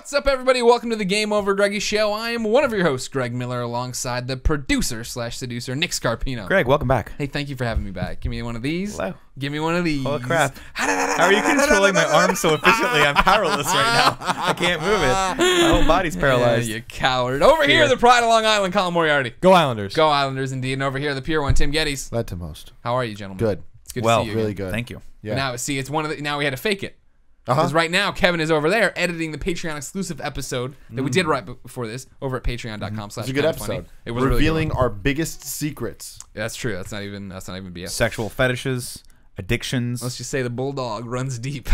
What's up, everybody? Welcome to the Game Over Greggy Show. I am one of your hosts, Greg Miller, alongside the producer/seducer, Nick Scarpino. Greg, welcome back. Hey, thank you for having me back. Give me one of these. Hello. Give me one of these. Oh, crap. How are you controlling my arms so efficiently? I'm powerless right now. I can't move it. My whole body's paralyzed. You coward. Over here, the pride of Long Island, Colin Moriarty. Go Islanders. Go Islanders, indeed. And over here, the pure one, Tim Gettys. Glad to most. How are you, gentlemen? Good. It's good Well, to see you really again. good. Thank you. Yeah. Now, see, it's one of the. Now we had to fake it. Because right now, Kevin is over there editing the Patreon exclusive episode that we did right before this over at patreon.com/. It's a good episode. It was revealing really our biggest secrets. That's true. That's not even BS. Sexual fetishes, addictions. Let's just say the bulldog runs deep.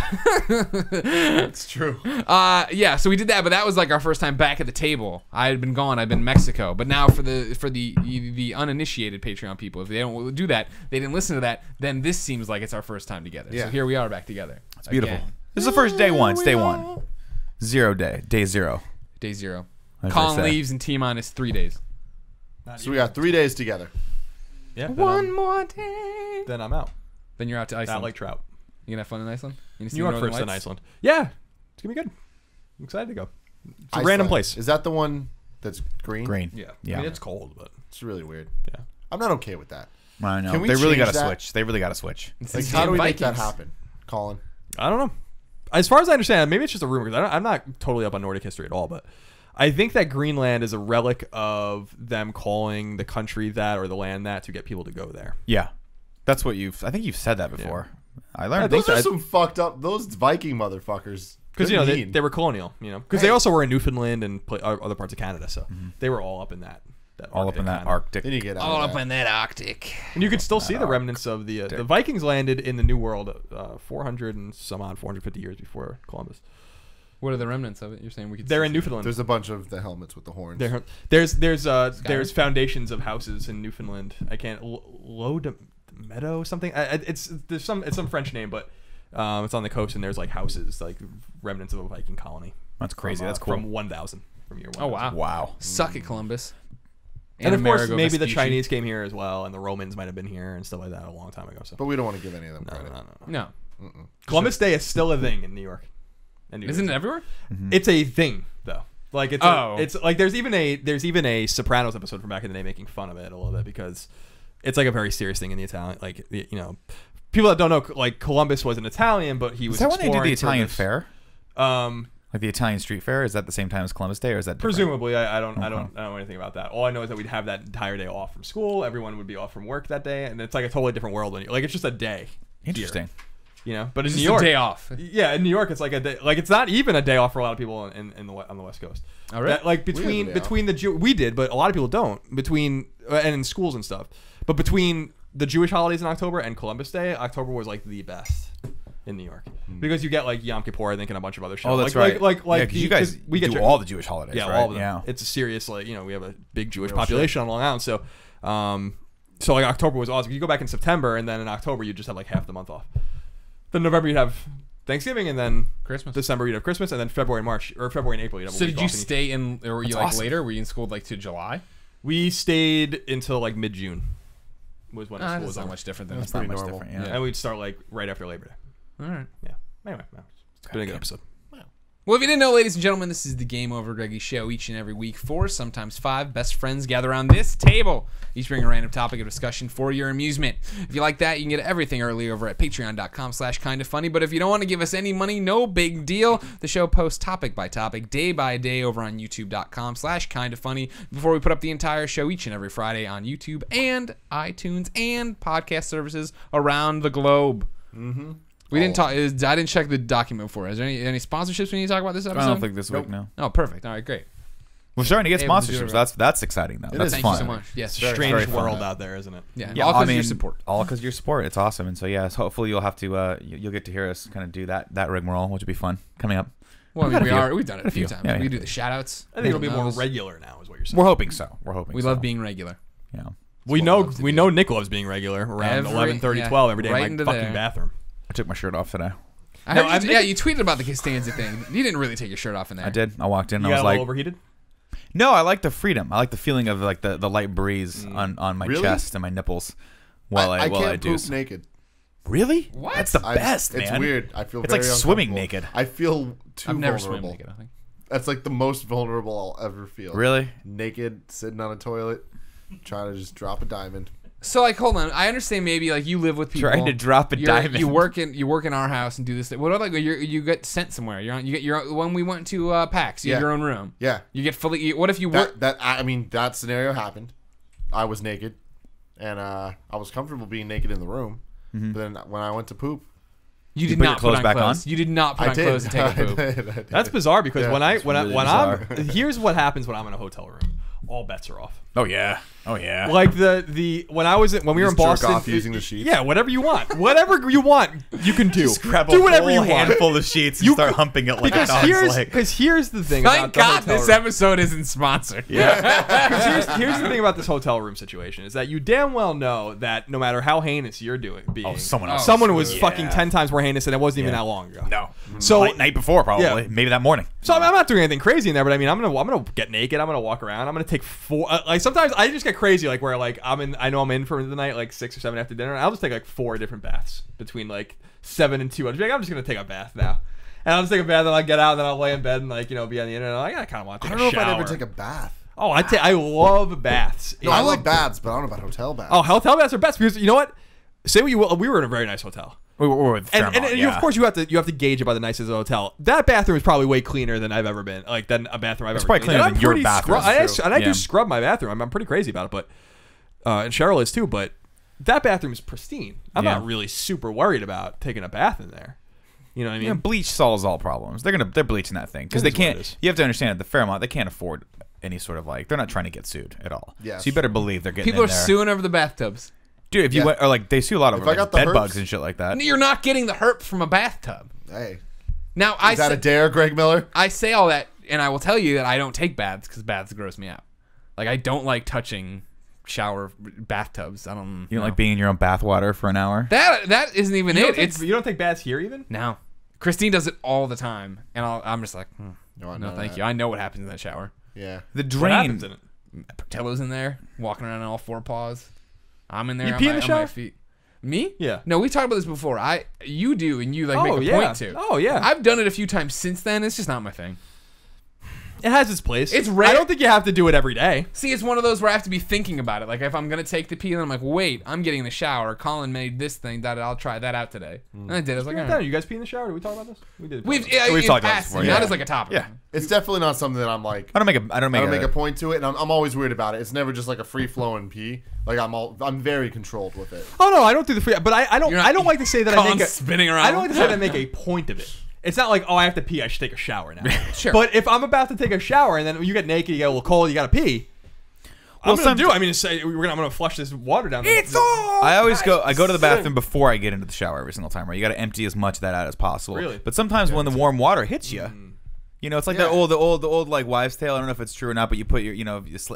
It's true. Yeah. So we did that, but that was like our first time back at the table. I had been gone. I'd been in Mexico. But now for the uninitiated Patreon people, if they don't do that, they didn't listen to that, then this seems like it's our first time together. Yeah. So here we are back together. It's beautiful. Again. This is the first day one. It's day one. Day zero. Day zero. As Colin they say. leaves in T-minus 3 days. So we got 3 days together. Yeah. One more day. Then I'm out. Then you're out to Iceland. Not like Trout. You gonna have fun in Iceland? You gonna see New York the Northern first, then Lights? Iceland. Yeah. It's gonna be good. I'm excited to go. It's a random Iceland. place. Is that the one that's green? Green. Yeah. Yeah. I mean, it's cold, but It's really weird. yeah. I'm not okay with that. I know. Can we They really change got to that? switch. They really got to switch. It's Like, the how do we make that Vikings. happen, Colin? I don't know. As far as I understand, maybe it's just a rumor because I'm not totally up on Nordic history at all, but I think that Greenland is a relic of them calling the country that or the land that to get people to go there. Yeah. That's what I think you've said that before. I learned. Those are some fucked up. Those Viking motherfuckers. Because, They're they mean. were colonial, because they also were in Newfoundland and other parts of Canada, so they were all up in that all up in that Arctic. Then you get out All of up that. in that Arctic. And you could still see the remnants of the Vikings landed in the New World 450 years before Columbus. What are the remnants of it? You're saying we could? They're see in Newfoundland. There's a bunch of the helmets with the horns. There's foundations of houses in Newfoundland. I can't Meadow something. It's some French name, but it's on the coast and there's like houses like remnants of a Viking colony. That's crazy. That's cool. From 1000 from year 1000. Oh wow! Wow. Suck it, Columbus. And of course, Amerigo maybe the Vespucci. Chinese came here as well, and the Romans might have been here and stuff like that a long time ago. So But we don't want to give any of them credit. No, Columbus Day is still a thing in New York. And New isn't it Jersey. everywhere? It's a thing though. Like it's Oh. it's like there's even a Sopranos episode from back in the day making fun of it a little bit because it's like a very serious thing in the Italian, like people that don't know, like Columbus was an Italian, but he was Is that when they do the exploring Italian for fair? Like the Italian street fair? Is that the same time as Columbus Day, or is that different? Presumably, I don't know anything about that. All I know is that we'd have that entire day off from school. Everyone would be off from work that day, and it's like a totally different world. Like it's just a day. Interesting. Here, but in It's New just York, a day off. Yeah, in New York, it's like a day. Like it's not even a day off for a lot of people on the West Coast. All right. That, like between we did, but a lot of people don't. And in schools and stuff. But between the Jewish holidays in October and Columbus Day, October was like the best in New York because you get like Yom Kippur, I think, and a bunch of other shit. Oh, that's like, right. Like because you guys we get do all the Jewish holidays, yeah, right? all of them. Yeah. It's a serious we have a big Jewish Real population on Long Island, so like October was awesome. You go back in September, and then in October you just have like half the month off. Then November you'd have Thanksgiving, and then Christmas. December you'd have Christmas, and then February and March or February and April you'd have. So a week did you off in each. stay in, or were you That's like awesome. later? Were you in school like to July? We stayed until like mid-June. Was when school That's was not over. much different than That's that. Not pretty much normal. different. Yeah. And we'd start like right after Labor Day. All right. Yeah. Anyway, it's been a good episode. Well, if you didn't know, ladies and gentlemen, this is the Game Over Greggy Show. Each and every week, 4, sometimes 5 best friends gather around this table. Each bring a random topic of discussion for your amusement. If you like that, you can get everything early over at patreon.com/kindafunny. But if you don't want to give us any money, no big deal. The show posts topic by topic, day by day over on youtube.com/kindafunny before we put up the entire show each and every Friday on YouTube and iTunes and podcast services around the globe. Mm-hmm. We didn't talk. I didn't check the document before. Is there any sponsorships we need to talk about this episode? I don't think this week, no. Oh, perfect. All right, great. We're starting to get Able to do it sponsorships. right. That's exciting, though. That's Thank fun. you so much. Yes, Strange very fun. world out there, isn't it? Yeah, Yeah, all because I of mean, your support. all because of your support. It's awesome. And so, yeah, so hopefully you'll have to, you'll get to hear us kind of do that rigmarole, which will be fun coming up. Well, We've had a few. we've done it a few times. Yeah, We yeah. do the shout outs. I think it'll be more regular now, is what you're saying. We're hoping so. We love being regular. Yeah. We know Nick loves being regular around Every- 11:30, yeah, 12 every day right in into my fucking there. bathroom. I took my shirt off today. I heard you tweeted about the Costanza thing. You didn't really take your shirt off in there. I did. I walked in. You I got was a like, little overheated? no, I like the freedom. I like the feeling of like the light breeze on my Really? chest and my nipples while I can't do. poop naked. Really? What? That's the best, man. It's weird. I feel It's very like swimming uncomfortable. naked. I feel too I've never vulnerable. swam naked, I think. That's like the most vulnerable I'll ever feel. Really? Naked, sitting on a toilet, trying to just drop a diamond. So like, hold on. I understand maybe like you live with people. Trying to drop a diamond. You work in our house and do this. What about like you get sent somewhere? You get your when we went to PAX. You have your own room. Yeah. You get fully. What if you work? I mean, that scenario happened. I was naked, and I was comfortable being naked in the room. But then when I went to poop, You did put not your clothes put on back clothes. on? You did not put I on did. clothes to take a poop. I did. That's bizarre because Yeah, when it's really I'm here's what happens when I'm in a hotel room. All bets are off. Oh yeah. Oh yeah. Like when we were in Just jerk Boston, off using the sheets? Yeah, whatever you want, whatever you want, you can do. Just grab a do whatever whole you want. handful of sheets and start humping it like a dog's leg. Because here's the thing. Thank about the God hotel this room. episode isn't sponsored. Yeah. 'Cause here's the thing about this hotel room situation is that you damn well know that no matter how heinous you're being, someone was fucking 10 times more heinous, and it wasn't even that long ago. No. So night before probably. Yeah. Maybe that morning. So I'm not doing anything crazy in there, but I mean, I'm gonna get naked. I'm gonna walk around. I'm gonna take 4. Like sometimes I just get crazy, like where like I know I'm in for the night, like 6 or 7 after dinner. And I'll just take like 4 different baths between like 7 and 2. I'll just be like, I'm just gonna take a bath now, and I'll just take a bath, and I'll get out, and then I'll lay in bed and like be on the internet. Like, I kind of want to take I a don't know shower. if I'd ever take a bath. Oh, I love baths. No, I like baths, but I don't know about hotel baths. Oh, hotel baths are best because you know what? Say what you will. We were in a very nice hotel. We were with And of course you have to gauge it by the nicest of the hotel. That bathroom is probably way cleaner than I've ever been. Like than a bathroom I've ever probably cleaned. cleaner And than I'm your pretty bathroom. I Yeah. do scrub my bathroom. I'm pretty crazy about it, but and Cheryl is too. But that bathroom is pristine. I'm Yeah. not really super worried about taking a bath in there. You know what I mean? Yeah, bleach solves all problems. They're bleaching that thing because It they is what it can't. is. You have to understand at the Fairmont they can't afford any sort of like they're not trying to get sued at all. Yes. So you better believe they're getting People are in there. suing over the bathtubs. Dude, if you Yeah. went or like they sue a lot of If I like, got the bed herpes- bugs and shit like that. You're not getting the herp from a bathtub. Hey, Now is that a dare, Greg Miller? I say all that, and I will tell you that I don't take baths because baths gross me out. Like I don't like touching shower bathtubs. I don't. You don't like being in your own bathwater for an hour? That isn't even You it. don't take, It's you don't take baths here even? no. Christine does it all the time, and I'm just like, No, I no, know thank that. you. I know what happens in that shower. Yeah. The What drain. happens in it? Portillo's in there, walking around on all 4 paws. I'm in there. You on pee my, in the on my shower? feet. Me? Yeah. No, we talked about this before. You do, and you like Oh, make a yeah. point to. Oh, yeah. I've done it a few times since then. It's just not my thing. It has its place. It's rare. I don't think you have to do it every day. See, it's one of those where I have to be thinking about it. Like if I'm gonna take the pee, and I'm like, wait, I'm getting in the shower. Colin made this thing. That I'll try that out today. And I did. I was like, all right. You guys pee in the shower? Did we talk about this? We did. We've We've talked about this passed, before, not yeah. as like a topic. Yeah. It's definitely not something that I'm like. I don't make make a point to it, and I'm always weird about it. It's never just like a free flowing pee. Like I'm very controlled with it. Oh no, I don't do the free. But I don't. You're not- I don't like to say that I Colin's make a spinning around. I don't like to say that I make a point of it. It's not like, oh, I have to pee, I should take a shower now. Sure. But if I'm about to take a shower and then you get naked, you get a little cold, you got to pee. I'm gonna do. I mean, say I'm gonna flush this water down. I always go to the bathroom before I get into the shower every single time. Right, you got to empty as much of that out as possible. Really? But sometimes when the warm water hits you, you know, it's like Yeah. the old like wives' tale. I don't know if it's true or not, but you put your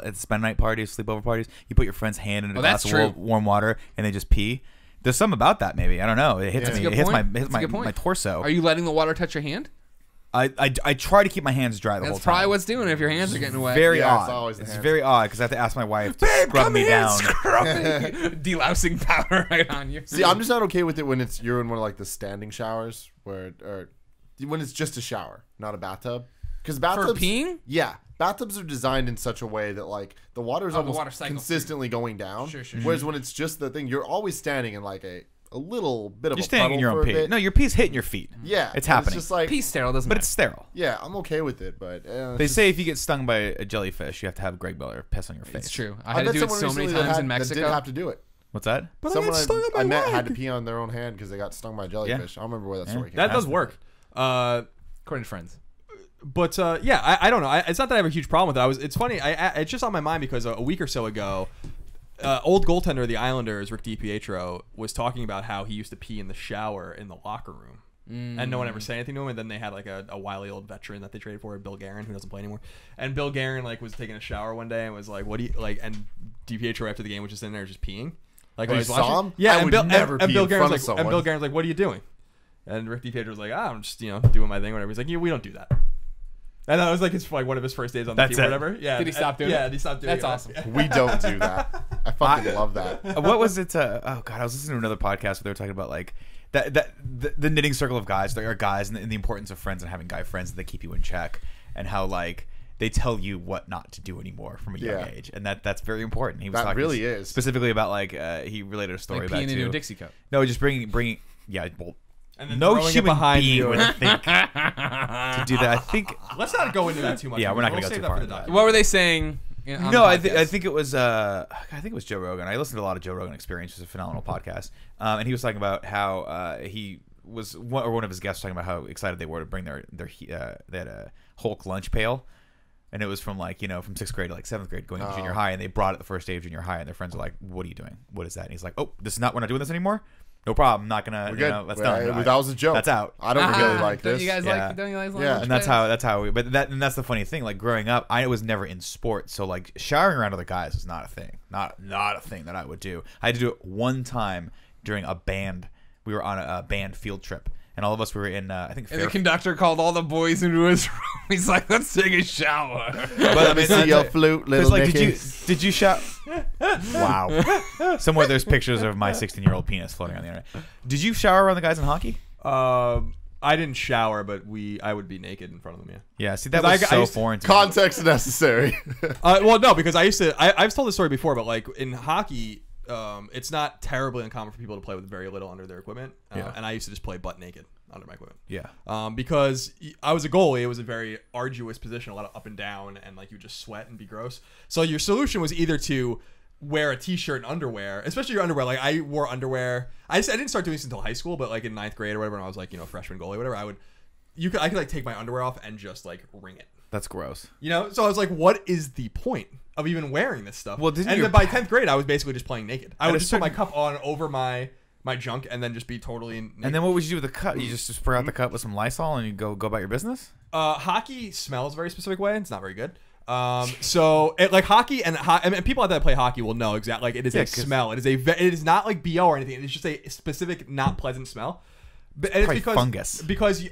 at spend night parties, sleepover parties, you put your friend's hand in a glass that's of true. warm water and they just pee. There's something about that. Maybe I don't know. It hits That's a me. good It hits point. my That's a good point. my torso. Are you letting the water touch your hand? I try to keep my hands dry the whole That's time. probably what's doing it if your hands are getting wet. Very Yeah, it's odd. always the It's hands. very odd because I have to ask my wife to scrub me down. Delousing powder right on you. See, I'm just not okay with it when you're in one of like the standing showers or when it's just a shower, not a bathtub. Because bathtubs, peeing? yeah, bathtubs are designed in such a way that like the water is the almost water cycles consistently going down. Sure. Whereas when it's just the thing, you're always standing in like a little bit of You're a standing in puddle your for own a pee. bit. No, your pee's hitting your feet. Yeah, it's and happening. It's just like Pee's sterile, doesn't But matter. it's sterile. yeah, I'm okay with it, but They say if you get stung by a jellyfish, you have to have Greg Miller piss on your face. It's true. I I had to bet do it someone so many recently times in that Mexico. did have to do it. What's that? But Someone I got stung on my I met had to leg. pee on their own hand because they got stung by a jellyfish. I don't remember where that story came That from. does work. According to friends. But yeah, I don't know. It's not that I have a huge problem with it. It's funny. It's just on my mind because a week or so ago, old goaltender of the Islanders, Rick DiPietro, was talking about how he used to pee in the shower in the locker room, and no one ever said anything to him. And then they had like a wily old veteran that they traded for, Bill Guerin, who doesn't play anymore. And Bill Guerin like was taking a shower one day and was like, "What do you like?" And DiPietro after the game was just in there just peeing. Like Oh, while you he's watching. saw him? Yeah, I and would Bill never and pee Bill in Guerin's front of like, and Bill someone. Guerin's like, "What are you doing?" And Rick DiPietro was like, "I'm just doing my thing, whatever." He's like, "Yeah, we don't do that." And that was like one of his first days on the That's team or it. whatever. Yeah. Did he stop doing it? Yeah, he stopped doing it. That's awesome. We don't do that. I fucking love that. What was it? Oh god, I was listening to another podcast where they were talking about like the knitting circle of guys. There are guys and the importance of friends and having guy friends that keep you in check. and how like they tell you what not to do anymore from a young age, and that's very important. He was talking really is specifically about like he related a story Like about peeing into too. a Dixie cup. No, just bringing yeah. Well, And then no throwing it human behind being you. would think to do that. I think. Let's not go into that too much. Yeah, we're not We'll gonna go save too that far for the into that. documentary. What were they saying? On No, the I podcast? think it was Joe Rogan. I listened to a lot of Joe Rogan Experience, which is a phenomenal podcast, and he was talking about how he was one of his guests talking about how excited they were to bring their they had a Hulk lunch pail. And it was from like, from 6th grade to like 7th grade going into junior high. And they brought it the first day of junior high. And their friends were like, what are you doing? What is that? And he's like, oh, we're not doing this anymore? No problem. I'm not going to, that's done. That was a joke. That's out. I don't really like don't this. You guys don't you guys like lunch And that's pails? how we, but that's the funny thing. Like growing up, I was never in sports. So like showering around other guys was not a thing. Not a thing that I would do. I had to do it one time during a band. We were on a band field trip. And all of us were in, I think, And the conductor called all the boys into his room. He's like, let's take a shower. But I mean, See your flute, little like, Nicky. did you shower? Wow. Somewhere there's pictures of my 16-year-old penis floating on the internet. Did you shower around the guys in hockey? I didn't shower, but I would be naked in front of them. Yeah. Yeah. See, that was so foreign to me. Context necessary. Well, no, because I've told this story before, but like in hockey, it's not terribly uncommon for people to play with very little under their equipment. And I used to just play butt naked under my equipment. Yeah. Because I was a goalie, it was a very arduous position, a lot of up and down, and like you just sweat and be gross. So your solution was either to wear a t-shirt and underwear, especially your underwear. Like I wore underwear. I didn't start doing this until high school, but like in 9th grade or whatever, when I was like, freshman goalie or whatever, I could like take my underwear off and just like wring it. That's gross. So I was like, what is the point of even wearing this stuff? Well, then by 10th grade, I was basically just playing naked. I would just put my certain- cup on over my junk and then just be totally naked. And then what would you do with the cup? You just spray out the cup with some Lysol and you go about your business? Hockey smells a very specific way. It's not very good. So like hockey and people out there that play hockey will know exactly. Like it is a smell. It is not like BO or anything. It's just a specific, not pleasant smell. But and it's because fungus. Because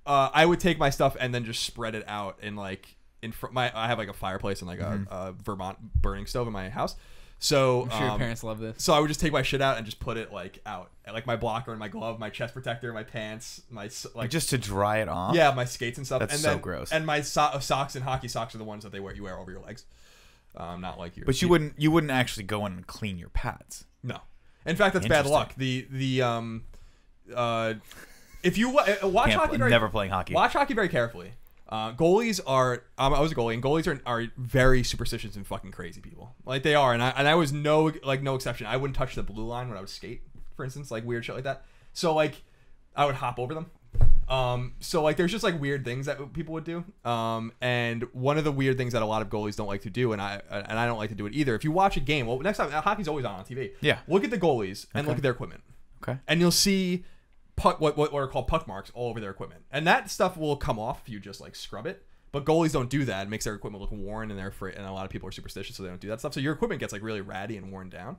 I would take my stuff and then just spread it out in like I have like a fireplace and like a Vermont burning stove in my house. So I'm sure your parents love this. So I would just take my shit out and just put it like out, like my blocker and my glove, my chest protector, my pants, my like just to dry it off. Yeah, my skates and stuff. That's and so then, gross. And my socks and hockey socks are the ones that you wear over your legs, not like your. But you wouldn't actually go in and clean your pads. No, in fact, that's bad luck. If you watch hockey, never playing hockey. Watch hockey very carefully. Goalies are. I was a goalie, and goalies are very superstitious and fucking crazy people. Like they are, and I was no exception. I wouldn't touch the blue line when I would skate, for instance, like weird shit like that. So like, I would hop over them. So like, there's just like weird things that people would do. And one of the weird things that a lot of goalies don't like to do, and I don't like to do it either. If you watch a game, well, next time hockey's always on TV. Yeah. Look at the goalies and look at their equipment. Okay. And you'll see what are called puck marks all over their equipment, and that stuff will come off if you just like scrub it. But goalies don't do that. It makes their equipment look worn, and they're afraid. And a lot of people are superstitious, so they don't do that stuff. So your equipment gets like really ratty and worn down.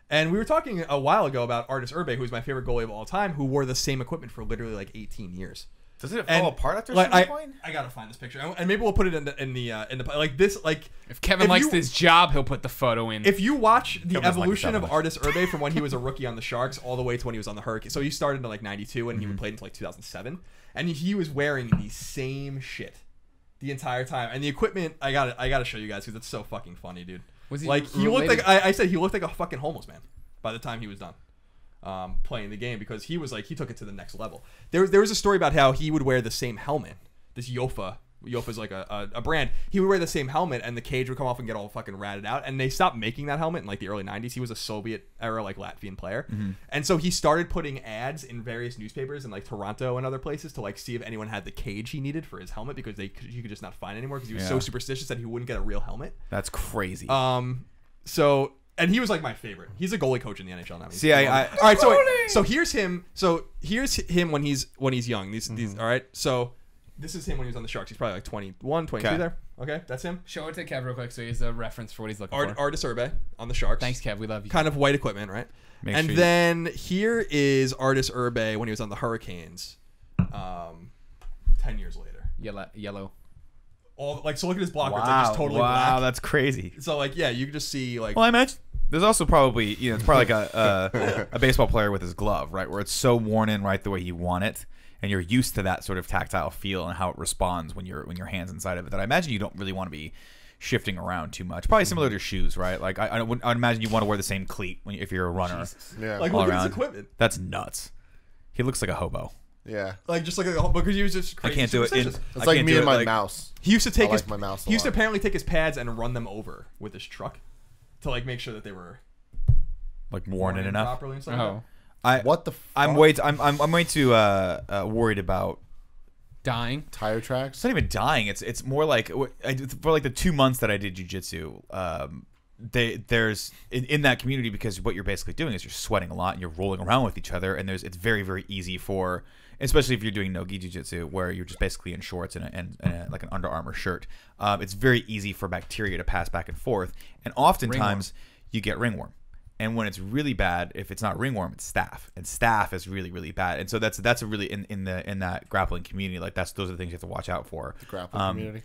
And we were talking a while ago about Artis Urbe, who's my favorite goalie of all time, who wore the same equipment for literally like 18 years. Doesn't it fall apart after like, some point? I gotta find this picture, and maybe we'll put it in the like this like. If Kevin likes this job, he'll put the photo in. If you watch the Kevin's evolution like of Artis Urbe from when he was a rookie on the Sharks all the way to when he was on the Hurricane, so he started in like '92 and he played until like 2007, and he was wearing the same shit the entire time. And the equipment, I gotta show you guys because it's so fucking funny, dude. Was he like he looked related? like I said he looked like a fucking homeless man by the time he was done. Playing the game, because he was like, he took it to the next level. There was a story about how he would wear the same helmet. This Yofa's like a brand. He would wear the same helmet and the cage would come off and get all fucking ratted out, and they stopped making that helmet in like the early 90s. He was a Soviet era like Latvian player, and so he started putting ads in various newspapers in like Toronto and other places to like see if anyone had the cage he needed for his helmet, because you could just not find it anymore because he was so superstitious that he wouldn't get a real helmet. That's crazy. And he was like my favorite. He's a goalie coach in the NHL now. See, all right. So here's him. So here's him when he's young. These all right. So this is him when he was on the Sharks. He's probably like 21, 22 Okay. there. Okay, that's him. Show it to Kev real quick so he has a reference for what he's looking for. Artis Urbe on the Sharks. Thanks, Kev. We love you. Kind of white equipment, right? Make sure Then here is Artis Urbe when he was on the Hurricanes, 10 years later. Yellow. So look at his blockers. They're just totally black. Wow, that's crazy. So like, yeah, you can just see like. Well, I imagine there's also probably it's probably like a baseball player with his glove, right, where it's so worn in right the way you want it. and you're used to that sort of tactile feel and how it responds when your hands inside of it. That I imagine you don't really want to be shifting around too much. Probably similar to your shoes, right? Like I'd imagine you want to wear the same cleat if you're a runner. Jesus. Yeah. Like all look at his around. equipment. That's nuts. He looks like a hobo. Yeah. Like just like because he was just I crazy. can't do it. superstitious. It's like me and my mouse. He used to take I his like my mouse a he used to lot. apparently take his pads and run them over with his truck to like make sure that they were Like worn in enough. properly and stuff. like Oh, that. What the fuck? I'm way too worried about. dying. Tire It's tracks? not even dying. It's more like for like the 2 months that I did jiu-jitsu, there's in that community, because what you're basically doing is you're sweating a lot and you're rolling around with each other, and it's very, very easy for, especially if you're doing no-gi jiu-jitsu where you're just basically in shorts and like an Under Armour shirt. It's very easy for bacteria to pass back and forth, and oftentimes you get ringworm. And when it's really bad, if it's not ringworm, it's staph, and staph is really, really bad. And so that's a really in that grappling community, like those are the things you have to watch out for. The grappling community?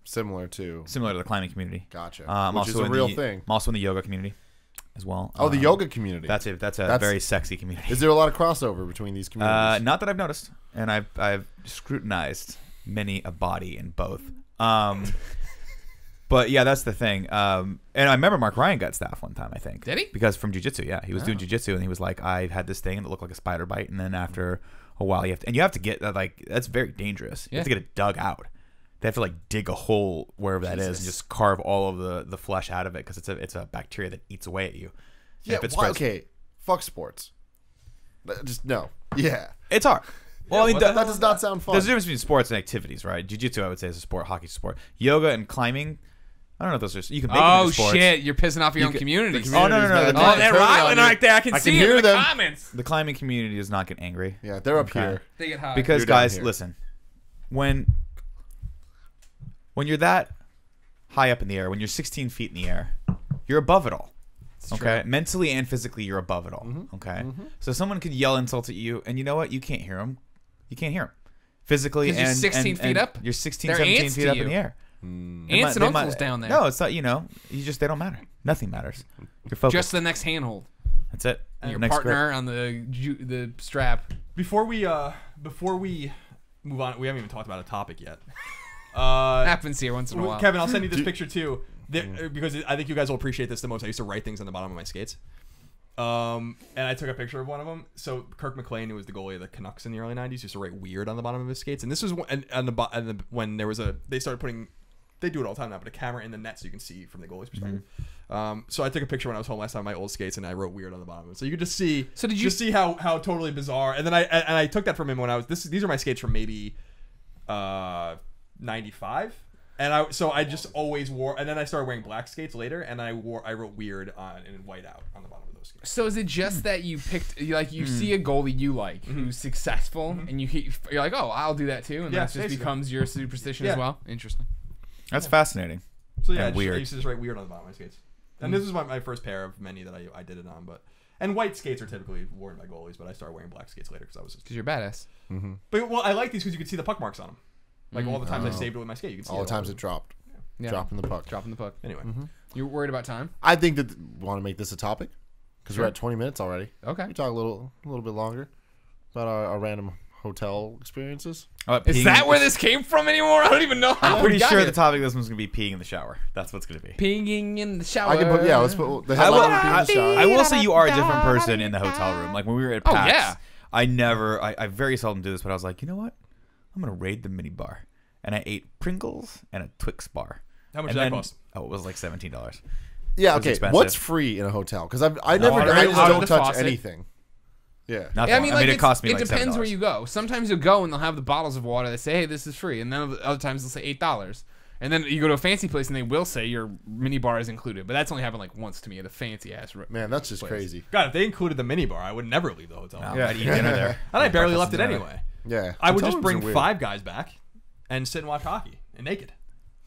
Similar to the climbing community. Gotcha. I'm Which is also a in real the- thing. I'm also in the yoga community as well. Oh, the yoga community. That's a very sexy community. Is there a lot of crossover between these communities? Not that I've noticed, and I've scrutinized many a body in both. But yeah, that's the thing. And I remember Mark Ryan got staph one time, I think. Did he? Because from jiu-jitsu, yeah. He was doing jiu-jitsu, and he was like, I had this thing that looked like a spider bite, and then after a while you have to get that, like, that's very dangerous. You have to get it dug out. They have to like dig a hole wherever that is and just carve all of the flesh out of it, because it's a bacteria that eats away at you. And yeah, if it why, spreads- okay. Fuck sports. Just no. Yeah. It's hard. Well, I mean, That does not sound fun. there's a difference between sports and activities, right? Jiu-jitsu, I would say, is a sport. Hockey's a sport. Yoga and climbing, I don't know if those are. You can make them Oh into sports. shit! You're pissing off your own could- community. the Oh no, no, no. community's The, bad. Oh, cli- they're Turning on riling you. right there. I can see hear it in them. the comments. the climbing community does not get angry. Yeah, they're up Okay. here. They get high. Because You're down guys, here. listen, when you're that high up in the air, when you're 16 feet in the air, you're above it all. Okay, true. mentally and physically, you're above it all. Okay, so someone could yell insult at you, and you know what? You can't hear them. You can't hear them physically. 'Cause you're and 16 and- feet and up? You're 16, They're 17 ants feet to up you. in the air. Aunts and uncles down there. No, it's not. You they don't matter. Nothing matters. You're focused. Just the next handhold. That's it. And your Next partner grip. on the strap. Before we move on, we haven't even talked about a topic yet. Happens here once in a while. Kevin, I'll send you this picture too, because I think you guys will appreciate this the most. I used to write things on the bottom of my skates, and I took a picture of one of them. So Kirk McLean, who was the goalie of the Canucks in the early '90s, used to write weird on the bottom of his skates. And this was when there was they started putting. They do it all the time now, but a camera in the net so you can see from the goalie's perspective. So I took a picture when I was home last time of my old skates, and I wrote weird on the bottom of it. So you could just see. So did you just see how totally bizarre? And then I took that from him when I was these are my skates from maybe 95, and I just always wore. And then I started wearing black skates later, and I wrote weird on in white out on the bottom of those skates. So is it just that you picked, you see a goalie you like who's successful, and you're like, oh, I'll do that too, and Yeah, that just basically. becomes your superstition Yeah. as well? Interesting. That's fascinating. So yeah, And I weird. used to just write weird on the bottom of my skates. And this was my first pair of many that I did it on. But and white skates are typically worn by goalies, but I started wearing black skates later because I was. Because you're badass. But well, I like these because you can see the puck marks on them. Like all the times I saved it with my skate, you can see All the it times it dropped. Yeah. Dropping the puck. Dropping the puck. Anyway, You're worried about time? I think that want to make this a topic because Sure. we're at 20 minutes already. Okay. We talk a little bit longer about our random hotel experiences. Is that where this came from anymore? I don't even know how I'm pretty we got sure here. the topic of this one's gonna be peeing in the shower. That's what's gonna be. Peeing in the shower. I can put let's put the I headline will, would be in the shower. I will say you are a different person in the hotel room. Like when we were at PAX, yeah. I very seldom do this, but I was like, you know what? I'm gonna raid the mini bar, and I ate Pringles and a Twix bar. how much And did that then- cost? Oh, it was like $17. Yeah, was okay. expensive. What's free in a hotel? Because I Water I out just of don't the touch faucet. anything. Yeah. Nothing. Yeah, I mean, like, it cost me it like depends $7. where you go. Sometimes you'll go and they'll have the bottles of water. They say, hey, this is free. And then other times they'll say $8. And then you go to a fancy place and they will say your mini bar is included. But that's only happened like once to me at a fancy ass Man, that's just place. crazy. God, if they included the mini bar, I would never leave the hotel. No, Yeah. I'd eat dinner there. And I barely Breakfast left it and dinner. anyway. Yeah. I would Hotel just rooms bring are weird. 5 guys back and sit and watch hockey and naked.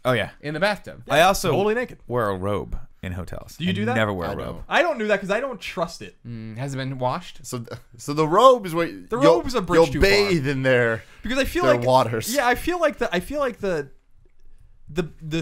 Oh yeah. in the bathtub. I also Totally naked. wear a robe in hotels. Do you do that? Never wear a I robe. don't. I don't do that because I don't trust it. Has it been washed? So the robe is what The robe is a bridge you'll too bathe in there. Because I feel Their like waters. Yeah, I feel like the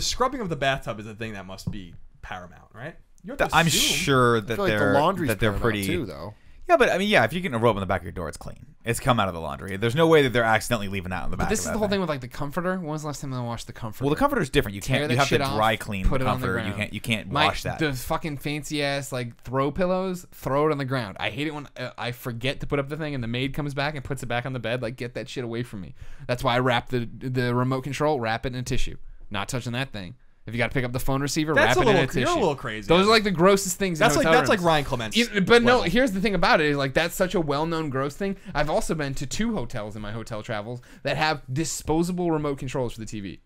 scrubbing of the bathtub is a thing that must be paramount, right? You have to I'm assume. sure I that feel like the they're laundry's that they're paramount pretty. too, though. Yeah, but I mean, yeah, if you're getting a robe on the back of your door, it's clean. It's come out of the laundry. There's no way that they're accidentally leaving that on the back. But this of is that the whole thing. thing with like the comforter. When was the last time I washed the comforter? Well, the comforter's different. You Tear can't. that You have to shit off, dry clean put the it on the comforter. ground. You can't wash that. The fucking fancy ass like throw pillows, throw it on the ground. I hate it when I forget to put up the thing and the maid comes back and puts it back on the bed. Like, get that shit away from me. That's why I wrap the remote control, wrap it in a tissue. Not touching that thing. If you got to pick up the phone receiver, That's wrap it in a tissue. You're a little crazy. Those are like the grossest things. That's in hotel that's rooms. like Ryan Clements. But no, level. here's the thing about it is like that's such a well-known gross thing. I've also been to 2 hotels in my hotel travels that have disposable remote controls for the TV.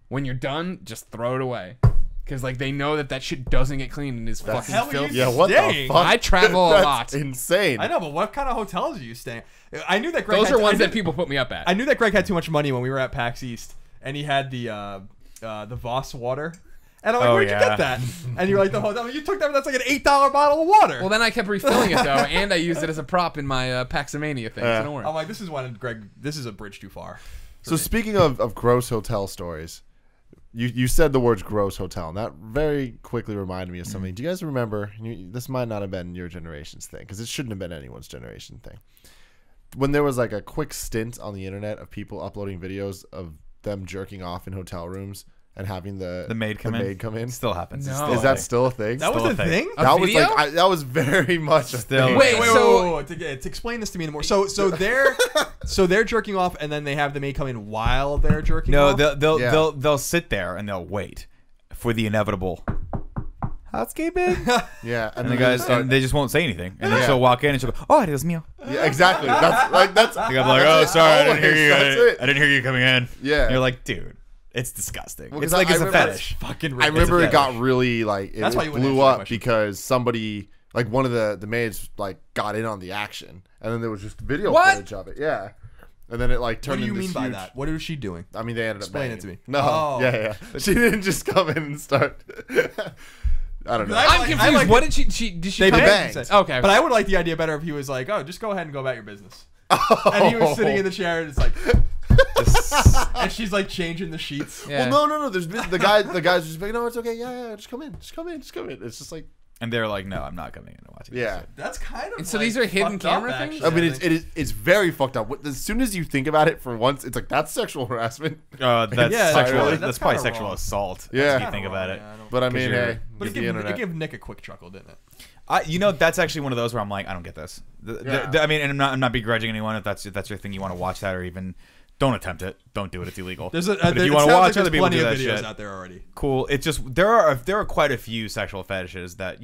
When you're done, just throw it away. Because like they know that shit doesn't get cleaned and is fucking hell are you filthy. Yeah, what the Dang. fuck? I travel a That's lot. insane. I know, but what kind of hotels are you staying? I knew that Greg. Those had, are ones I knew, that people put me up at. I knew that Greg had too much money when we were at PAX East, and he had the Voss water. And I'm like, where'd you get that? And you're like, the hotel. You took that. That's like an $8 bottle of water. Well, then I kept refilling it though, and I used it as a prop in my Paxomania thing. So don't worry. I'm like, this is when Greg. This is a bridge too far. So speaking of gross hotel stories, you said the words gross hotel, and that very quickly reminded me of something. Do you guys remember, this might not have been your generation's thing, because it shouldn't have been anyone's generation thing, when there was like a quick stint on the internet of people uploading videos of them jerking off in hotel rooms and having the maid come in? It still happens. No. It's still Is that still a thing? That was Still a a thing. thing. A That was video? like that was very much a Still thing. a Wait, so- To explain this to me more. So they're jerking off, and then they have the maid come in while they're jerking No, off. they'll sit there and they'll wait for the inevitable housekeeping. Yeah, And the guys, and they just won't say anything, and then Yeah. she'll walk in and she'll go, "Oh, Dios mío." yeah, exactly. That's I'm like, "Oh, sorry, I didn't hear you. That's it. I didn't hear you coming in." Yeah. And you're like, "Dude, it's disgusting. Well, it's 'cause like I it's a remember- fetish." fucking. I remember It's it a got fetish. really like That's why you it wouldn't blew answer my up question. because somebody like one of the maids like got in on the action, and then there was just video What? footage of it. Yeah, and then it like What turned. do you into mean this by huge- that? What is she doing? I mean, they ended up Explain it banging. to me. No, Oh. yeah. She didn't just come in and start. I don't know. I I'm like- confused. like what it- did she? Did she? They come in? banged. Okay, But I would like the idea better if he was like, "Oh, just go ahead and go about your business." And he was sitting in the chair, and it's like, and she's like changing the sheets. Yeah. Well, no. There's been, the guys just like, no, it's okay. Yeah, just come in. It's just like, And they're like, "No, I'm not coming in and watching." yeah. this shit." That's kind of. And so these are hidden fucked up, camera things? actually, I mean, think. it's very fucked up. As soon as you think about it for once, it's like that's sexual harassment. That's Yeah, sexual. really. That's That's probably kinda sexual wrong. assault. Yeah. If you think about it. Yeah, I don't- But I mean, you're- hey, But get it the internet. gave Nick a quick chuckle, didn't it? That's actually one of those where I'm like, I don't get this. I mean, and I'm not begrudging anyone if that's your thing, you want to watch that, or even don't attempt it. Don't do it. It's illegal. There's a, But if it you want sounds to like watch there's other people plenty do of that videos shit, out there already. cool. It just there are quite a few sexual fetishes that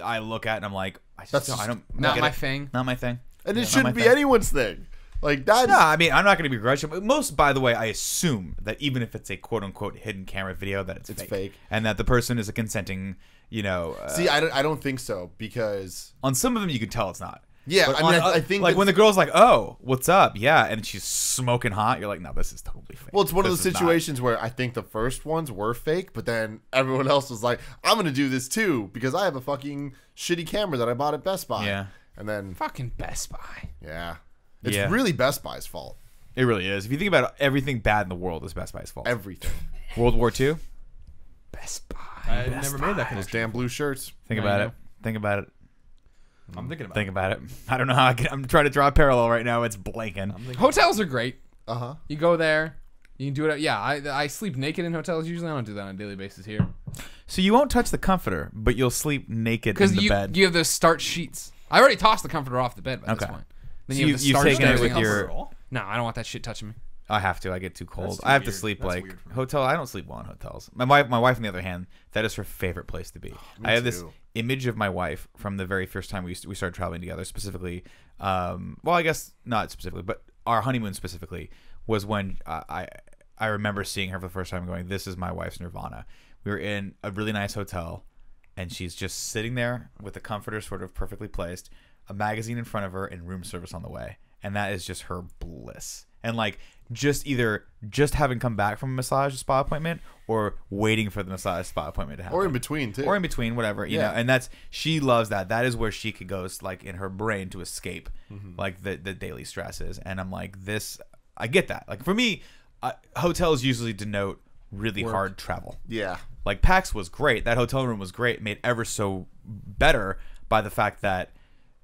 I look at and I'm like, I don't Not get my it. thing. Not my thing. And Yeah, it not shouldn't my be thing. anyone's thing. Like that. No, I mean, I'm not going to be begrudging. But most, by the way, I assume that even if it's a quote unquote hidden camera video, that it's fake. and that the person is a consenting. See, I don't think so because On some of them, you can tell it's not. yeah, But I mean, on- I think like it's- when the girl's like, "Oh, what's up?" Yeah, and she's smoking hot. You're like, "No, this is totally fake." well, it's one of This those is not." situations where I think the first ones were fake, but then everyone else was like, "I'm gonna do this too because I have a fucking shitty camera that I bought at Best Buy." Yeah. and then Fucking Best Buy. yeah, it's Yeah. really Best Buy's fault. It really is. If you think about it, everything bad in the world is Best Buy's fault. Everything. World War II. Best Buy. I never made that Those connection. damn blue shirts. Think I about know. it. Think about it. I'm thinking about Think about it. I don't know how I'm trying to draw a parallel right now. It's blanking. Hotels are great. Uh huh. You go there. You can do it. Yeah, I sleep naked in hotels usually. I don't do that on a daily basis here. So you won't touch the comforter, but you'll sleep naked in Because the bed. you have those starch sheets. I already tossed the comforter off the bed by this Okay. point. Then So you have the you've starch taken and it with everything your- else. No, I don't want that shit touching me. I have to. I get too cold. That's too I have to weird. sleep That's like weird for me. hotel. I don't sleep well in hotels. My wife, on the other hand, that is her favorite place to be. I have this too. image of my wife from the very first time we started traveling together. Specifically, well, I guess not specifically, but our honeymoon specifically was when I remember seeing her for the first time, going, "This is my wife's nirvana." We were in a really nice hotel, and she's just sitting there with the comforter sort of perfectly placed, a magazine in front of her, and room service on the way. And that is just her bliss. And like just having come back from a massage spa appointment or waiting for the massage spa appointment to happen. Or in between too. Or in between, whatever, you Yeah. know. And she loves that. That is where she could go, like in her brain, to escape like the daily stresses. And I'm like, I get that. Like for me, hotels usually denote really hard travel. Yeah. Like PAX was great. That hotel room was great. Made ever so better by the fact that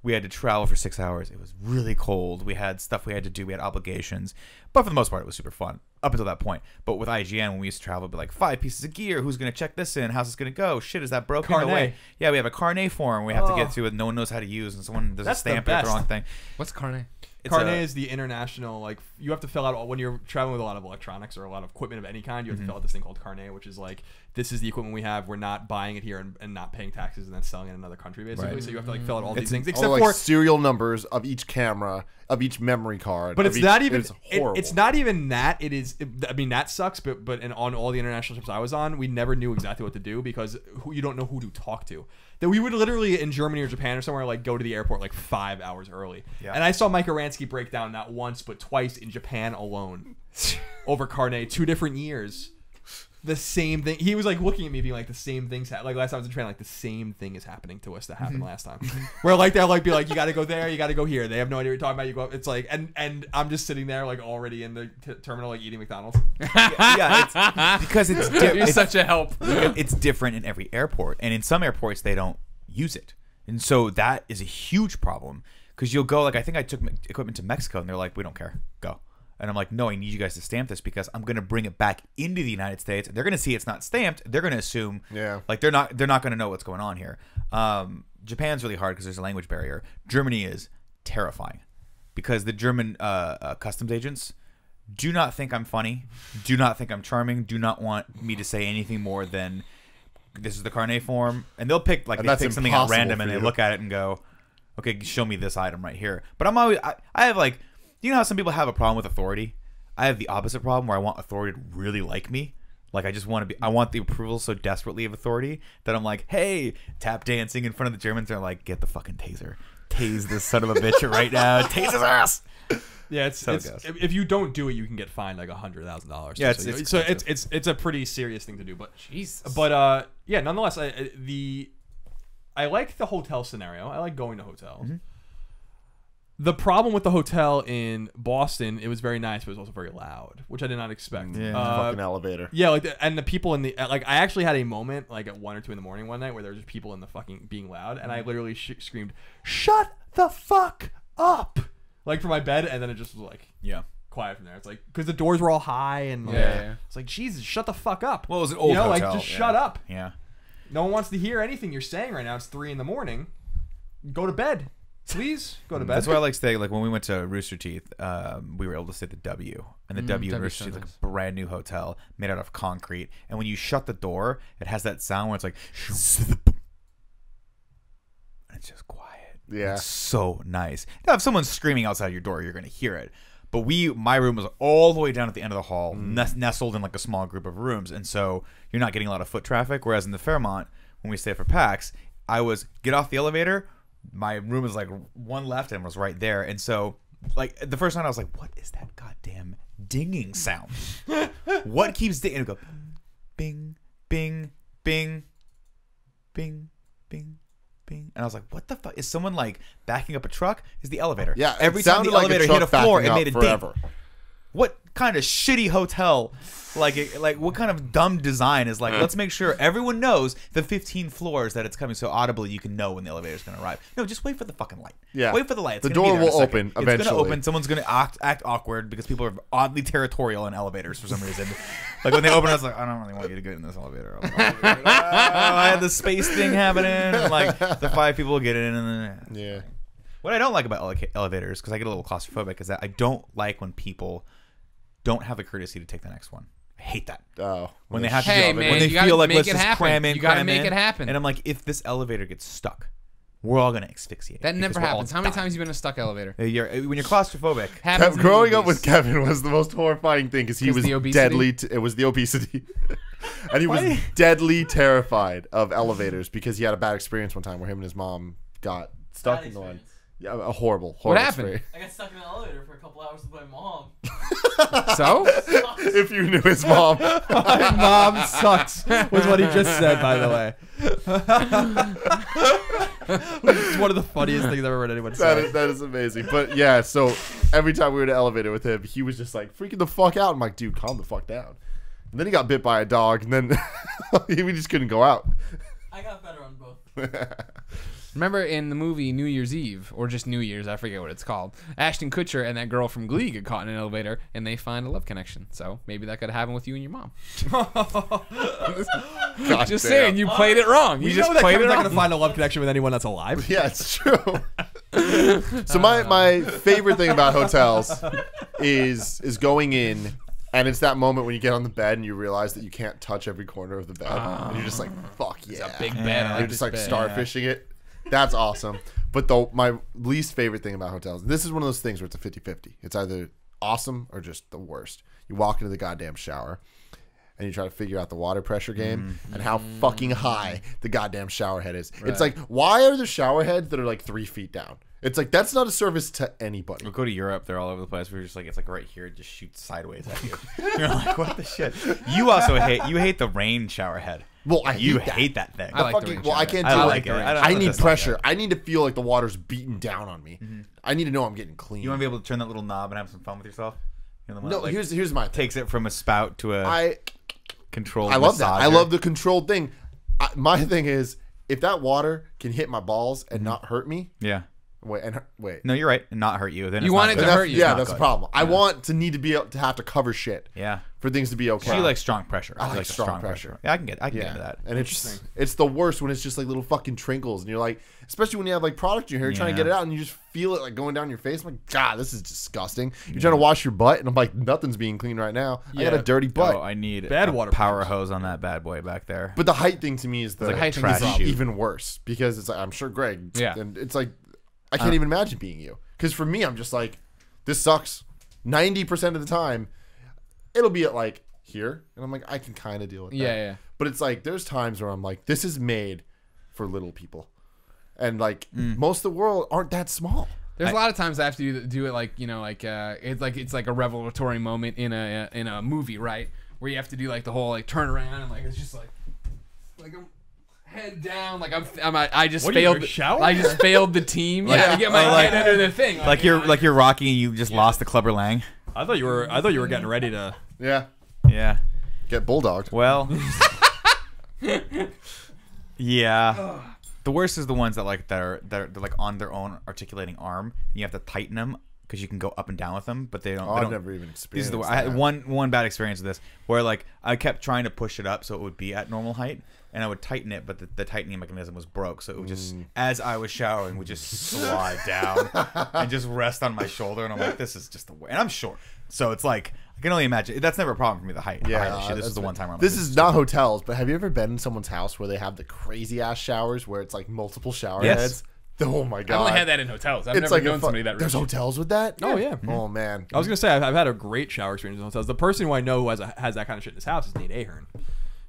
We had to travel for 6 hours. It was really cold. We had stuff we had to do. We had obligations. But for the most part, it was super fun up until that point. But with IGN, when we used to travel, it'd be like 5 pieces of gear. Who's going to check this in? How's this going to go? Shit, is that broken? Carnet. No way. Yeah, we have a carnet form we have to get through that no one knows how to use. And someone does a stamp at the wrong thing. What's carnet? Carnet is the international, like, you have to fill out, when you're traveling with a lot of electronics or a lot of equipment of any kind, you have to fill out this thing called Carnet, which is like, this is the equipment we have. We're not buying it here and not paying taxes and then selling it in another country, basically. Right. So you have to like fill out all these things, except all like for serial numbers of each camera, of each memory card. But of it's each, not even. It's horrible. It's not even that. It is. I mean, that sucks. But on all the international trips I was on, we never knew exactly what to do because you don't know who to talk to. That we would literally in Germany or Japan or somewhere like go to the airport like 5 hours early. Yeah. And I saw Mike Aransky break down not once but twice in Japan alone over Carnet 2 different years. The same thing. He was like looking at me, being like, "The same things." Like last time I was in Japan, like the same thing is happening to us that happened last time. Where like they'll like be like, "You got to go there, you got to go here." They have no idea what you're talking about. You go. It's like, and I'm just sitting there like already in the terminal, like eating McDonald's. Yeah, it's because it's You're such a help. it's different in every airport, and in some airports they don't use it, and so that is a huge problem. Because you'll go like, I think I took equipment to Mexico, and they're like, "We don't care, go." And I'm like, no, I need you guys to stamp this because I'm gonna bring it back into the United States. They're gonna see it's not stamped. They're gonna assume, like they're not gonna know what's going on here. Japan's really hard because there's a language barrier. Germany is terrifying because the German customs agents do not think I'm funny, do not think I'm charming, do not want me to say anything more than this is the carnet form, and they'll pick like they pick something at random and they look at it and go, okay, show me this item right here. But I'm always I have like. You know how some people have a problem with authority? I have the opposite problem where I want authority to really like me. Like I just want to be, I want the approval so desperately of authority that I'm like, hey, tap dancing in front of the Germans. They're like, get the fucking taser. Tase this son of a bitch right now. Tase his ass. Yeah, it's if you don't do it, you can get fined like $100,000. Yeah, it's a pretty serious thing to do. But Jesus. But yeah, nonetheless, I like the hotel scenario. I like going to hotels. Mm-hmm. The problem with the hotel in Boston, it was very nice, but it was also very loud, which I did not expect. Yeah. Fucking elevator. Yeah, like and the people in the like, I actually had a moment like at 1 or 2 in the morning one night where there was just people in the fucking being loud, and I literally screamed, "Shut the fuck up!" like from my bed, and then it just was like quiet from there. It's like because the doors were all high and like, it's like Jesus, shut the fuck up. Well, it was an old hotel, like just shut up. Yeah, no one wants to hear anything you're saying right now. It's 3 in the morning. Go to bed. Please go to bed. That's why I like staying. Like when we went to Rooster Teeth, we were able to stay at the W, and the W in Rooster Teeth is like a brand new hotel made out of concrete. And when you shut the door, it has that sound where it's like, and it's just quiet. Yeah, it's so nice. Now, if someone's screaming outside your door, you're gonna hear it. But my room was all the way down at the end of the hall, nestled in like a small group of rooms, and so you're not getting a lot of foot traffic. Whereas in the Fairmont, when we stayed for PAX, I was get off the elevator. My room was like one left and was right there, and so like the first night I was like, "What is that goddamn dinging sound? What keeps dinging?" And it would go, "Bing, bing, bing, bing, bing, bing," and I was like, "What the fuck? Is someone like backing up a truck? Is the elevator?" Yeah, every time the elevator hit a floor, it made a forever. ding. What kind of shitty hotel? Like what kind of dumb design is like, let's make sure everyone knows the 15 floors that it's coming so audibly you can know when the elevator's going to arrive. No, just wait for the fucking light. Yeah. Wait for the light. It's the gonna door be there in a will second. open It's eventually. going to open. Someone's going to act awkward because people are oddly territorial in elevators for some reason. Like when they open, I was like, I don't really want you to get in this elevator. I had the space thing happening. And like the 5 people get in. And then, yeah. What I don't like about elevators, because I get a little claustrophobic, is that I don't like when people don't have the courtesy to take the next one. I hate that. Oh, when they have to Hey, do man, when they you gotta feel like make let's it just happen. cram in, You gotta cram make in. it happen. And I'm like, if this elevator gets stuck, we're all gonna asphyxiate. That never because we're all happens. How many dying. times have you been in a stuck elevator? When you're claustrophobic, Happens in Growing up movies. with Kevin was the most horrifying thing because he 'Cause was the obesity? deadly. It was the obesity, and he was deadly terrified of elevators because he had a bad experience one time where him and his mom got stuck in the one. Yeah, a horrible What happened? experience. I got stuck in an elevator for a couple hours with my mom. So? If you knew his mom, My mom sucks was what he just said, by the way. Which is one of the funniest things I've ever heard anyone say. that is amazing. But yeah, so every time we were in an elevator with him, he was just like freaking the fuck out. I'm like, dude, calm the fuck down. And then he got bit by a dog, and then we just couldn't go out. I got better on both. Remember in the movie New Year's Eve, or just New Year's, I forget what it's called, Ashton Kutcher and that girl from Glee get caught in an elevator, and they find a love connection. So maybe that could happen with you and your mom. Just saying, you played it wrong. You just played it not wrong. going to find a love connection with anyone that's alive. Yeah, it's true. So my favorite thing about hotels is going in, and it's that moment when you get on the bed and you realize that you can't touch every corner of the bed, and you're just like, "Fuck yeah!" It's a big bed. I You're just like starfishing it. That's awesome. But my least favorite thing about hotels, this is one of those things where it's a 50-50. It's either awesome or just the worst. You walk into the goddamn shower, and you try to figure out the water pressure game and how fucking high the goddamn shower head is. It's like, why are there shower heads that are like 3 feet down? It's like, that's not a service to anybody. We'll go to Europe. They're all over the place. We're just like, it's like right here. It just shoots sideways at you. You're like, what the shit? You also hate the rain shower head. Well, I hate that thing. I like the fucking, rain well, I shower. can't do I it. like it. I need pressure. I need to feel like the water's beating down on me. I need to know I'm getting clean. You want to be able to turn that little knob and have some fun with yourself? You know, the one No, that, like, here's my thing. takes it from a spout to a controlled I love that. I massager. love the controlled thing. My thing is, if that water can hit my balls and not hurt me, Yeah. wait. No, you're right. And not hurt you. Then You it's want not it good. to hurt you. Yeah, Not that's the good. problem. I want to need to be able to have to cover shit Yeah. for things to be okay. So you like strong pressure. I like the strong pressure. Yeah, I can get into that. And it's the worst when it's just like little fucking trinkles, and you're like, especially when you have like product in your hair, you're trying to get it out, and you just feel it like going down your face. I'm like, God, this is disgusting. You're trying to wash your butt, and I'm like, nothing's being clean right now. I got a dirty butt. Oh, I need Bad a water power hose on that bad boy back there. But the height thing to me is the like a height thing is trash chute. even worse, because it's like, I'm sure Greg. Yeah. And it's like, I can't even imagine being you. Because for me, I'm just like, this sucks. 90% of the time, it'll be at like here, and I'm like, I can kind of deal with that. Yeah. But it's like, there's times where I'm like, this is made for little people, and like most of the world aren't that small. There's a lot of times I have to do it like, you know, like it's like a revelatory moment in a movie, right? Where you have to do like the whole like turn around and like it's just like I'm head down, like I just What are you, failed. in a shower? I just failed the team. Yeah, to get my head under the thing. Like you're Rocky and you just lost the Clubber Lang. I thought you were getting ready to. Yeah. Yeah. Get bulldogged. Well. Yeah. The worst is the ones that they're like on their own articulating arm. And you have to tighten them because you can go up and down with them, but they don't. Oh, they I've don't, never even These experienced are the I had that. one bad experience with this where like I kept trying to push it up so it would be at normal height, and I would tighten it, but the tightening mechanism was broke, so it would just as I was showering would just slide down and just rest on my shoulder, and I'm like, this is just the way. And I'm short, so it's like I can only imagine that's never a problem for me. The height, Yeah, the height shit. This is the one time where I'm this like, is not hotels, but have you ever been in someone's house where they have the crazy ass showers where it's like multiple shower Yes. heads? Oh my I've god! only had that in hotels. I've It's never like known somebody that there's rich. hotels with that. Oh yeah. Oh man. I was gonna say I've had a great shower experience in hotels. The person who I know who has that kind of shit in his house is Nate Ahern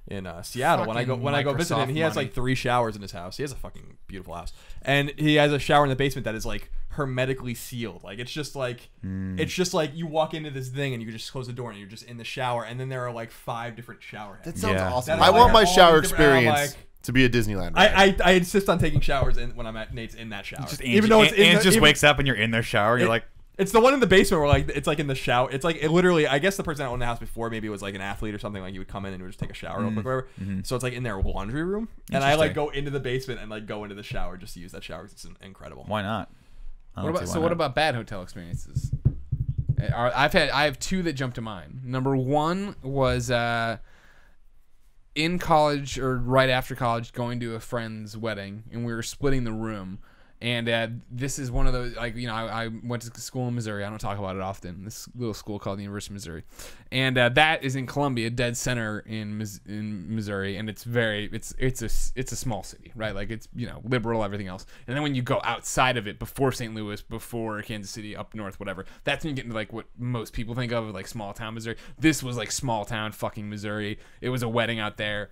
in Seattle. When I go visit him, he has like 3 showers in his house. He has a fucking beautiful house, and he has a shower in the basement that is like hermetically sealed. Like it's just like you walk into this thing and you just close the door and you're just in the shower, and then there are like 5 different shower That heads. sounds Yeah. awesome. That I is want like my all shower these different- and I'm experience like- to be a Disneyland ride. I insist on taking showers when I'm at Nate's in that shower. just even though it's Ange just even- wakes up and you're in their shower. And you're like, It's the one in the basement where like it's like in the shower. It's like it literally. I guess the person that owned the house before maybe was like an athlete or something. Like you would come in and would just take a shower real quick, or whatever. So it's like in their laundry room, and I like Interesting. go into the basement and like go into the shower just to use that shower. 'Cause it's incredible. why not? What about bad hotel experiences? I have 2 that jump to mind. Number 1 was in college or right after college, going to a friend's wedding, and we were splitting the room. And this is one of those, like, you know, I went to school in Missouri. I don't talk about it often. This little school called the University of Missouri, and that is in Columbia, dead center in Missouri. And it's a small city, right? Like it's, you know, liberal, everything else. And then when you go outside of it, before St. Louis, before Kansas City, up north, whatever, that's when you get into like what most people think of like small town Missouri. This was like small town fucking Missouri. It was a wedding out there,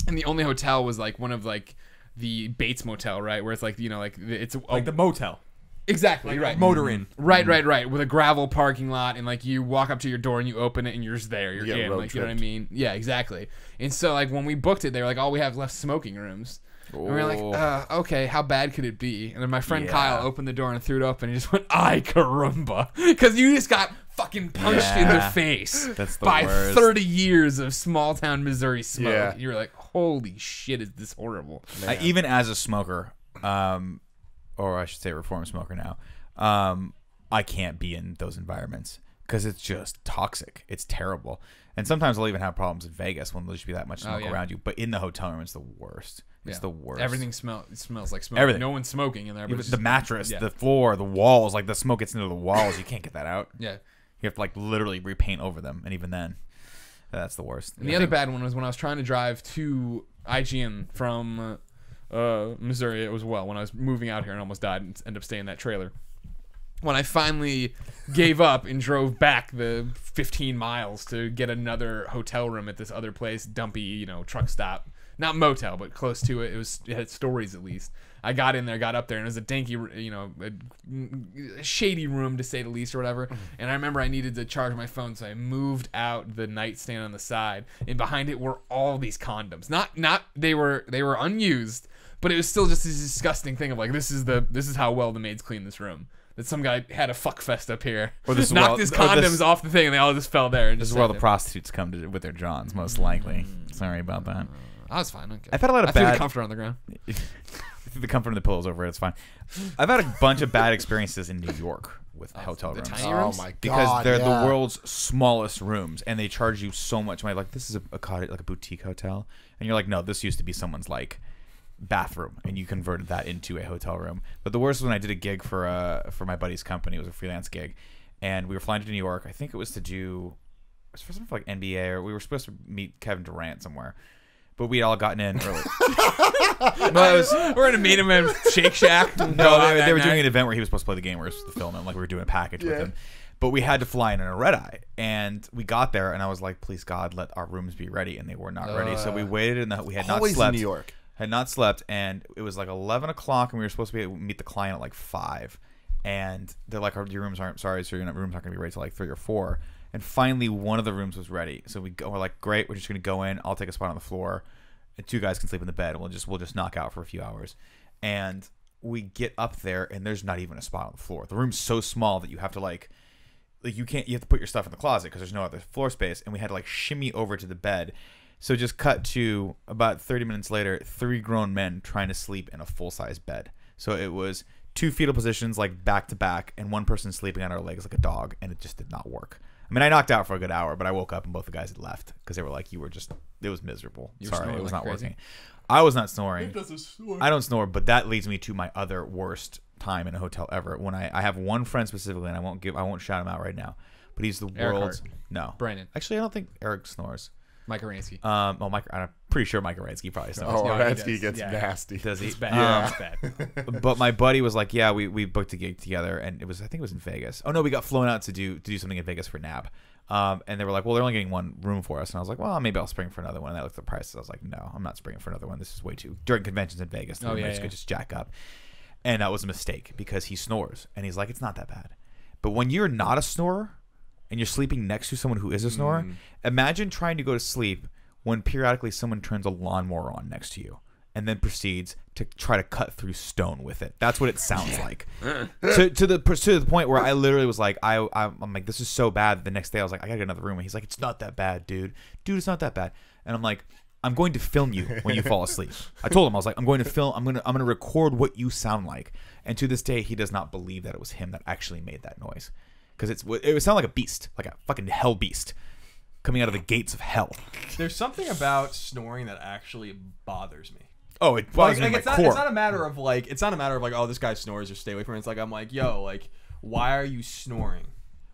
and the only hotel was like one of like the Bates Motel, right? Where it's like, you know, like it's Like the motel, exactly like right. motor inn. Right. With a gravel parking lot, and like you walk up to your door and you open it and you're just there. You're get in. road Like, you know what I tripped. mean? Yeah, exactly. And so like when we booked it, they were like, all we have left smoking rooms. And we were like, okay, how bad could it be? And then my friend Yeah. Kyle opened the door and threw it open and just went, ay caramba. Because you just got fucking punched in the Yeah. face That's the by worst. 30 years of small town Missouri smoke. Yeah. You were like, holy shit, is this horrible. Even as a smoker, or I should say reformed smoker now, I can't be in those environments because it's just toxic. It's terrible. And sometimes I'll even have problems in Vegas when there'll just be that much smoke around you. But in the hotel room, it's the worst. It's the worst. Everything smells like smoke. Everything. No one's smoking in there. But The mattress, the floor, the walls, like the smoke gets into the walls. You can't get that out. Yeah. You have to like literally repaint over them. And even then, that's the worst. And the other bad one was when I was trying to drive to IGN from Missouri. It was when I was moving out here and almost died and ended up staying in that trailer. When I finally gave up and drove back the 15 miles to get another hotel room at this other place, dumpy, truck stop. Not motel, but close to it. It had stories at least. I got in there, got up there, and it was a danky, a shady room to say the least or whatever. And I remember I needed to charge my phone, so I moved out the nightstand on the side, and behind it were all these condoms. Not they were unused, but it was still just this disgusting thing of like this is how well the maids clean this room. That some guy had a fuck fest up here, or this knocked his condoms off the thing, and they all just fell there. And this is where all the prostitutes come to with their johns, most likely. Sorry about that. I was fine. Okay. I've had a lot of I threw bad. the comforter on the ground. The comfort of the pillows over it. It's fine. I've had a bunch of bad experiences in New York with hotel rooms. Tiny rooms? Oh my god! Because they're the world's smallest rooms, and they charge you so much money. Like, this is a cottage, like a boutique hotel, and you're like, no, this used to be someone's like bathroom, and you converted that into a hotel room. But the worst was when I did a gig for my buddy's company. It was a freelance gig, and we were flying to New York. I think it was for something for like NBA, or we were supposed to meet Kevin Durant somewhere. But we had all gotten in early. We're in a meet him in Shake Shack. No, they were doing an event where he was supposed to play the game. We were supposed to film him, like we were doing a package with him. But we had to fly in a red eye, and we got there, and I was like, "Please God, let our rooms be ready," and they were not ready. So we waited, and we had not slept. Always in New York. Had not slept, and it was like 11 o'clock, and we were supposed to meet the client at like 5. And they're like, "Your rooms aren't sorry, so your rooms aren't gonna be ready till like 3 or 4." And finally, one of the rooms was ready. So we're like, "Great, we're just gonna go in. I'll take a spot on the floor, and 2 guys can sleep in the bed. And we'll just knock out for a few hours." And we get up there, and there's not even a spot on the floor. The room's so small that you have to you have to put your stuff in the closet because there's no other floor space. And we had to like shimmy over to the bed. So just cut to about 30 minutes later, 3 grown men trying to sleep in a full-size bed. So it was 2 fetal positions like back to back, and one person sleeping on our legs like a dog, and it just did not work. I mean, I knocked out for a good hour, but I woke up and both the guys had left because they were like, it was miserable. Sorry, it was not working. I was not snoring. I don't snore, but that leads me to my other worst time in a hotel ever. When I have one friend specifically, and I won't shout him out right now, but he's the world's Brandon. Actually, I don't think Eric snores. Mike Aransky. I'm pretty sure Mike Aransky probably snores. Oh, No, Aransky gets nasty. Does he? It's bad. It's bad. But my buddy was like, "Yeah, we booked a gig together, and I think it was in Vegas. Oh no, we got flown out to do something in Vegas for NAB." And they were like, "Well, they're only getting one room for us." And I was like, "Well, maybe I'll spring for another one." And I looked at the prices. I was like, "No, I'm not springing for another one. This is way too." During conventions in Vegas, the room could just jack up. And that was a mistake because he snores, and he's like, "It's not that bad." But when you're not a snorer and you're sleeping next to someone who is a snorer, imagine trying to go to sleep when periodically someone turns a lawnmower on next to you and then proceeds to try to cut through stone with it. That's what it sounds like. to the point where I literally was like, I'm like, this is so bad. The next day I was like, I gotta get another room. And he's like, "It's not that bad, dude. Dude, it's not that bad." And I'm like, "I'm going to film you when you fall asleep." I told him, I was like, I'm going to record what you sound like. And to this day, he does not believe that it was him that actually made that noise. Because it would sound like a beast, like a fucking hell beast coming out of the gates of hell. There's something about snoring that actually bothers me. Oh, it bothers me it's my not, core. It's not a matter of like, oh, this guy snores, or stay away from it. It's like, I'm like, yo, like, why are you snoring?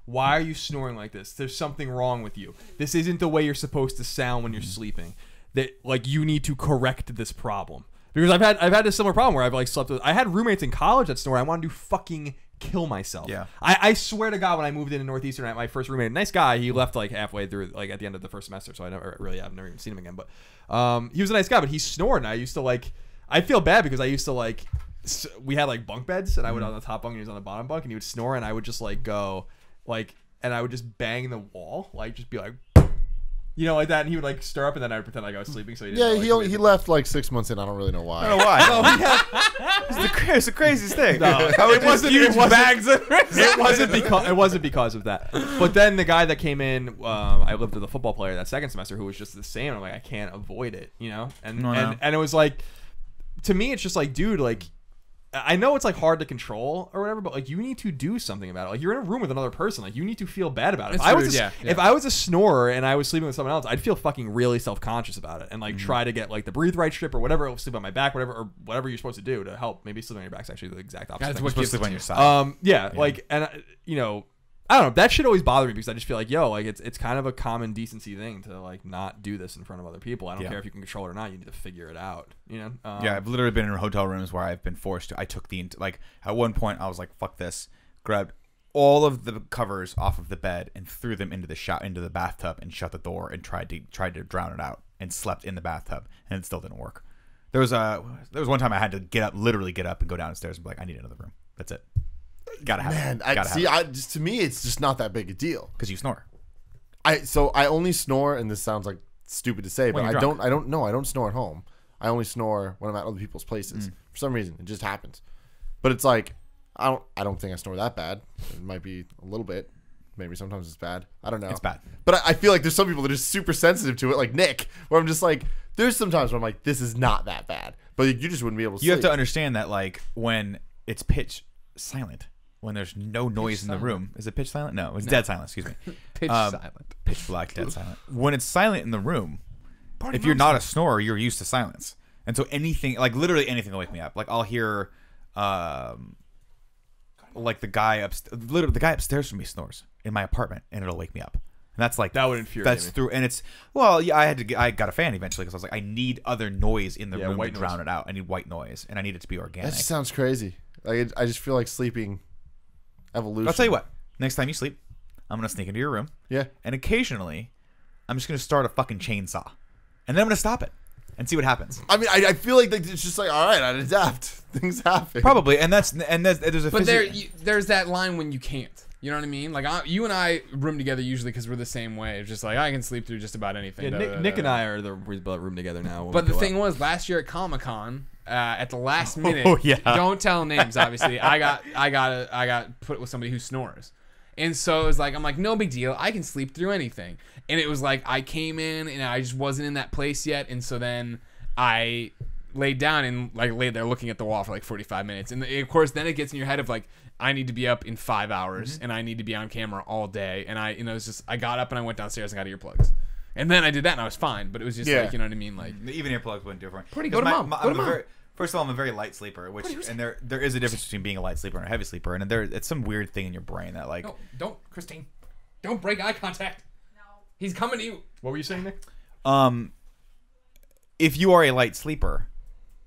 Why are you snoring like this? There's something wrong with you. This isn't the way you're supposed to sound when you're sleeping. That like you need to correct this problem. Because I've had a similar problem where I've like slept with. I had roommates in college that snore. I wanted to fucking kill myself. Yeah. I swear to God, when I moved into Northeastern, I had my first roommate, nice guy. He left like halfway through, like at the end of the first semester, so I've never even seen him again. But he was a nice guy, but he snored, and I used to like. I feel bad because I used to like. We had like bunk beds, and I would on the top bunk, and he was on the bottom bunk, and he would snore, and I would just like go like, and I would just bang the wall, like just be like. You know, like that, and he would like stir up, and then I would pretend like I was sleeping. So he didn't he left like 6 months in. I don't really know why. I don't know why. It's the craziest thing. No, it wasn't because of that. But then the guy that came in, I lived with a football player that second semester who was just the same. I'm like, I can't avoid it, you know. And it was like, to me, it's just like, dude, like I know it's like hard to control or whatever, but like you need to do something about it. Like you're in a room with another person, like you need to feel bad about it. If I was a snorer and I was sleeping with someone else, I'd feel fucking really self-conscious about it and like try to get like the breathe right strip or whatever, sleep on my back, whatever you're supposed to do to help. Maybe sleep on your back's actually the exact opposite. That's thing. what You're supposed to sleep on your side. Yeah, like, and you know, I don't know. That shit always bother me because I just feel like, yo, like it's kind of a common decency thing to like not do this in front of other people. I don't care if you can control it or not. You need to figure it out. You know? Yeah, I've literally been in hotel rooms where I've been forced to. I took like at one point I was like, fuck this, grabbed all of the covers off of the bed and threw them into the bathtub and shut the door and tried to drown it out and slept in the bathtub and it still didn't work. There was one time I had to literally get up and go downstairs and be like, I need another room. That's it. Gotta have it. Man, to me, it's just not that big a deal. Because you snore. I only snore, and this sounds like stupid to say, but I don't snore at home. I only snore when I'm at other people's places. For some reason, it just happens. But it's like I don't think I snore that bad. It might be a little bit. Maybe sometimes it's bad. I don't know. It's bad. But I feel like there's some people that are super sensitive to it, like Nick, where I'm just like, there's some times where I'm like, this is not that bad. But you just wouldn't be able to sleep. You have to understand that like when it's pitch silent, when there's no noise in the room. Is it pitch silent? No, it's dead silent. Excuse me. Pitch silent. Pitch black, dead silent. When it's silent in the room, if you're not a snorer, you're used to silence. And so anything, like literally anything will wake me up. Like I'll hear, like the guy upstairs from me snores in my apartment, and it'll wake me up. And that's like that would infuriate that's me. Through, and it's yeah. I got a fan eventually because I was like, I need other noise in the room to drown it out. I need white noise, and I need it to be organic. That just sounds crazy. Like I just feel like sleeping. Evolution. I'll tell you what. Next time you sleep, I'm gonna sneak into your room. Yeah. And occasionally, I'm just gonna start a fucking chainsaw, and then I'm gonna stop it and see what happens. I mean, I feel like it's just like, all right, I'd adapt. Things happen. Probably, and there's a. But there's that line when you can't. You know what I mean? Like you and I room together usually because we're the same way. It's just like I can sleep through just about anything. Yeah, Nick and I are the room together now. But the thing was, last year at Comic-Con, at the last minute, yeah. Don't tell names. Obviously, I got put with somebody who snores, and so it was like I'm like no big deal. I can sleep through anything. And it was like I came in and I just wasn't in that place yet, and so then I laid down and like laid there looking at the wall for like 45 minutes, and of course then it gets in your head of like I need to be up in 5 hours and I need to be on camera all day, and it's just I got up and I went downstairs and got earplugs. And then I did that and I was fine, but it was just like, you know what I mean? Like even earplugs wouldn't do it for me. Pretty good. First of all, I'm a very light sleeper, and there is a difference between being a light sleeper and a heavy sleeper, and it's some weird thing in your brain that like. No, don't, Christine, don't break eye contact. No, he's coming to you. What were you saying, Nick? If you are a light sleeper,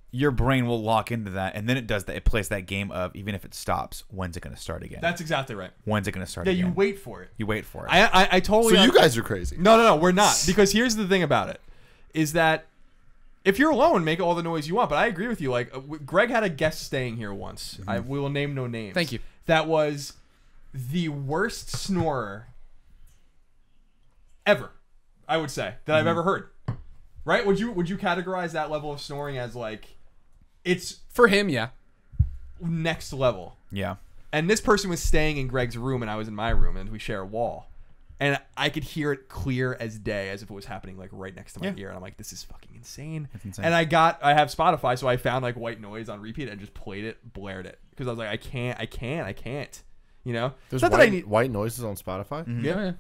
your brain will lock into that, and then it does that. It plays that game of even if it stops, when's it going to start again? That's exactly right. When's it going to start? Yeah, again? you wait for it. You wait for it. I totally. So you guys are crazy. No, we're not. Because here's the thing about it, is that if you're alone, make all the noise you want. But I agree with you. Like Greg had a guest staying here once. We will name no names. Thank you. That was the worst snorer ever, I would say, that I've ever heard. Right? Would you categorize that level of snoring as like? It's for him, yeah. Next level. Yeah. And this person was staying in Greg's room and I was in my room and we share a wall. And I could hear it clear as day as if it was happening like right next to my ear. And I'm like, this is fucking insane. That's insane. And I have Spotify, so I found like white noise on repeat and just played it, blared it. Because I was like, I can't. You know? There's not white noises on Spotify? Mm-hmm. Yeah.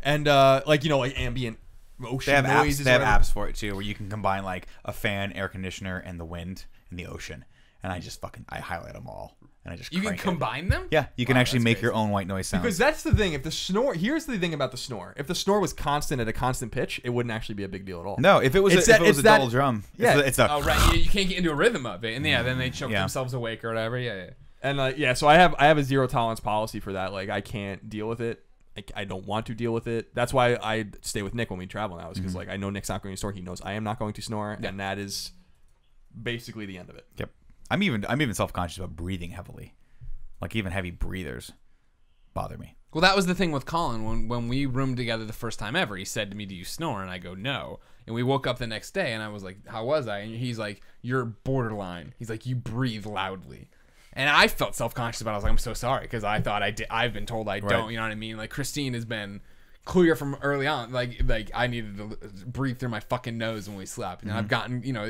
And like ambient ocean noises. They have apps for it too, where you can combine like a fan, air conditioner, and the wind and the ocean. And I highlight them all, and I just you can combine them. Yeah, you can actually make your own white noise sound. Because that's the thing. If the snore, here's the thing about the snore. If the snore was constant at a constant pitch, it wouldn't actually be a big deal at all. No, if it was a double drum, yeah, it's a oh right, you can't get into a rhythm of it, and then they choke themselves awake or whatever. Yeah. And so I have a zero tolerance policy for that. Like I can't deal with it. I don't want to deal with it. That's why I stay with Nick when we travel now. Is because like I know Nick's not going to snore. He knows I am not going to snore, and that is basically the end of it. Yep. I'm even self-conscious about breathing heavily. Like even heavy breathers bother me. Well, that was the thing with Colin when we roomed together the first time ever. He said to me, "Do you snore?" And I go, "No." And we woke up the next day, and I was like, "How was I?" And he's like, "You're borderline." He's like, "You breathe loudly." And I felt self-conscious about it. I was like, I'm so sorry because I thought I've been told I don't. You know what I mean? Like Christine has been clear from early on. Like I needed to breathe through my fucking nose when we slept, and I've gotten, you know,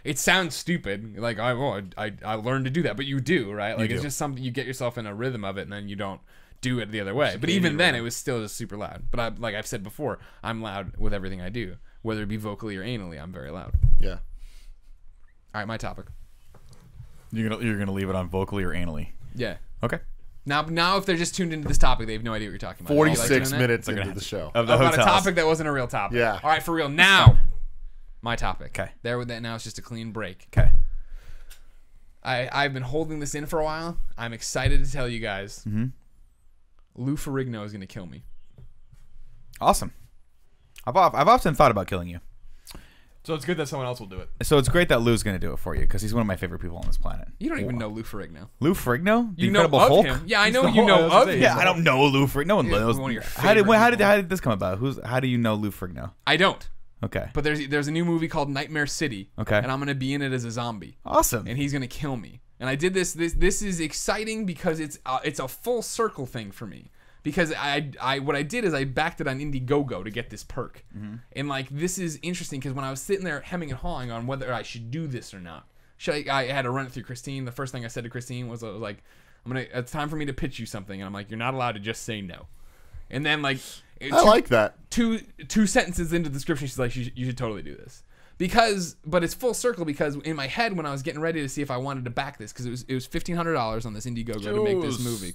it sounds stupid. Like I learned to do that, but you do, right? Like it's just something you get yourself in a rhythm of it, and then you don't do it the other way. But even then, it was still just super loud. But like I've said before, I'm loud with everything I do, whether it be vocally or anally. I'm very loud. Yeah. All right, my topic. You're gonna leave it on vocally or anally? Yeah. Okay. Now, if they're just tuned into this topic, they have no idea what you're talking about. 46 minutes into the show. Of the About hotels. a topic that wasn't a real topic. Yeah. All right, for real. Now, my topic. Okay. There with that. Now it's just a clean break. Okay. I've been holding this in for a while. I'm excited to tell you guys. Mm-hmm. Lou Ferrigno is going to kill me. Awesome. I've often thought about killing you. So it's good that someone else will do it. So it's great that Lou's going to do it for you because he's one of my favorite people on this planet. You don't even know Lou Ferrigno. Lou Ferrigno? The You know Incredible of Hulk? him. Yeah, I know the you know Hulk. I was of gonna him. say, Yeah, I don't know Lou Ferrigno. No one Yeah, knows. one of your How did favorite this come about? How do you know Lou Ferrigno? I don't. Okay. But there's a new movie called Nightmare City. Okay. And I'm going to be in it as a zombie. Awesome. And he's going to kill me. And I did this. This is exciting because it's a full circle thing for me. Because what I did is I backed it on Indiegogo to get this perk. And like this is interesting because when I was sitting there hemming and hawing on whether I should do this or not, I had to run it through Christine. The first thing I said to Christine was like, it's time for me to pitch you something. And I'm like, you're not allowed to just say no. And then like I like that. two sentences into the description, she's like, you should totally do this. But it's full circle because in my head when I was getting ready to see if I wanted to back this, because it was $1,500 on this Indiegogo to make this movie.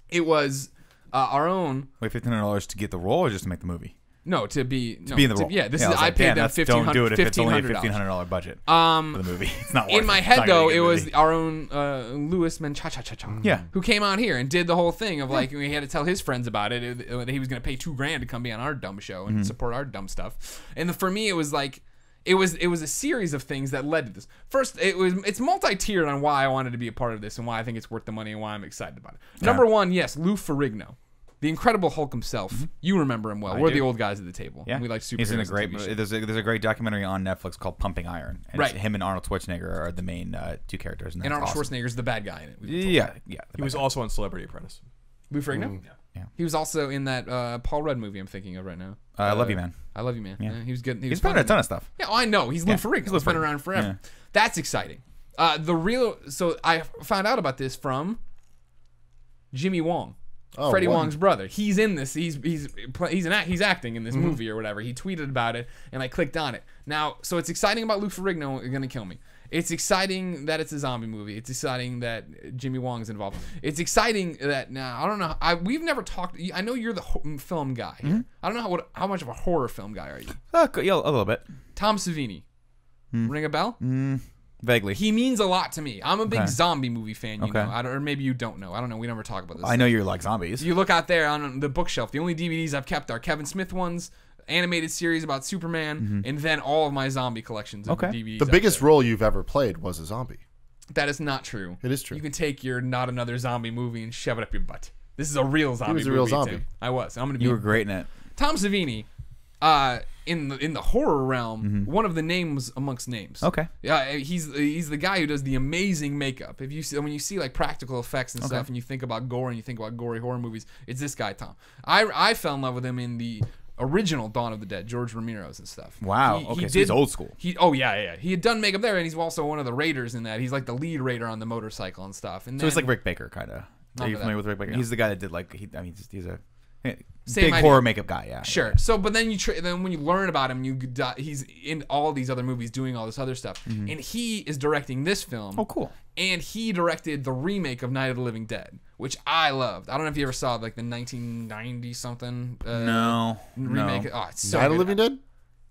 It was our own. Wait, $1,500 to get the role or just to make the movie? No, to be To be in the role. Yeah, this I is was I like, paid damn, them that's- Don't do it if it's only a $1,500. $1,500 budget for the movie. It's not worth In my it. It's head not gonna though, be a it good was movie. our own Louis Menchacha, Yeah. who came out here and did the whole thing of like he had to tell his friends about it. He was going to pay $2,000 to come be on our dumb show and support our dumb stuff. And for me, it was like. It was a series of things that led to this. First, it's multi-tiered on why I wanted to be a part of this and why I think it's worth the money and why I'm excited about it. Yeah. Number one, yes, Lou Ferrigno, the Incredible Hulk himself. You remember him well. We're the old guys at the table. Yeah, We like superheroes. He's in a and great. TV shows. There's a great documentary on Netflix called Pumping Iron. And Right. it's him and Arnold Schwarzenegger are the main two characters. And Arnold Schwarzenegger's the bad guy in it. Yeah. He was also on Celebrity Apprentice. Lou Ferrigno? Yeah. He was also in that Paul Rudd movie I'm thinking of right now. I Love You, Man. I Love You, Man. Yeah. He was good. He He's was been in fun a ton of stuff. Yeah, I know. He's Lou Yeah, Ferrigno. he's He's Lou been Ferrigno. around forever. Yeah. That's exciting. So I found out about this from Jimmy Wong, Oh, Freddie Wong. Wong's brother. He's in this. He's acting in this movie or whatever. He tweeted about it, and I clicked on it. Now, so it's exciting about Lou Ferrigno gonna kill me. It's exciting that it's a zombie movie. It's exciting that Jimmy Wong is involved. It's exciting that now I don't know. We've never talked. I know you're the film guy. Here. I don't know how much of a horror film guy are you? Yeah, a little bit. Tom Savini. Ring a bell? Vaguely. He means a lot to me. I'm a big Okay. zombie movie fan, you Okay. know. Or maybe you don't know. I don't know. We never talk about this. I know you're like zombies. You look out there on the bookshelf. The only DVDs I've kept are Kevin Smith ones, animated series about Superman, and then all of my zombie collections of Okay. DVDs. The out biggest there. role you've ever played was a zombie. That is not true. It is true. You can take your not another zombie movie and shove it up your butt. This is a real zombie was a real movie, zombie. Tim. I was. I'm gonna be You were great in it. Tom Savini. In the horror realm, one of the names amongst names. Okay. Yeah, he's the guy who does the amazing makeup. If you see, when you see like practical effects and stuff, and you think about gore and you think about gory horror movies, it's this guy Tom. I fell in love with him in the original Dawn of the Dead, George Romero's and stuff. Wow. Okay, so he's old school. He had done makeup there, and he's also one of the raiders in that. He's like the lead raider on the motorcycle and stuff. And So he's then- like Rick Baker, kind of. Not Are you for familiar that. with Rick Baker? No. He's the guy that did like. He's a Same big idea. horror makeup guy. Yeah. Sure. So, but then then when you learn about him, he's in all these other movies doing all this other stuff, and he is directing this film. Oh, cool. And he directed the remake of Night of the Living Dead, which I loved. I don't know if you ever saw like the 1990 something No. remake. No. Oh, it's so Night of good. the Living Dead?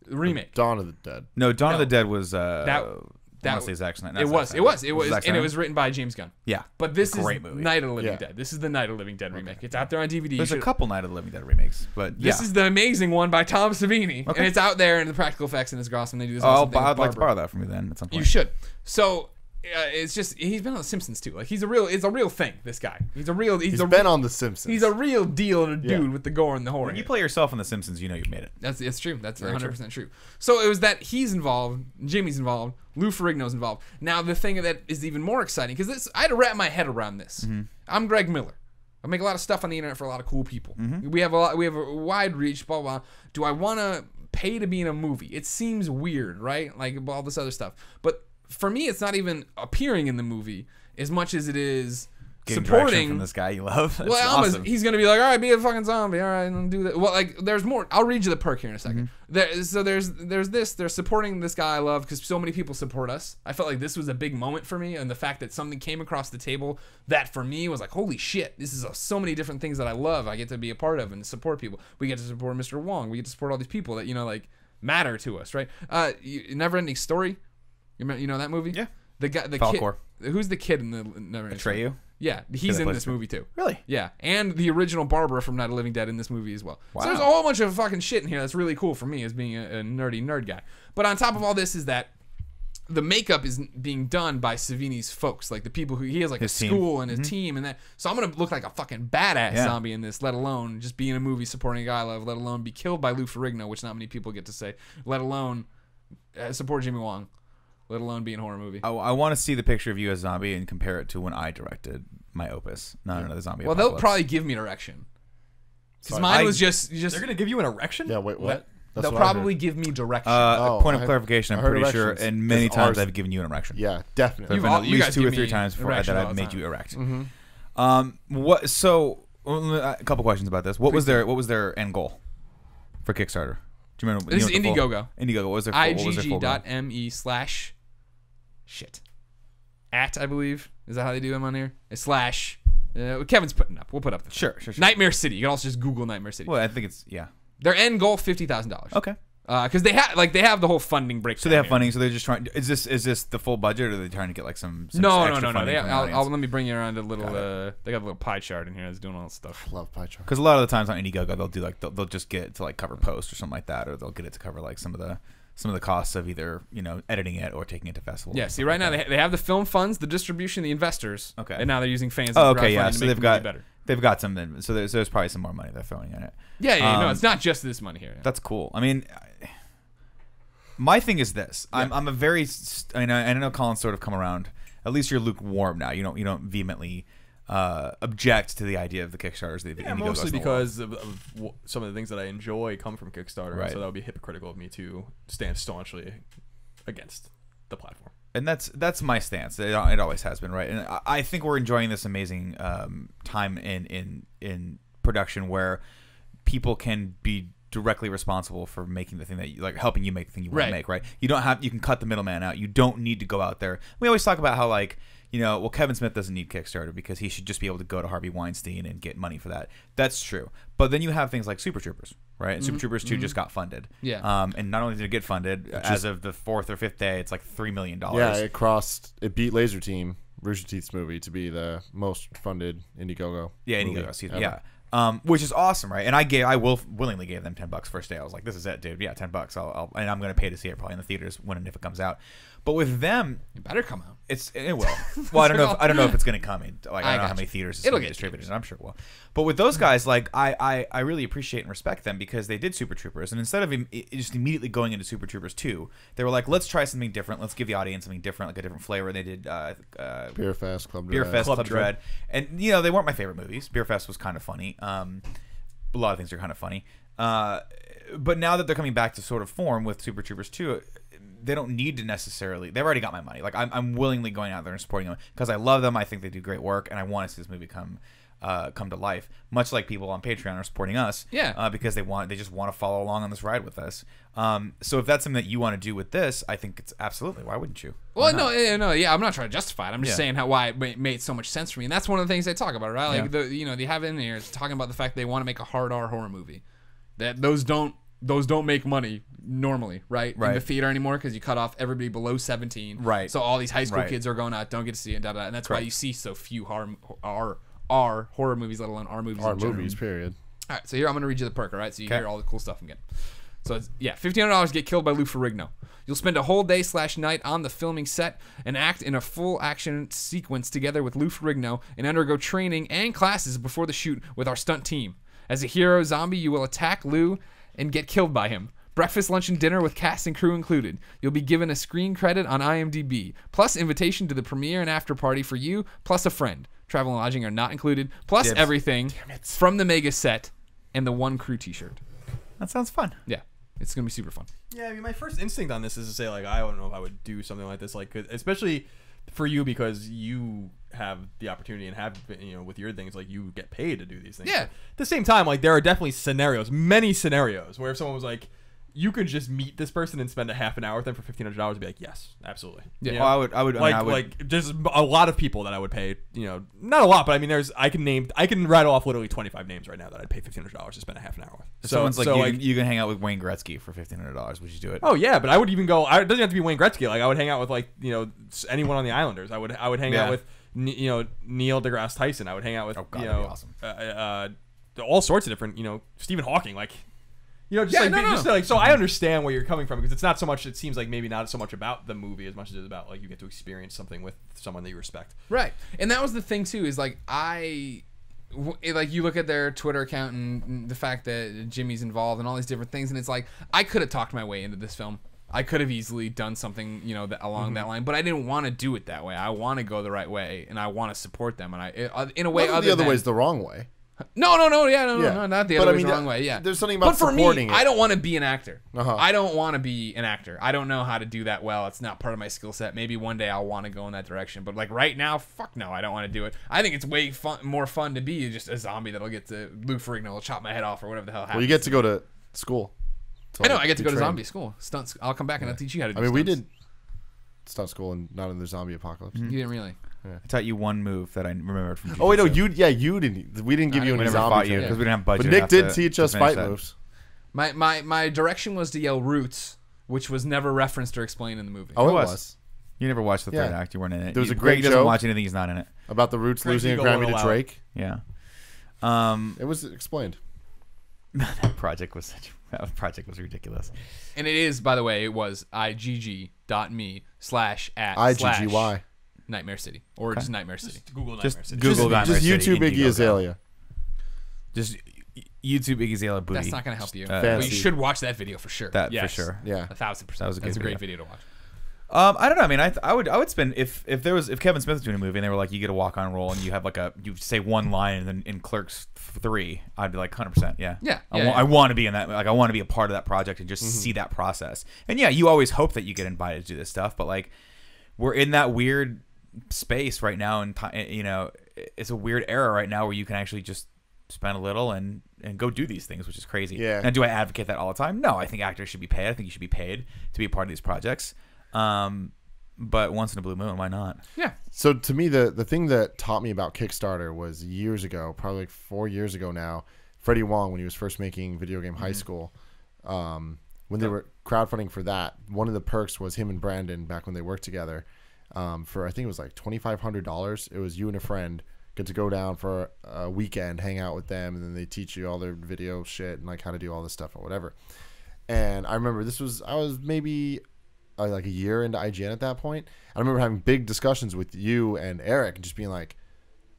remake. Dawn of the Dead. No, Dawn of No. the Dead was. that I want to say Zack Snyder. It was, Zack and it was Snyder? written by James Gunn. Yeah. But this is Great movie. Night of the Living Yeah. Dead. This is the Night of the Living Dead remake. It's out there on DVD. There's You a should- couple Night of the Living Dead remakes, but yeah. This is the amazing one by Tom Savini, and it's out there in the practical effects, and it's awesome. They do this. Awesome thing with I'd like to Barbara. borrow that from you then at some point. You should. So it's just he's been on The Simpsons too. Like it's a real thing. This guy. He's Been on The Simpsons. He's a real deal and a dude with the gore and the horror. When you play yourself in The Simpsons, you know you've made it. It's true. That's Very 100% true. So it was that he's involved, Jimmy's involved, Lou Ferrigno's involved. Now the thing that is even more exciting, because I had to wrap my head around this. I'm Greg Miller. I make a lot of stuff on the internet for a lot of cool people. We have a wide reach, blah, blah. Do I want to pay to be in a movie? It seems weird, right? Like all this other stuff. But for me, it's not even appearing in the movie as much as it is Getting direction supporting from this guy you love. That's well, awesome. he's gonna be like, all right, be a fucking zombie, all right, and do that. Well, like, there's more. I'll read you the perk here in a second. There's this. They're supporting this guy I love because so many people support us. I felt like this was a big moment for me, and the fact that something came across the table that for me was like, holy shit, this is so many different things that I love. I get to be a part of and support people. We get to support Mr. Wong. We get to support all these people that like matter to us, right? Never Ending Story. You know that movie? Yeah. The guy, the Falcor. kid. Who's the kid in the Never Ending Story? Atreyu? Yeah, he's that in plays this movie too. Really? Yeah, and the original Barbara from Night of the Living Dead in this movie as well. Wow. So there's a whole bunch of fucking shit in here that's really cool for me as being a nerdy nerd guy. But on top of all this is that the makeup is being done by Savini's folks, like the people who he has like His a team. school and his team and that. So I'm gonna look like a fucking badass Yeah. zombie in this, let alone just be in a movie supporting a guy I love, let alone be killed by Lou Ferrigno, which not many people get to say, let alone support Jimmy Wong, let alone be in a horror movie. I want to see the picture of you as zombie and compare it to when I directed my opus, not another zombie. Well, they'll apocalypse. probably give me an erection. Because Sorry. mine was just They're gonna give you an erection? Yeah, wait, what? That's they'll what I heard. probably give me direction. Oh, point I of clarification, I I'm heard pretty sure, erections. and many It's times ours. I've given you an erection. Yeah, definitely. There have been at you least guys 2 or give 3 me times before that erections all I've the made time. you erect. Mm-hmm. What? So a couple questions about this. What was their end goal for Kickstarter? Do you remember? This is what the full- Indiegogo. Indiegogo. What was their full goal? igg.me/ shit. @ I believe. Is that how they do them on here? / Kevin's putting up. We'll put up the Sure. Nightmare City. You can also just Google Nightmare City. Well, I think it's Their end goal $50,000. Okay. Because they have the whole funding breakdown. So they have here. funding. So they're just trying. Is this the full budget, or are they trying to get like some No. extra funding They, from the I'll let me bring you around a little. Got They got a little pie chart in here that's doing all this stuff. Love pie chart. Because a lot of the times on Indiegogo, they'll do like they'll just get it to like cover post or something like that, or they'll get it to cover like some of the costs of either editing it or taking it to festivals. Yeah. See, right now they have the film funds, the distribution, the investors. Okay. And now they're using fans. Oh, and okay, yeah. crowdfunding to So make they've the got movie better. they've got some. So there's probably some more money they're throwing in it. Yeah. No, it's not just this money here. That's cool. I mean, my thing is this. Yeah. I'm a very. I know Colin's sort of come around. At least you're lukewarm now. You don't vehemently object to the idea of the Kickstarters. The Yeah, Indiegogo's mostly and all because of some of the things that I enjoy come from Kickstarter, Right. so that would be hypocritical of me to stand staunchly against the platform. and that's my stance. It always has been, right? And I think we're enjoying this amazing time in production where people can be directly responsible for making the thing that you, like helping you make the thing you want Right. to make, right? You can cut the middleman out. You don't need to go out there. We always talk about how well, Kevin Smith doesn't need Kickstarter because he should just be able to go to Harvey Weinstein and get money for that. That's true. But then you have things like Super Troopers, right? And Super Troopers 2 just got funded. Yeah. And not only did it get funded, as of the 4th or 5th day, it's like $3 million. Yeah, it beat Laser Team, Rooster Teeth's movie, to be the most funded Indiegogo. Yeah, movie Indiegogo, excuse me. ever. Yeah. Which is awesome, right? And I willingly gave them $10 first day. I was like, this is it, dude. Yeah, $10. And I'm gonna pay to see it probably in the theaters when and if it comes out. But with them, It better come out. it will. Well, I don't know if it's gonna come in. Like, I don't know how got many you. theaters it's It'll gonna be get distributed. I'm sure it will. But with those guys, like I really appreciate and respect them because they did Super Troopers, and instead of just immediately going into Super Troopers 2, they were like, let's try something different. Let's give the audience something different, like a different flavor. They did Beer Fest, Club Beer Dread. Fest, Club Club Dread. And, they weren't my favorite movies. Beer Fest was kind of funny. A lot of things are kind of funny. But now that they're coming back to sort of form with Super Troopers 2, they don't need to necessarily. They've already got my money. Like, I'm willingly going out there and supporting them because I love them. I think they do great work, and I want to see this movie come to life. Much like people on Patreon are supporting us, Yeah. because they just want to follow along on this ride with us. So if that's something that you want to do with this, I think it's absolutely. Why wouldn't you? Why Well, not? yeah, I'm not trying to justify it. I'm just Yeah. saying why it made so much sense for me, and that's one of the things they talk about, right? Like Yeah. they have it in here. It's talking about the fact they want to make a hard R horror movie. That those don't make money normally, right? In the Right. theater anymore because you cut off everybody below 17. Right. So all these high school Right. kids are going out, don't get to see it, and that's why Correct. you see so few R horror movies, let alone R movies. Our in general. movies, period. All right, so here I'm gonna read you the perk, all right? So you Okay. hear all the cool stuff I'm getting. So it's, $1,500 get killed by Lou Ferrigno. You'll spend a whole day/night on the filming set and act in a full action sequence together with Lou Ferrigno and undergo training and classes before the shoot with our stunt team. As a hero zombie, you will attack Lou and get killed by him. Breakfast, lunch, and dinner with cast and crew included. You'll be given a screen credit on IMDb, plus invitation to the premiere and after party for you, plus a friend. travel and lodging are not included, plus Dibs. everything from the mega set and the one crew T-shirt. That sounds fun. Yeah, it's gonna be super fun. Yeah, I mean, my first instinct on this is to say, like, I don't know if I would do something like this, like, 'cause especially for you because you have the opportunity and have, you know, with your things, like, you get paid to do these things. Yeah. But at the same time, like, there are definitely scenarios, many scenarios, where if someone was like, you could just meet this person and spend a half an hour with them for $1,500 and be like, yes, absolutely. Yeah. You Well, know? I would. Like there's a lot of people that I would pay, you know, not a lot, but I mean, I can rattle off literally 25 names right now that I'd pay $1,500 to spend a half an hour with. If someone's like, you can hang out with Wayne Gretzky for $1,500. Would you do it? Oh yeah, but I would even go. It doesn't have to be Wayne Gretzky. Like I would hang out with like, you know, anyone on the Islanders. I would hang out with, you know, Neil deGrasse Tyson. I would hang out with, Oh, God, you that'd know, be awesome. all sorts of different, you know, Stephen Hawking. Like, you know, just Yeah, like, no, no. just like, so I understand where you're coming from because it's not so much. It seems like maybe not so much about the movie as much as it's about like you get to experience something with someone that you respect. Right, and that was the thing too. Is like like you look at their Twitter account and the fact that Jimmy's involved and all these different things, and it's like I could have talked my way into this film. I could have easily done something, you know, along that line, but I didn't want to do it that way. I want to go the right way, and I want to support them. And in a way, the other way is the wrong way. No, not the Yeah. other But way. I mean, The wrong way. Yeah, there's something about but for supporting me, it. I don't want to be an actor. Uh-huh. I don't want to be an actor. I don't know how to do that well. It's not part of my skill set. Maybe one day I'll want to go in that direction. But like right now, fuck no, I don't want to do it. I think it's way more fun to be just a zombie that'll get to Lou Ferrigno will chop my head off or whatever the hell happens. Well, you get to go to school. I know. I get to go to trained. zombie school. Stunts. I'll come back and I'll teach you how to do I mean, we stunts. did stunt school and not in the zombie apocalypse. You didn't really. I taught you one move that I remembered from. Oh wait, no, jiu-jitsu. you didn't. We didn't give you We any never zombie fought you training. because we didn't have budget. But Nick enough did to- teach to us finish fight that. moves. My direction was to yell roots, which was never referenced or explained in the movie. Oh, it was. was You never watched the third Yeah. act. You weren't in it. There was a Greg great doesn't joke. watch anything. He's not in it. about the Roots Greg losing a Eagle Grammy won't to allow Drake. Yeah. It was explained. That project was ridiculous. And it is, by the way, it was igg.me/@ IGGY. Nightmare City or just Nightmare City. Google Just Nightmare City. Google Nightmare Just City YouTube and Iggy Google Azalea. Just YouTube Iggy Azalea booty. That's not going to help you. Fancy. But you should watch that video for sure. That Yes. for sure. Yeah. 1,000%. That was a That's a good great video to watch. I don't know. I mean, I would spend if Kevin Smith was doing a movie and they were like, you get a walk on role and you have like you say one line and then in Clerks 3, I'd be like 100%. Yeah. Yeah. I want to be in that. Like I want to be a part of that project and just see that process. And yeah, you always hope that you get invited to do this stuff, but like we're in that weird space right now, and you know, it's a weird era right now where you can actually just spend a little and go do these things, which is crazy. Yeah. Now, do I advocate that all the time? No, I think actors should be paid. I think you should be paid to be a part of these projects. But once in a blue moon, why not? Yeah. So to me, the thing that taught me about Kickstarter was years ago, probably like 4 years ago now, Freddie Wong, when he was first making Video Game High School, when they were crowdfunding for that, one of the perks was him and Brandon, back when they worked together, for I think it was like $2,500. It was you and a friend get to go down for a weekend, hang out with them, and then they teach you all their video shit and like how to do all this stuff or whatever. And I remember I was maybe like a year into IGN at that point. I remember having big discussions with you and Eric and just being like,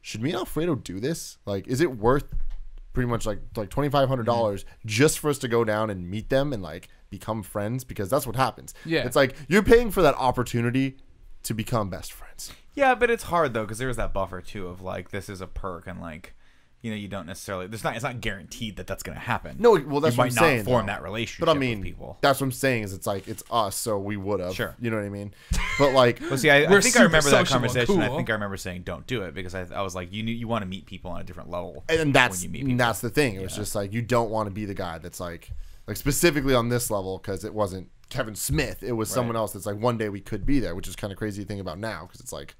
should me and Alfredo do this? Like, is it worth pretty much like $2,500 just for us to go down and meet them and like become friends? Because that's what happens. Yeah. It's like you're paying for that opportunity to become best friends. Yeah, but it's hard though because there was that buffer too of like this is a perk and like you know you don't necessarily it's not guaranteed that that's going to happen. No, well that's you what might I'm not saying. form though. that relationship. But I mean, with people. that's what I'm saying is it's like it's us, so we would have. Sure. You know what I mean? But like, Well, see, I We're think I super remember that social and conversation. I cool. think I remember saying don't do it because I was like you want to meet people on a different level. and when that's you meet people. that's the thing. It was just like you don't want to be the guy that's like specifically on this level because it wasn't Kevin Smith. It was someone else that's like one day we could be there, which is kind of crazy to think about now because it's like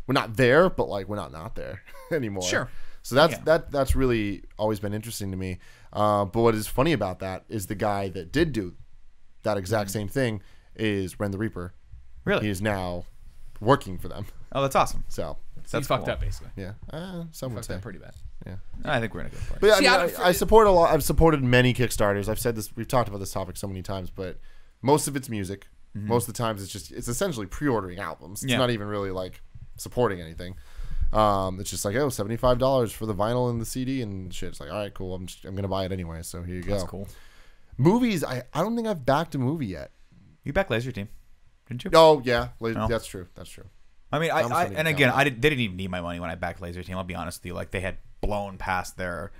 we're not there, but like we're not there anymore. Sure. So that's really always been interesting to me. But what is funny about that is the guy that did do that exact same thing is Ren the Reaper. Really? He is now working for them. Oh, that's awesome. So He's fucked up, basically. yeah, some would Fucked say. up pretty bad. Yeah. I think we're in a good place. But yeah, See, I mean, I support a lot. I've supported many Kickstarters. I've said this. We've talked about this topic so many times, but most of it's music. Most of the times, it's essentially pre-ordering albums. It's Yeah. not even really like supporting anything. It's just like $75 for the vinyl and the CD and shit. It's like all right, cool. I'm gonna buy it anyway. So here you go. That's cool. Movies. I don't think I've backed a movie yet. You back Laser Team, didn't you? Oh yeah, No. that's true. That's true. I mean, How much money and you again, got? they didn't even need my money when I backed Laser Team. I'll be honest with you. Like, they had blown past their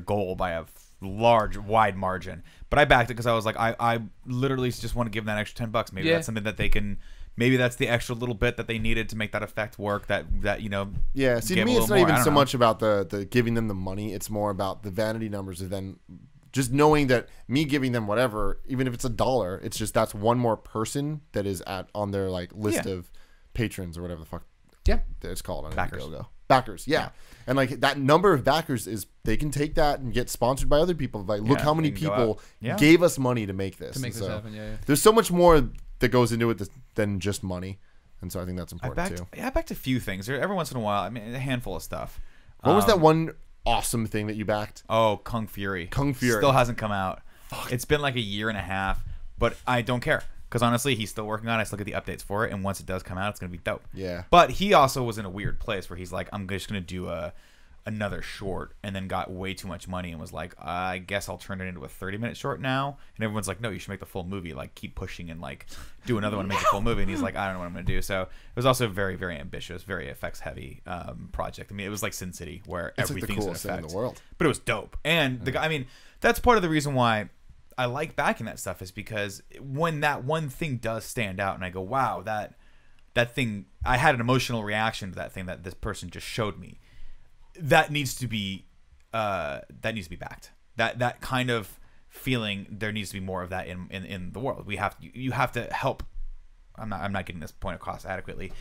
goal by a wide margin. But I backed it because I was like, I literally just want to give them that extra $10. Maybe that's something that they can. Maybe that's the extra little bit that they needed to make that effect work. That Yeah, see, to me, it's not even so much about the giving them the money. It's more about the vanity numbers of then just knowing that me giving them whatever, even if it's $1, it's just that's one more person that is on their like list of patrons or whatever the fuck it's called on Indiegogo. Backers, yeah. And like that number of backers is they can take that and get sponsored by other people. Like, look how many people gave us money to make this. Happen, There's so much more that goes into it than just money, and so I think that's important too. I backed a few things. Every once in a while, I mean, a handful of stuff. What was that one awesome thing that you backed? Oh, Kung Fury. Kung Fury still hasn't come out. It's been like a year and a half, but I don't care because honestly, he's still working on it. I still get the updates for it, and once it does come out, it's gonna be dope. Yeah. But he also was in a weird place where he's like, I'm just gonna do another short, and then got way too much money and was like, I guess I'll turn it into a 30-minute short now. And everyone's like, no, you should make the full movie. Like, keep pushing and like do another one and make the full movie. And he's like, I don't know what I'm gonna do. So it was also a very, very ambitious, very effects heavy project. I mean, it was like Sin City where it's everything's like the coolest in thing effect. in the world. But it was dope. And the guy, I mean, that's part of the reason why I like backing that stuff is because when that one thing does stand out and I go, wow, that thing, I had an emotional reaction to that thing that this person just showed me. That needs to be backed. That kind of feeling, there needs to be more of that in the world. You have to help. I'm not getting this point across adequately,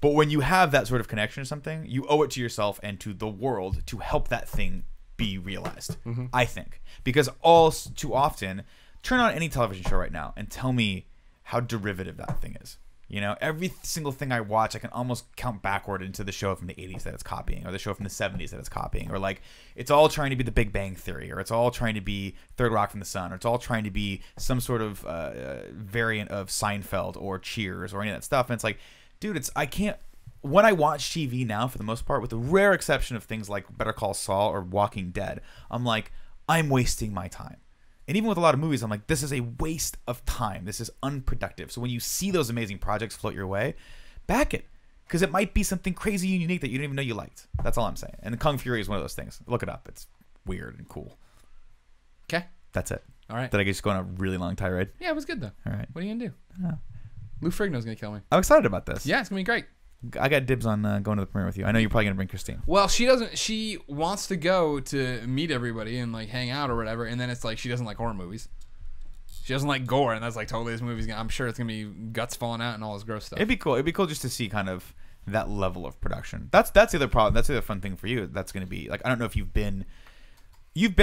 but when you have that sort of connection to something, you owe it to yourself and to the world to help that thing be realized. I think, because all too often, turn on any television show right now and tell me how derivative that thing is. You know, every single thing I watch, I can almost count backward into the show from the 80s that it's copying, or the show from the 70s that it's copying, or like it's all trying to be the Big Bang Theory, or it's all trying to be Third Rock from the Sun, or it's all trying to be some sort of variant of Seinfeld or Cheers or any of that stuff. And it's like, dude, I can't. When I watch TV now, for the most part, with the rare exception of things like Better Call Saul or Walking Dead, I'm like, I'm wasting my time. And even with a lot of movies, I'm like, this is a waste of time. This is unproductive. So when you see those amazing projects float your way, back it. Because it might be something crazy and unique that you didn't even know you liked. That's all I'm saying. And Kung Fury is one of those things. Look it up. It's weird and cool. Okay. That's it. All right. Did I just go on a really long tirade? Yeah, it was good though. All right. What are you gonna do? Lou Ferrigno's gonna kill me. I'm excited about this. Yeah, it's gonna be great. I got dibs on going to the premiere with you. I know you're probably gonna bring Christine. Well, she doesn't. She wants to go to meet everybody and like hang out or whatever. And then it's like she doesn't like horror movies. She doesn't like gore, and that's like totally this movie's. I'm sure it's gonna be guts falling out and all this gross stuff. It'd be cool. It'd be cool just to see kind of that level of production. That's the other problem. That's the other fun thing for you. That's gonna be like, I don't know if you've been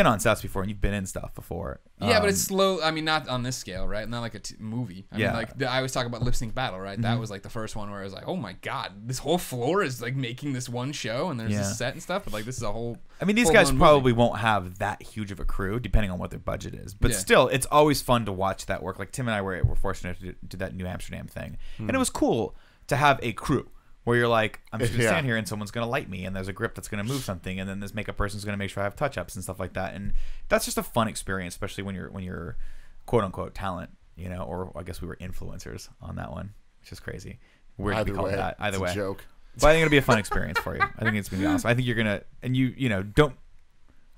on sets before and you've been in stuff before. Yeah, but it's slow. I mean, not on this scale, right? Not like a movie. I mean, Yeah. like I was talking about Lip Sync Battle, right? That was like the first one where I was like, oh my god, this whole floor is like making this one show, and there's this set and stuff. But like, this is a whole. I mean, these guys probably won't have that huge of a crew, depending on what their budget is. But still, it's always fun to watch that work. Like Tim and I were fortunate to do that New Amsterdam thing, and it was cool to have a crew where you're like, I'm just gonna stand here and someone's gonna light me, and there's a grip that's gonna move something, and then this makeup person's gonna make sure I have touch ups and stuff like that. And that's just a fun experience, especially when you're quote unquote talent, you know, or I guess we were influencers on that one, which is crazy. Weird to be called that. Either way, joke. But I think it'll be a fun experience for you. I think it's gonna be awesome. I think you're gonna, and you know, don't.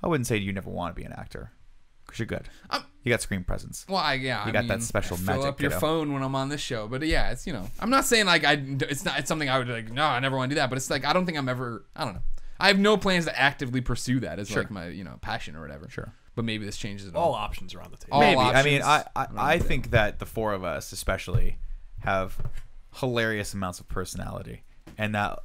I wouldn't say you never want to be an actor, because you're good. You got screen presence. Well, you got that special fill magic. Fill up your phone when I'm on this show, but yeah, it's, you know, I'm not saying like it's something I would like. No, I never want to do that. But it's like I don't think I'm ever. I don't know. I have no plans to actively pursue that as like my passion or whatever. Sure. But maybe this changes it All all. options are on the table. Maybe. Options. I mean, I think that the four of us especially have hilarious amounts of personality, and that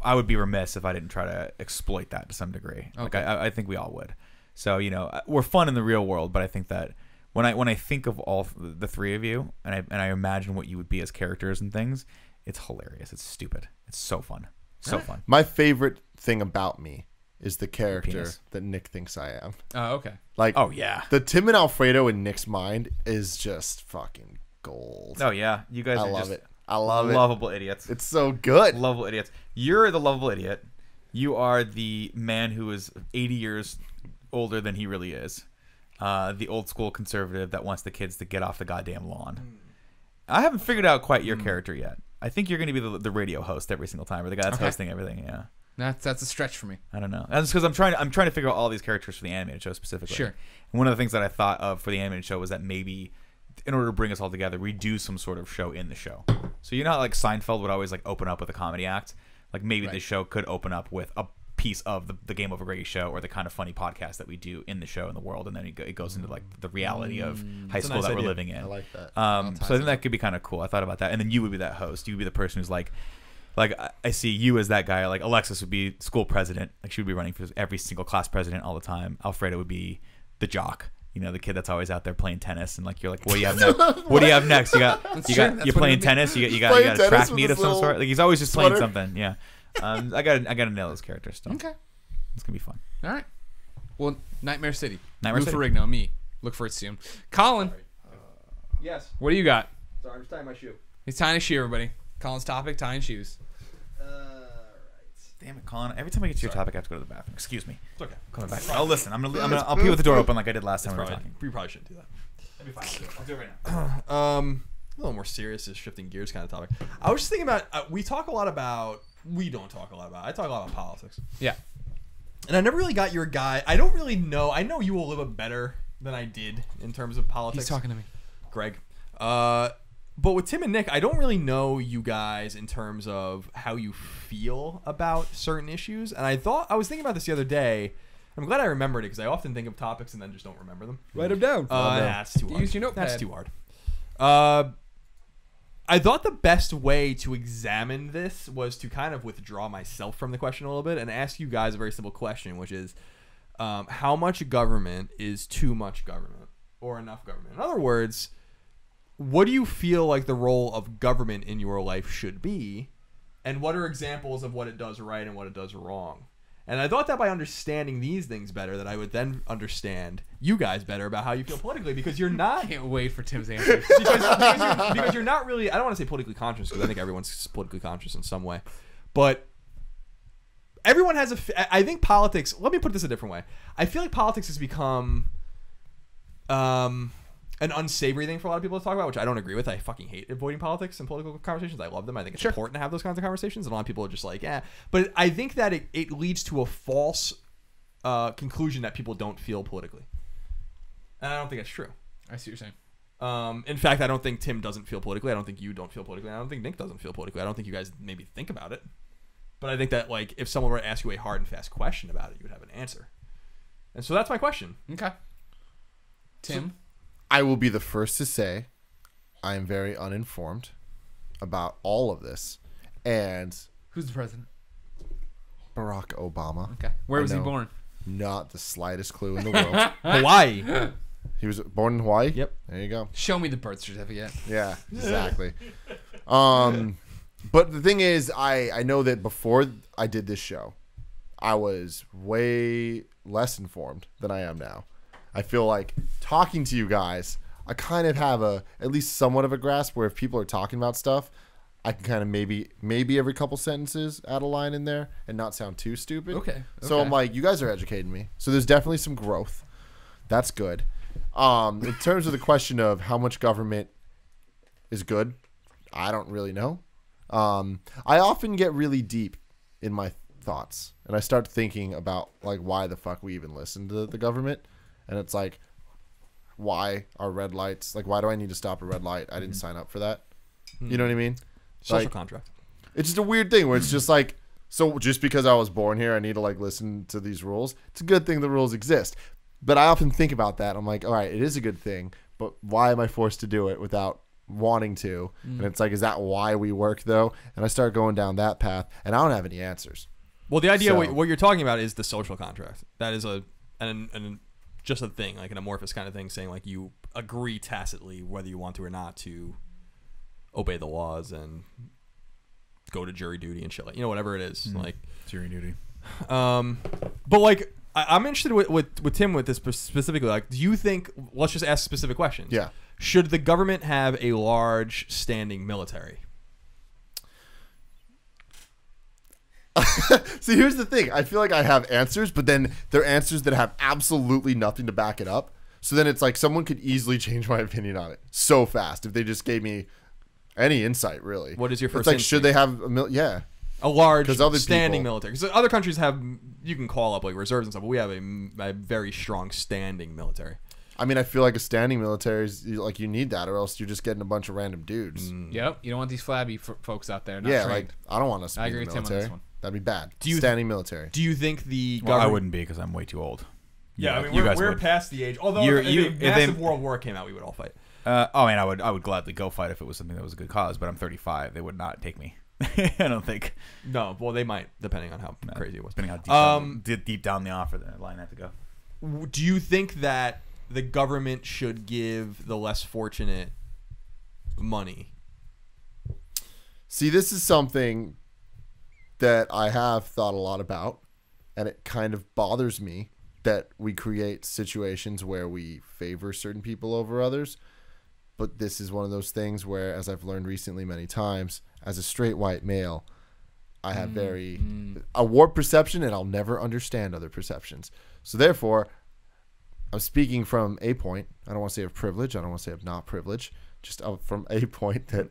I would be remiss if I didn't try to exploit that to some degree. Like I think we all would. So, you know, we're fun in the real world, but I think that when I think of all the three of you, and I imagine what you would be as characters and things, it's hilarious. It's stupid. It's so fun. So fun. My favorite thing about me is the character Penis. that Nick thinks I am. Oh, okay. Like, Oh, yeah. the Tim and Alfredo in Nick's mind is just fucking gold. Oh, yeah. You guys I are love just it. I love it. lovable idiots. It's so good. Lovable idiots. You're the lovable idiot. You are the man who is 80 years older than he really is. The old school conservative that wants the kids to get off the goddamn lawn. I haven't figured out quite your character yet. I think you're going to be the radio host every single time, or the guy that's hosting everything. Yeah. That's a stretch for me. I don't know. That's because I'm trying to figure out all these characters for the animated show specifically. Sure. And one of the things that I thought of for the animated show was that maybe, in order to bring us all together, we do some sort of show in the show. So you know how like Seinfeld would always like open up with a comedy act? Like maybe this show could open up with a piece of the Game Over Greggy show or the kind of funny podcast that we do in the show in the world, and then it goes into like the reality of high school nice that we're idea. living in. I like that. So I think that could be kind of cool. I thought about that, and then you would be that host. You would be the person who's like I see you as that guy. Like Alexis would be school president. Like she would be running for every single class president all the time. Alfredo would be the jock. You know, the kid that's always out there playing tennis, and like you're like, what do you have next? What do you have next? You're playing tennis. You got a track meet of some sort. Like he's always just playing something. Yeah. I gotta nail those characters still. Okay. It's gonna be fun. All right. Well, Nightmare City. Nightmare Lou City. Ferrigno, me. Look for it soon. Colin, Yes. what do you got? Sorry, I'm just tying my shoe. He's tying a shoe, everybody. Colin's topic: tying shoes. Damn it, Colin! Every time I get to your topic, I have to go to the bathroom. Excuse me. It's okay. Coming back. Oh, listen. I'll pee with the door open like I did last time we were talking. You probably shouldn't do that. That'd be fine. I'll do it right now. A little more serious is shifting gears kind of topic. I was just thinking about we don't talk a lot about I talk a lot about politics. Yeah. And I never really got your guy. I don't really know. I know you a little bit better than I did in terms of politics. He's talking to me. Greg. But with Tim and Nick, I don't really know you guys in terms of how you feel about certain issues. And I was thinking about this the other day. I'm glad I remembered it because I often think of topics and then just don't remember them. Write them down. That's too hard. Use your notepad. That's too hard. I thought the best way to examine this was to kind of withdraw myself from the question a little bit and ask you guys a very simple question, which is how much government is too much government or enough government? In other words, what do you feel like the role of government in your life should be? And what are examples of what it does right and what it does wrong? And I thought that by understanding these things better, that I would then understand you guys better about how you feel politically, because you're not... Can't wait for Tim's answers. because you're not really... I don't want to say politically conscious, because I think everyone's politically conscious in some way. But everyone has I think politics... Let me put this a different way. I feel like politics has become an unsavory thing for a lot of people to talk about, which I don't agree with. I fucking hate avoiding politics and political conversations. I love them. I think it's important to have those kinds of conversations. And a lot of people are just like, yeah. But I think that it leads to a false conclusion that people don't feel politically. And I don't think that's true. I see what you're saying. In fact, I don't think Tim doesn't feel politically. I don't think you don't feel politically. I don't think Nick doesn't feel politically. I don't think you guys maybe think about it. But I think that like if someone were to ask you a hard and fast question about it, you would have an answer. And so that's my question. Okay. Tim? I will be the first to say I am very uninformed about all of this. And Who's the president? Barack Obama. Okay. Where was he know born? Not the slightest clue in the world. Hawaii. He was born in Hawaii? Yep. There you go. Show me the birth certificate. Yeah, exactly. But the thing is, I know that before I did this show, I was way less informed than I am now. I feel like talking to you guys, I kind of have at least somewhat of a grasp where if people are talking about stuff, I can kind of maybe every couple sentences add a line in there and not sound too stupid. Okay. So I'm like, you guys are educating me. So there's definitely some growth. That's good. In terms of the question of how much government is good, I don't really know. I often get really deep in my thoughts and I start thinking about like why the fuck we even listen to the government. And it's like, why are red lights? Like, why do I need to stop a red light? I didn't sign up for that. You know what I mean? Social Like, contract. it's just a weird thing where it's just like, so just because I was born here, I need to like listen to these rules. It's a good thing the rules exist. But I often think about that. I'm like, all right, it is a good thing, but why am I forced to do it without wanting to? And it's like, is that why we work though? And I start going down that path and I don't have any answers. Well, the idea So- what you're talking about is the social contract. That is just a thing, like an amorphous kind of thing, saying like you agree tacitly, whether you want to or not, to obey the laws and go to jury duty and shit, like, you know, whatever it is. Like Jury duty. but like I'm interested with Tim with this specifically. Like, do you think? Let's just ask specific questions. Yeah. Should the government have a large standing military? See, here's the thing. I feel like I have answers, but then they're answers that have absolutely nothing to back it up. So then it's like someone could easily change my opinion on it so fast if they just gave me Any insight, really. What is your first It's like, should they have a large 'Cause other standing people- military? Because other countries have, you can call up like reserves and stuff, but we have a very strong standing military. I mean, I feel like a standing military is like you need that, or else you're just getting a bunch of random dudes. Yep. You don't want these flabby folks out there. Not Yeah, trained. like I don't want us to I be in agree the with Tim on this military. one. That'd be bad. you- Standing military. Do you think the Well, government? I wouldn't be because I'm way too old. Yeah, I mean, you guys we're would. past the age. Although You're- if you- a if they- massive world war came out, we would all fight. Oh man, I would gladly go fight if it was something that was a good cause. But I'm 35. They would not take me. I don't think. No, well, they might, depending on how crazy it was. Depending how deep down the offer the line had to go. Do you think that the government should give the less fortunate money? See, this is something that I have thought a lot about, and it kind of bothers me that we create situations where we favor certain people over others. But this is one of those things where, as I've learned recently many times, as a straight white male, I have a warped perception, and I'll never understand other perceptions. So therefore, I'm speaking from a point. I don't want to say of privilege. I don't want to say of not privilege. Just from a point that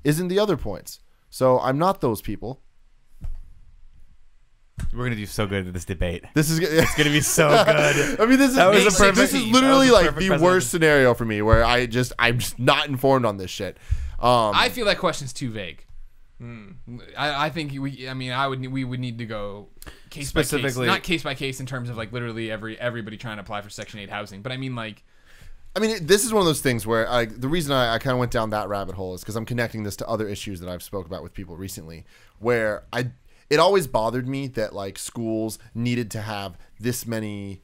isn't the other points. So I'm not those people. We're gonna do so good at this debate. This is It's gonna be so good. I mean, this is That was a perfect- this is that literally was a like perfect the presentation. worst scenario for me, where I'm just not informed on this shit. I feel that question's too vague. I think we would need to go case by case, Specifically- not case by case in terms of like literally everybody trying to apply for Section 8 housing, but I mean like this is one of those things where the reason I kind of went down that rabbit hole is because I'm connecting this to other issues that I've spoke about with people recently, where it always bothered me that like schools needed to have this many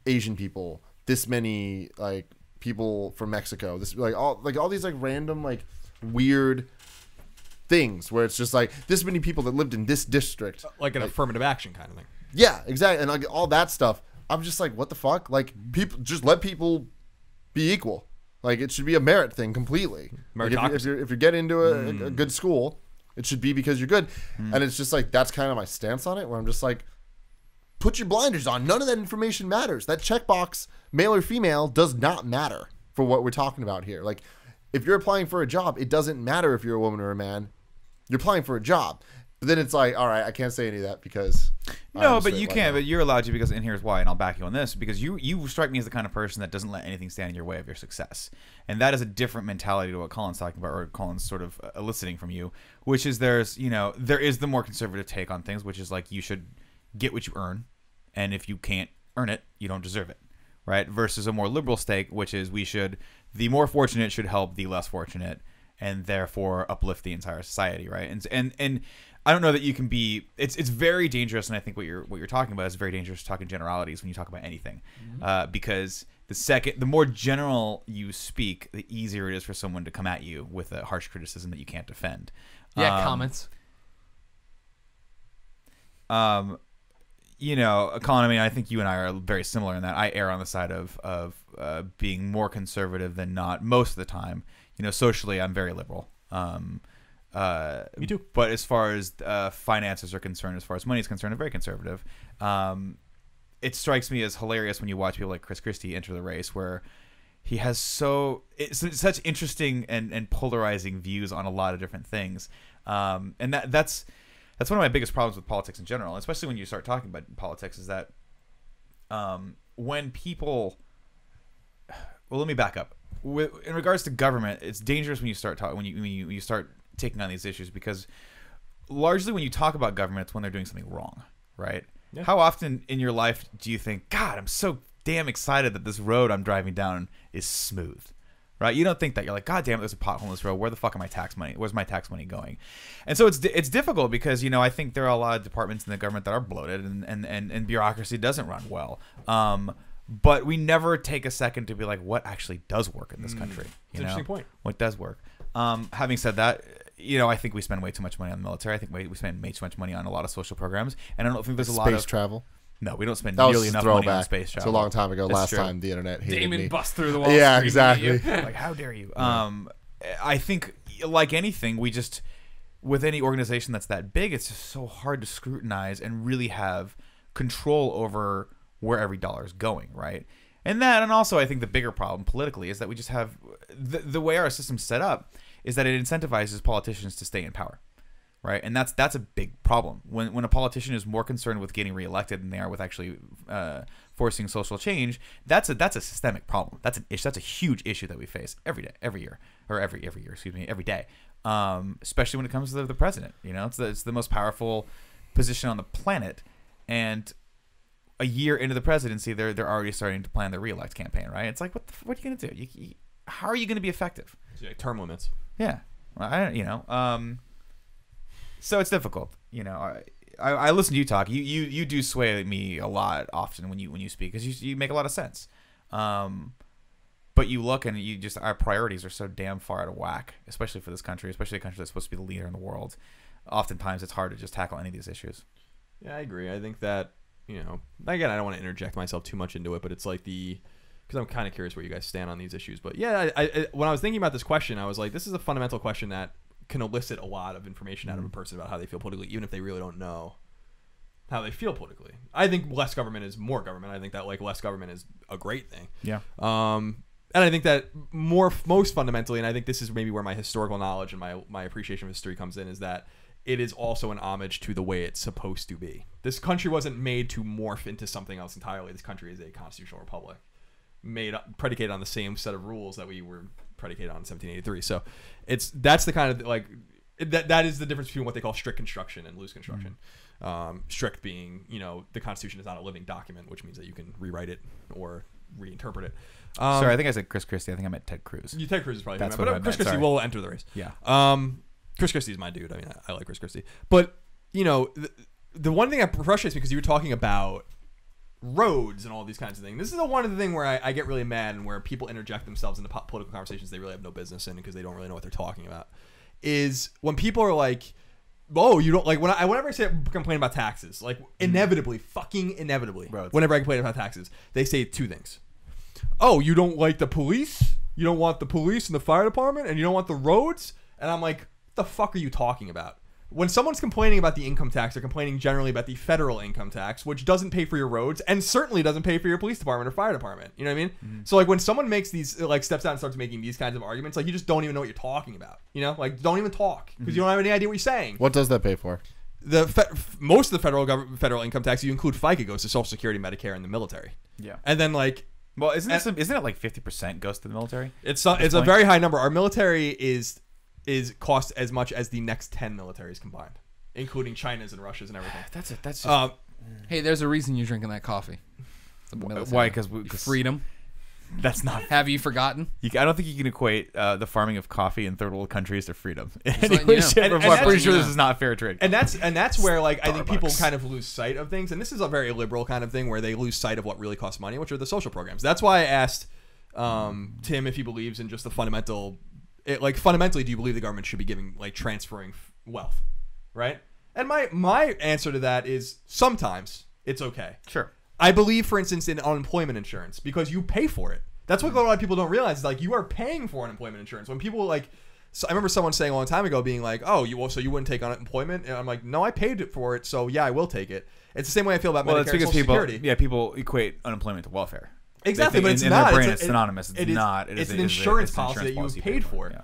Asian people, this many like people from Mexico, this all these like random like weird things where it's just like this many people that lived in this district, Like an affirmative action kind of thing. yeah, exactly, and like all that stuff. I'm just like, what the fuck? Like, people just let people be equal. Like, it should be a merit thing completely. Like, if you get into a good school, it should be because you're good. And it's just like, that's kind of my stance on it, where I'm just like, put your blinders on. None of that information matters. That checkbox, male or female, does not matter for what we're talking about here. Like, if you're applying for a job, it doesn't matter if you're a woman or a man. You're applying for a job. But then it's like, all right, I can't say any of that because No, but you can. But you're allowed to, because, and here's why, and I'll back you on this, because you strike me as the kind of person that doesn't let anything stand in your way of your success, and that is a different mentality to what Colin's talking about, or Colin's sort of eliciting from you, which is there is the more conservative take on things, which is like you should get what you earn, and if you can't earn it, you don't deserve it, right? Versus a more liberal stake, which is the more fortunate should help the less fortunate, and therefore uplift the entire society, right? And I don't know that you can be. It's very dangerous, and I think what you're talking about is very dangerous. Talking generalities when you talk about anything, because the more general you speak, the easier it is for someone to come at you with a harsh criticism that you can't defend. yeah, comments. Colin, I mean, I think you and I are very similar in that I err on the side of being more conservative than not most of the time. Socially, I'm very liberal. Me too. But as far as finances are concerned, as far as money is concerned, I'm very conservative. It strikes me as hilarious when you watch people like Chris Christie enter the race, where he has such interesting and polarizing views on a lot of different things. And that's one of my biggest problems with politics in general, especially when you start talking about politics, is that when people... Well, let me back up. In regards to government, it's dangerous when you start when you start taking on these issues, because largely when you talk about government, it's when they're doing something wrong, right? Yeah. How often in your life do you think, God, I'm so damn excited that this road I'm driving down is smooth, right? You don't think that. You're like, God damn it, there's a pothole on this road. Where the fuck are my tax money? Where's my tax money going? And so it's difficult because, I think there are a lot of departments in the government that are bloated, and bureaucracy doesn't run well. But we never take a second to be like, what actually does work in this country? Interesting point. What does work? Having said that, I think we spend way too much money on the military. I think we spend way too much money on a lot of social programs, and I don't think there's a lot of space travel. No, we don't spend That nearly was enough throwback. money on space travel. It's a long time ago. That's Last true. time the internet hated Damon me. bust through the wall. Yeah, screaming exactly. at you. Like, how dare you? I think, like anything, with any organization that's that big, it's just so hard to scrutinize and really have control over where every dollar is going, right? And also I think the bigger problem politically is that we just have the way our system's set up is that it incentivizes politicians to stay in power. Right, and that's a big problem. When a politician is more concerned with getting reelected than they are with actually forcing social change, that's a systemic problem. That's an issue. That's a huge issue that we face every day, every year, every day. Especially when it comes to the president. You know, it's the most powerful position on the planet, and a year into the presidency, they're already starting to plan their reelect campaign. Right? It's like, what are you gonna do? How are you gonna be effective? It's like term limits. Yeah, well, So it's difficult, you know. I listen to you talk. You do sway me a lot often when you speak, because you make a lot of sense. But you look and our priorities are so damn far out of whack, especially for this country, especially a country that's supposed to be the leader in the world. Oftentimes, it's hard to just tackle any of these issues. Yeah, I agree. I think that, you know, again, I don't want to interject myself too much into it, but it's like because I'm kind of curious where you guys stand on these issues. But yeah, I when I was thinking about this question, I was like, this is a fundamental question that can elicit a lot of information out of a person about how they feel politically, even if they really don't know how they feel politically. I think less government is more government. I think that like less government is a great thing. Yeah. And I think that most fundamentally, and I think this is maybe where my historical knowledge and my appreciation of history comes in, is that it is also an homage to the way it's supposed to be. This country wasn't made to morph into something else entirely. This country is a constitutional republic predicated on the same set of rules that we were predicated on in 1783. So that's the kind of like that is the difference between what they call strict construction and loose construction. Strict being, you know, the Constitution is not a living document, which means that you can rewrite it or reinterpret it. Sorry, I think I said Chris Christie. I think I meant Ted Cruz. Ted Cruz is probably That's but what I Chris meant, Christie sorry. will enter the race. Yeah. Chris Christie is my dude. I mean, I like Chris Christie. But, you know, the one thing that frustrates me, because you were talking about roads and all these kinds of things. This is the one of the thing where I get really mad, and where people interject themselves into political conversations they really have no business in because they don't really know what they're talking about, is when people are like, oh, you don't like, whenever I complain about taxes, like fucking inevitably, Roads. whenever I complain about taxes, they say two things. Oh, you don't like the police? You don't want the police and the fire department, and you don't want the roads? And I'm like, what the fuck are you talking about? When someone's complaining about the income tax, they're complaining generally about the federal income tax, which doesn't pay for your roads and certainly doesn't pay for your police department or fire department. You know what I mean? So like when someone makes these, like steps out and starts making these kinds of arguments, like you just don't even know what you're talking about. You know, like don't even talk because you don't have any idea what you're saying. What does that pay for? Most of the federal income tax, you include FICA, goes to Social Security, Medicare, and the military. Yeah. And then like, Well, isn't it like 50% goes to the military? It's a very high number. Our military is cost as much as the next 10 militaries combined, including China's and Russia's and everything. That's just, Hey, there's a reason you're drinking that coffee. why? Because Freedom. That's not. Have you forgotten? I don't think you can equate the farming of coffee in third world countries to freedom. letting you know. And I'm that's- pretty sure this yeah. is not fair trade. And that's where like I think people Starbucks. kind of lose sight of things, and this is a very liberal kind of thing where they lose sight of what really costs money, which are the social programs. That's why I asked Tim if he believes in just the fundamentally, do you believe the government should be giving like transferring wealth, right? And my answer to that is sometimes it's okay. Sure. I believe, for instance, in unemployment insurance because you pay for it. That's what a lot of people don't realize. Is like you are paying for unemployment insurance. When people like, so I remember someone saying a long time ago, being like, "Oh, so you wouldn't take unemployment?" And I'm like, "No, I paid for it, so yeah, I will take it." It's the same way I feel about Medicare It's because and Social Security. people equate unemployment to welfare. Exactly, They but think it's in not. their brain It's it's synonymous. It's not. It's an insurance policy that you have paid for. Yeah.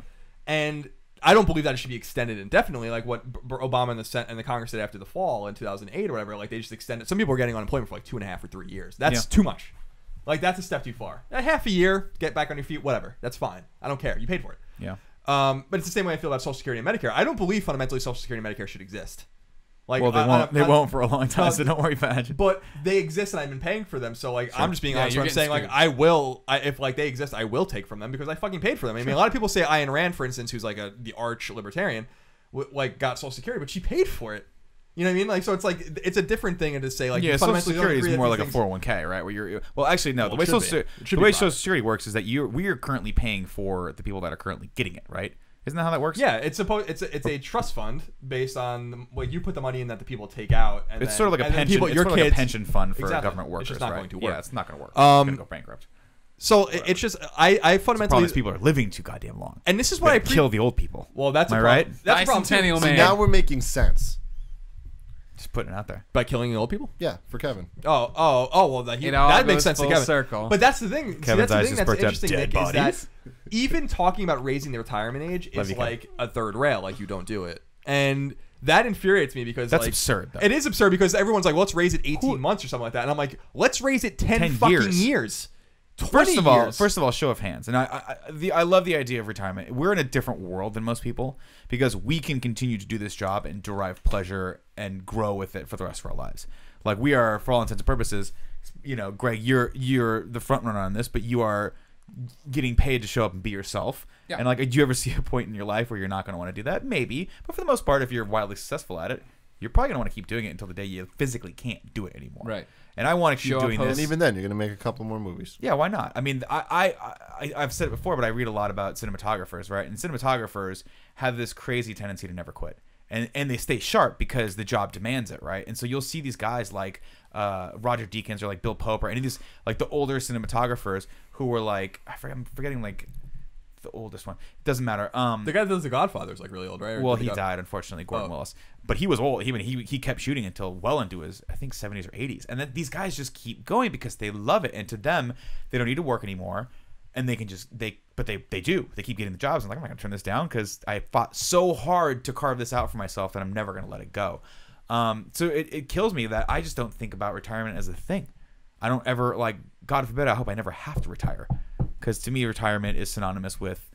And I don't believe that it should be extended indefinitely, like what Obama and the Congress did after the fall in 2008 or whatever. Like they just extended. Some people are getting unemployment for like 2.5 or 3 years. That's too much. Like that's a step too far. Half a year, get back on your feet, whatever. That's fine. I don't care. You paid for it. Yeah. But it's the same way I feel about Social Security and Medicare. I don't believe fundamentally Social Security and Medicare should exist. Like, Well, they won't for a long time, so don't worry about it. But they exist, and I've been paying for them. So like, I'm just being Yeah, honest. you're When I'm saying getting like, if like they exist, I will take from them because I fucking paid for them. I mean, a lot of people say Ayn Rand, for instance, who's like the arch libertarian, like got Social Security, but she paid for it. You know what I mean? Like, so it's like it's a different thing to say like, Yeah, you Social fundamentally don't Security agree is that more these like a things- 401k, right? Where well, actually, no. Well, The way it should be. It should be Social fine. Security works is that we are currently paying for the people that are currently getting it, right? Isn't that how that works? Yeah, it's a trust fund based on like you put the money in that the people take out. And It's then, sort of like a and then pension. People, It's your sort of like a kids, pension fund for Exactly. government workers. It's just not right? going to Yeah, work. it's not going to work. It's going to go bankrupt. So it's just I The problem fundamentally is people are living too goddamn long. and this is what I kill the old people. Well, that's Am a I problem. right? That's a problem too. Bicentennial So man. now we're making sense. Just putting it out there. By killing the old people? Yeah, for Kevin. Well, that It all makes goes sense to full Kevin. circle. But that's the thing. See, Kevin's that's the eyes thing just that's perked up. interesting, Dead Nick, bodies. is that even talking about raising the retirement age Love is you, Kevin. like a third rail. Like, you don't do it. And that infuriates me because That's like, absurd, though. It is absurd because everyone's like, well, let's raise it 18 months or something like that. And I'm like, let's raise it 10 fucking years. 20 years. First of all, show of hands, and I love the idea of retirement. We're in a different world than most people because we can continue to do this job and derive pleasure and grow with it for the rest of our lives. Like, we are, for all intents and purposes, Greg, you're the front runner on this, but you are getting paid to show up and be yourself. Yeah. And like, do you ever see a point in your life where you're not going to want to do that? Maybe, but for the most part, if you're wildly successful at it, you're probably going to want to keep doing it until the day you physically can't do it anymore. Right. And I want to keep Show up, doing host. this. And even then, you're going to make a couple more movies. Yeah, why not? I mean, I've said it before, but I read a lot about cinematographers, right? And cinematographers have this crazy tendency to never quit. And they stay sharp because the job demands it, right? And so you'll see these guys like Roger Deakins or like Bill Pope or any of these, like the older cinematographers who were like, I'm forgetting like the oldest one. It doesn't matter. The guy that does The Godfather is like really old, right? Or Well, did he go- died, unfortunately, Gordon Oh. Willis. But he was old. He kept shooting until well into his, I think, 70s or 80s. And then these guys just keep going because they love it. And to them, they don't need to work anymore. And they can just, they do. They keep getting the jobs. I'm like, I'm not going to turn this down because I fought so hard to carve this out for myself that I'm never going to let it go. So it kills me that I just don't think about retirement as a thing. I don't ever, like, God forbid, I hope I never have to retire. Because to me, retirement is synonymous with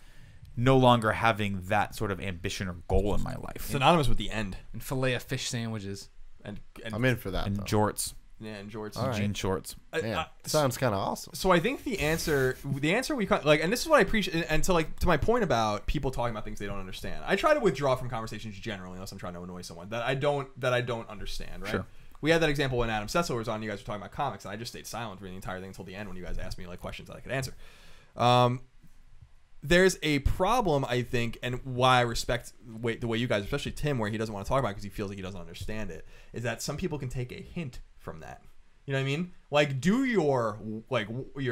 no longer having that sort of ambition or goal in my life. synonymous with the end. And fillet of fish sandwiches. And I'm in for that, And though. jorts. Yeah, and George. All right. Jean shorts. Man, sounds kind of awesome. So I think the answer we like, and this is what I appreciate, and to my point about people talking about things they don't understand. I try to withdraw from conversations generally, unless I'm trying to annoy someone that I don't understand. Right. Sure. We had that example when Adam Sessler was on. You guys were talking about comics, and I just stayed silent for the entire thing until the end when you guys asked me like questions that I could answer. There's a problem, I think, and why I respect the way you guys, especially Tim, where he doesn't want to talk about it because he feels like he doesn't understand it, is that some people can take a hint from that. You know what I mean? Like, do your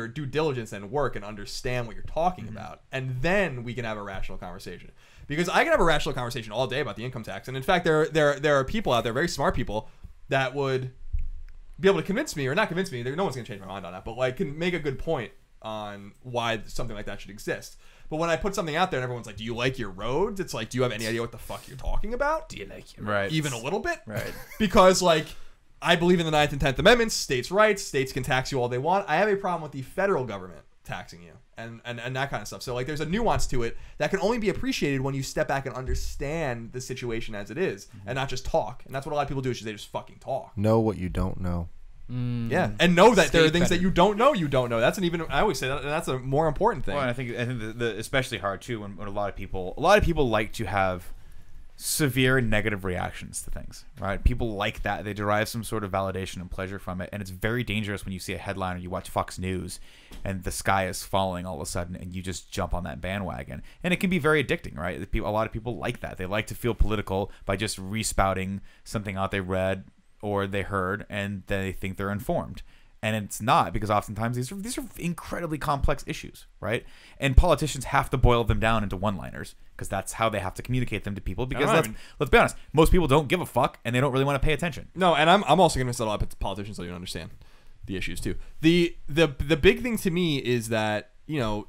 due diligence and work and understand what you're talking about, and then we can have a rational conversation. Because I can have a rational conversation all day about the income tax, and in fact, there are people out there, very smart people, that would be able to convince me, or not convince me. No one's gonna change my mind on that, but like can make a good point on why something like that should exist. But when I put something out there and everyone's like, do you like your roads? It's like, do you have any idea what the fuck you're talking about? Do you like your Right. even a little bit? Right. Because like, I believe in the 9th and 10th Amendments, states' rights, states can tax you all they want. I have a problem with the federal government taxing you and that kind of stuff. So like, there's a nuance to it that can only be appreciated when you step back and understand the situation as it is and not just talk. And that's what a lot of people do is they just fucking talk. Know what you don't know. Yeah, and know that there are State things that better. you don't know. You don't know. That's an even. I always say that, and that's a more important thing. Well, and I think the especially hard too when a lot of people like to have severe negative reactions to things, right? People like that. They derive some sort of validation and pleasure from it, and it's very dangerous when you see a headline or you watch Fox News and the sky is falling all of a sudden and you just jump on that bandwagon. And it can be very addicting, right? A lot of people like that. They like to feel political by just respouting something out they read or they heard, and they think they're informed. And it's not, because oftentimes these are incredibly complex issues, right? And politicians have to boil them down into one-liners because that's how they have to communicate them to people. Because let's be honest, most people don't give a fuck and they don't really want to pay attention. No, and I'm also going to set a lot of politicians so you understand the issues too. The big thing to me is that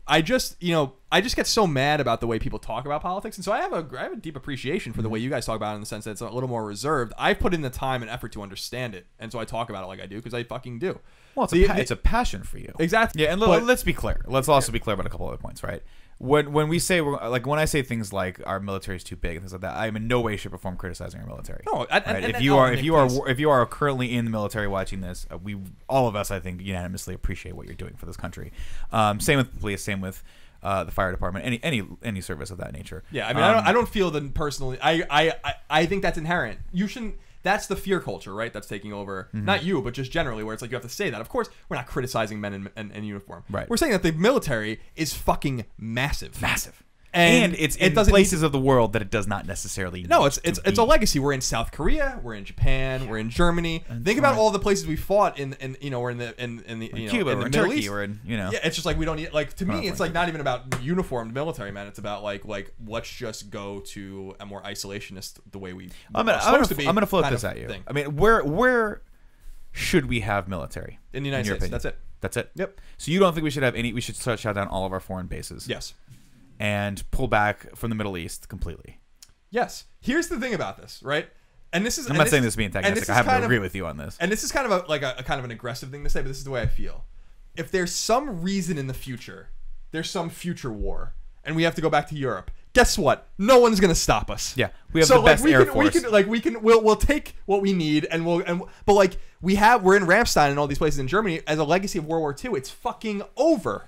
I just get so mad about the way people talk about politics, and so I have a deep appreciation for the way you guys talk about it in the sense that it's a little more reserved. I've put in the time and effort to understand it, and so I talk about it like I do because I fucking do. Well, it's a passion for you. Exactly. Yeah, and let's be clear. Let's also be clear about a couple other points, right? When we say when I say things like our military is too big and things like that, I'm in no way, shape, or form criticizing our military. No, right? If you are currently in the military watching this, we all of us, I think, unanimously appreciate what you're doing for this country. Same with police, same with the fire department, any service of that nature. Yeah, I mean, I don't feel that personally. I think that's inherent. You shouldn't. That's the fear culture, right? That's taking over, not you, but just generally, where it's like you have to say that. Of course, we're not criticizing men in uniform. Right. We're saying that the military is fucking massive. Massive. And it's in doesn't places of the world that it does not necessarily. No, need it's to a be. legacy. We're in South Korea, we're in Japan, we're in Germany. Think about all the places we fought in we're in the Cuba, in we're the in Middle Turkey, East. we're in Yeah, it's just like we don't need to me. It's like not even about uniformed military men. It's about like let's just go to a more isolationist the way we. I'm gonna float this at you. Thing. I mean, where should we have military In the United your States, opinion? that's it. That's it. Yep. So you don't think we should have any? We should start shut down all of our foreign bases. Yes. And pull back from the Middle East completely. Yes. Here's the thing about this, right? And this is. I'm not saying this being antagonistic. I happen to agree with you on this. And this is kind of a kind of an aggressive thing to say, but this is the way I feel. If there's some reason in the future, there's some future war, and we have to go back to Europe. Guess what? No one's gonna stop us. Yeah, we have the best air force. We'll take what we need, but like we're in Ramstein and all these places in Germany as a legacy of World War II. It's fucking over.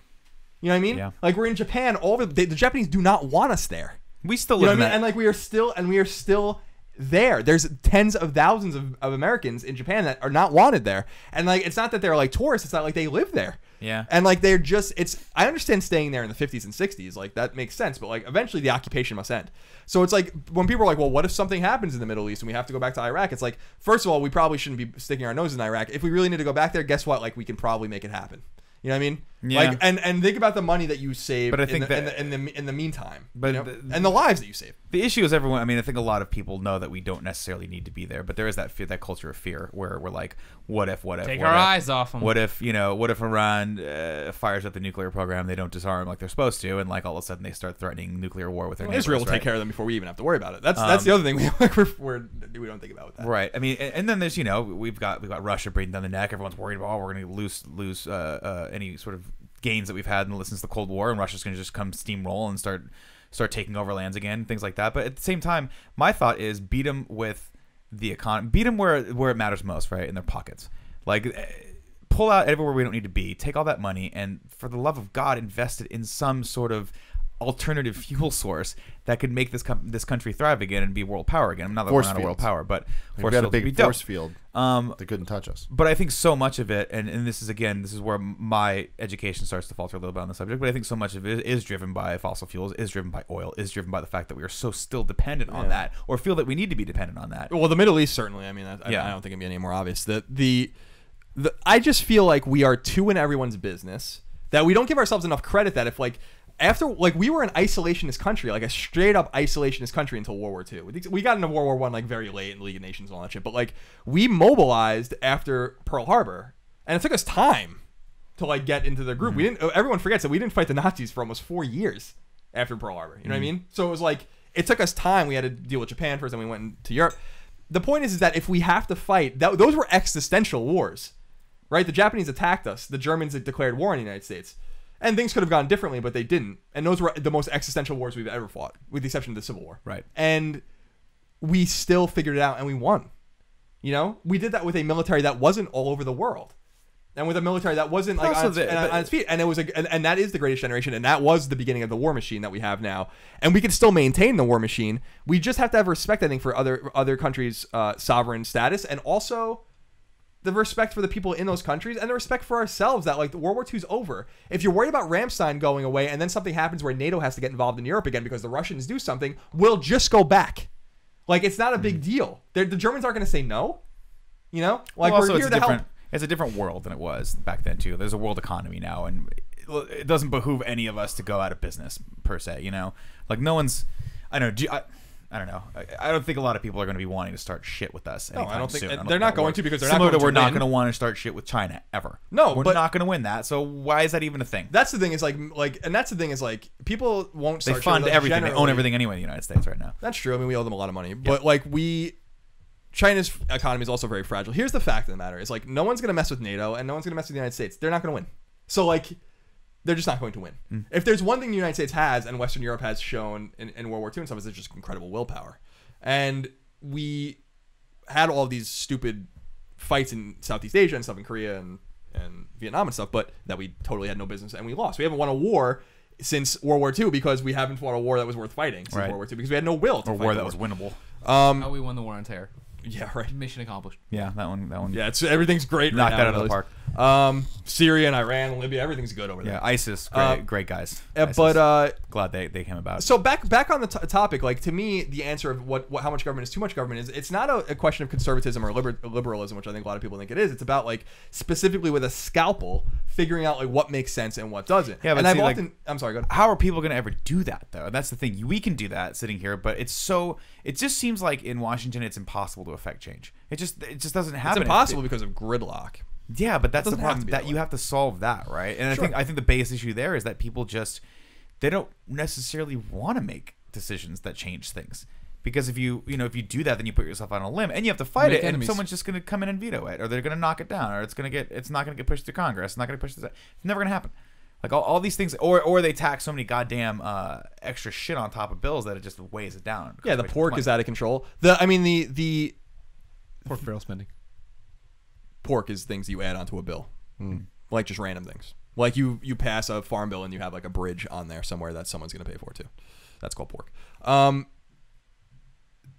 You know what I mean? Yeah. Like we're in Japan. The Japanese do not want us there. We still You know live what I in mean? that. And like we are still there. There's tens of thousands of Americans in Japan that are not wanted there. And like it's not that they're like tourists. It's not like they live there. Yeah. And like they're just I understand staying there in the 50s and 60s, like that makes sense, but like eventually the occupation must end. So it's like when people are like, well, what if something happens in the Middle East and we have to go back to Iraq? It's like, first of all, we probably shouldn't be sticking our nose in Iraq. If we really need to go back there, guess what? Like we can probably make it happen. You know what I mean? Yeah. Like and think about the money that you save But I think in the meantime. But you know? And the lives that you save. The issue is everyone. I mean, I think a lot of people know that we don't necessarily need to be there, but there is that fear, that culture of fear, where we're like, what if? Take our eyes off them. What if What if Iran fires up the nuclear program? They don't disarm like they're supposed to, and like all of a sudden they start threatening nuclear war with their neighbors. Israel will take care of them before we even have to worry about it. That's the other thing we don't think about with that. Right. I mean, and then there's we've got Russia breathing down the neck. Everyone's worried about we're going to lose any sort of gains that we've had since the Cold War, and Russia's going to just come steamroll and start taking over lands again, things like that. But at the same time, my thought is beat them with the economy, beat them where it matters most, right, in their pockets. Like pull out everywhere we don't need to be, take all that money, and for the love of God, invest it in some sort of alternative fuel source that could make this country thrive again and be world power again. Not that we're not a world power, but we had a big force field that couldn't touch us. But I think so much of it, and this is where my education starts to falter a little bit on the subject, but I think so much of it is driven by fossil fuels, is driven by oil, is driven by the fact that we are so still dependent on that, or feel that we need to be dependent on that. Well, the Middle East certainly. I mean, I don't think it'd be any more obvious. I just feel like we are too in everyone's business, that we don't give ourselves enough credit that if we were an isolationist country, like a straight up isolationist country until World War II. We got into World War I like very late in the League of Nations and all that shit, but like we mobilized after Pearl Harbor, and it took us time to like get into the group. Mm-hmm. Everyone forgets that we didn't fight the Nazis for almost 4 years after Pearl Harbor. You know what I mean? So it was like it took us time. We had to deal with Japan first, then we went to Europe. The point is that if we have to fight, those were existential wars, right? The Japanese attacked us. The Germans had declared war on the United States. And things could have gone differently, but they didn't. And those were the most existential wars we've ever fought, with the exception of the Civil War. Right. And we still figured it out, and we won. You know? We did that with a military that wasn't all over the world. And with a military that wasn't like on its feet. And it was and that is the greatest generation, and that was the beginning of the war machine that we have now. And we can still maintain the war machine. We just have to have respect, I think, for other countries' sovereign status, and also the respect for the people in those countries, and the respect for ourselves that like the World War II is over. If you're worried about Ramstein going away and then something happens where NATO has to get involved in Europe again because the Russians do something, we'll just go back. Like it's not a big deal. The Germans aren't going to say no. You know, like we're here to help. It's a different world than it was back then too. There's a world economy now, and it doesn't behoove any of us to go out of business per se. You know, like no one's. I don't know. I don't think a lot of people are going to be wanting to start shit with us. No, I don't think soon. they're not going to, because they're similar not going to we're to not win. going to want to start shit with China ever. No, we're but not going to win that. So why is that even a thing? That's the thing is like, and that's the thing is like people won't. They fund everything. They own everything anyway in the United States right now. That's true. I mean, we owe them a lot of money, but like China's economy is also very fragile. Here's the fact of the matter: is like no one's going to mess with NATO, and no one's going to mess with the United States. They're not going to win. So like, they're just not going to win. If there's one thing the United States has, and Western Europe has shown in World War II and stuff, is it's just incredible willpower. And we had all these stupid fights in Southeast Asia and stuff, in Korea and Vietnam and stuff, but that we totally had no business, and we lost. We haven't won a war since World War II because we haven't fought a war that was worth fighting since World War II because we had no will to fight a war that was winnable. We won the war on terror. Yeah, right. Mission accomplished. Yeah, that one. Yeah, everything's great. Knocked right that now, out of the park. Syria and Iran and Libya, everything's good over there. Yeah, ISIS, great guys. ISIS. But glad they came about. so back on the topic, like to me, the answer of how much government is too much government is it's not a question of conservatism or liberalism, which I think a lot of people think it is. It's about like specifically with a scalpel figuring out like what makes sense and what doesn't. Yeah, but and see, I've often I'm sorry, go ahead. How are people going to ever do that though? That's the thing. We can do that sitting here, but it just seems like in Washington it's impossible to affect change. It just doesn't happen. It's impossible because of gridlock. Yeah, but that's the doesn't have problem to be that that you way. have to solve that, right? And Sure. I think the biggest issue there is that people they don't necessarily want to make decisions that change things. Because if you do that, then you put yourself on a limb and you have to fight Make it, enemies. and someone's just going to come in and veto it, or they're going to knock it down, or it's not going to get pushed through Congress. It's not going to push this. It's never going to happen. Like all these things, or they tack so many goddamn extra shit on top of bills that it just weighs it down. Yeah, the pork is out of control. The Pork barrel spending. pork is things you add onto a bill, like just random things. Like you pass a farm bill and you have like a bridge on there somewhere that someone's going to pay for too. That's called pork.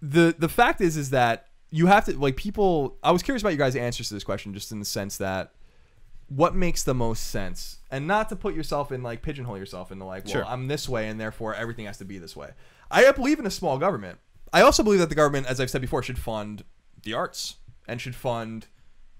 The fact is that you have to like people. I was curious about you guys' answers to this question, just in the sense that what makes the most sense, and not to put yourself in like pigeonhole yourself into like, well, Sure. I'm this way and therefore everything has to be this way. I believe in a small government. I also believe that the government, as I've said before, should fund the arts and should fund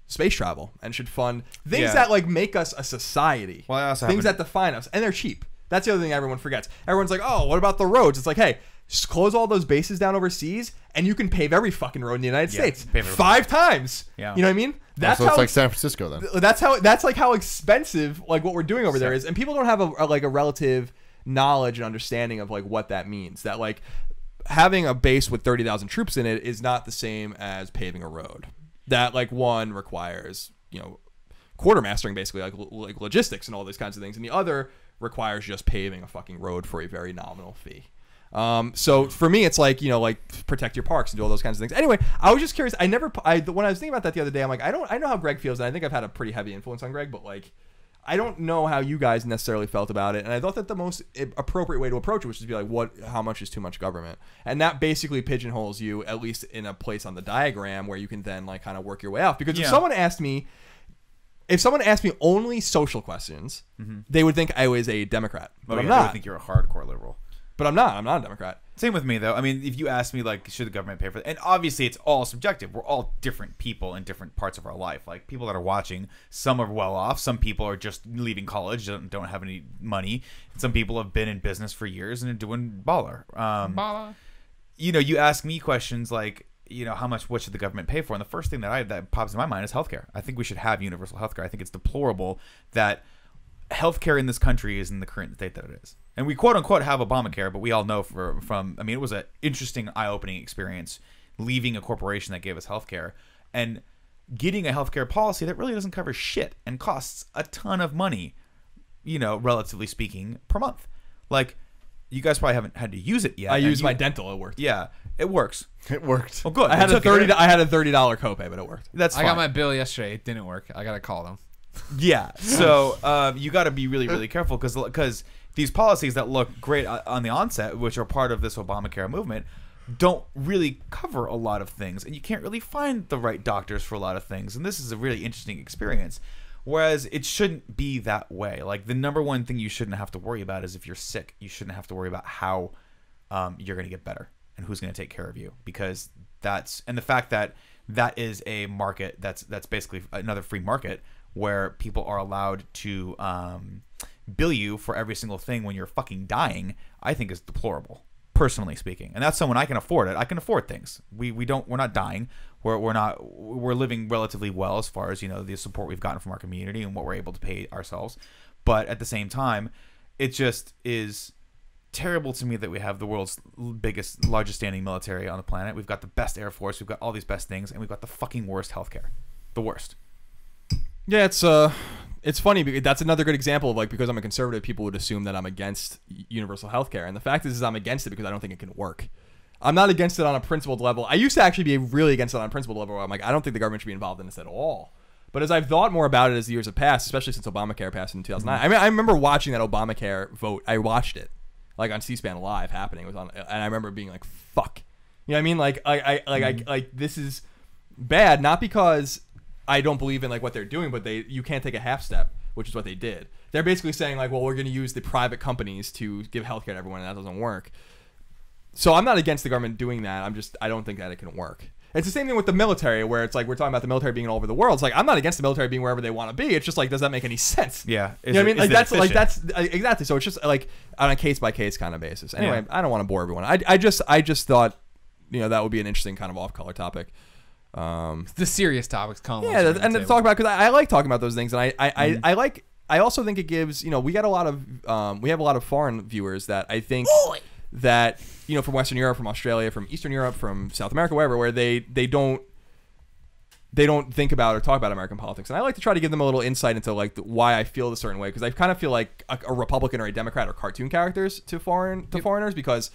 space travel and should fund things Yeah. that like make us a society. Well, I also things haven't- that define us, and they're cheap. That's the other thing everyone forgets. Everyone's like, oh, what about the roads? It's like, hey, just close all those bases down overseas, and you can pave every fucking road in the United Yeah, States pave every- 5 times. Yeah. You know what I mean? That's So it's how like San Francisco then. that's like how expensive like what we're doing over there is, and people don't have a relative knowledge and understanding of like what that means. That like having a base with 30,000 troops in it is not the same as paving a road. That like one requires quartermastering basically like logistics and all those kinds of things, and the other requires just paving a fucking road for a very nominal fee. So for me, it's like, like protect your parks and do all those kinds of things. Anyway, I was just curious. When I was thinking about that the other day, I'm like, I know how Greg feels, and I think I've had a pretty heavy influence on Greg, but like, I don't know how you guys necessarily felt about it. And I thought that the most appropriate way to approach it was to be like, how much is too much government? And that basically pigeonholes you, at least in a place on the diagram where you can then like kind of work your way out. Because if someone asked me only social questions, they would think I was a Democrat, but I'm I not. think you're a hardcore liberal. But I'm not. I'm not a Democrat. Same with me, though. I mean, if you ask me, like, should the government pay for it? And obviously, it's all subjective. We're all different people in different parts of our life. Like, people that are watching, some are well off. Some people are just leaving college, don't have any money. Some people have been in business for years and are doing baller. You ask me questions like, what should the government pay for? And the first thing that pops in my mind is healthcare. I think we should have universal healthcare. I think it's deplorable that healthcare in this country is in the current state that it is. And we quote unquote have Obamacare, but we all know it was an interesting, eye-opening experience leaving a corporation that gave us healthcare and getting a healthcare policy that really doesn't cover shit and costs a ton of money, relatively speaking, per month. Like, you guys probably haven't had to use it yet. I used my dental. It worked. Yeah, it works. It worked. Well, good. I had You a took it, right? I had a $30 copay, but it worked. That's I fine. got my bill yesterday. It didn't work. I gotta call them. Yeah. So you got to be really, really careful because these policies that look great on the onset, which are part of this Obamacare movement, don't really cover a lot of things, and you can't really find the right doctors for a lot of things. And this is a really interesting experience. Whereas it shouldn't be that way. Like, the number one thing you shouldn't have to worry about is if you're sick. You shouldn't have to worry about how you're going to get better and who's going to take care of you, because the fact that is a market that's basically another free market where people are allowed to bill you for every single thing when you're fucking dying, I think is deplorable, personally speaking. And that's someone I can afford it. I can afford things. We're not dying. We're living relatively well as far as, the support we've gotten from our community and what we're able to pay ourselves. But at the same time, it just is terrible to me that we have the world's largest standing military on the planet. We've got the best Air Force. We've got all these best things, and we've got the fucking worst healthcare. The worst. Yeah, it's funny because that's another good example of like, because I'm a conservative, people would assume that I'm against universal healthcare, and the fact is I'm against it because I don't think it can work. I'm not against it on a principled level. I used to actually be really against it on a principled level where I'm like, I don't think the government should be involved in this at all. But as I've thought more about it as the years have passed, especially since Obamacare passed in 2009, I mean, I remember watching that Obamacare vote. I watched it like on C-SPAN live happening. It was on, and I remember being like, "Fuck," you know what I mean? Like, I this is bad, not because I don't believe in like what they're doing, but you can't take a half step, which is what they did. They're basically saying like, well, we're going to use the private companies to give healthcare to everyone, and that doesn't work. So I'm not against the government doing that. I don't think that it can work. It's the same thing with the military, where it's like we're talking about the military being all over the world. It's like I'm not against the military being wherever they want to be. It's just like, does that make any sense? Yeah, you know what I mean? Like that's exactly. So it's just like on a case by case kind of basis. Anyway, I don't want to bore everyone. I just thought, that would be an interesting kind of off color topic. The serious topics, Colin. Yeah, and to talk about, because I like talking about those things, and I also think it gives, we have a lot of foreign viewers that I think that, from Western Europe, from Australia, from Eastern Europe, from South America, wherever, where they don't think about or talk about American politics. And I like to try to give them a little insight into like why I feel a certain way, because I kind of feel like a Republican or a Democrat or cartoon characters to foreigners, because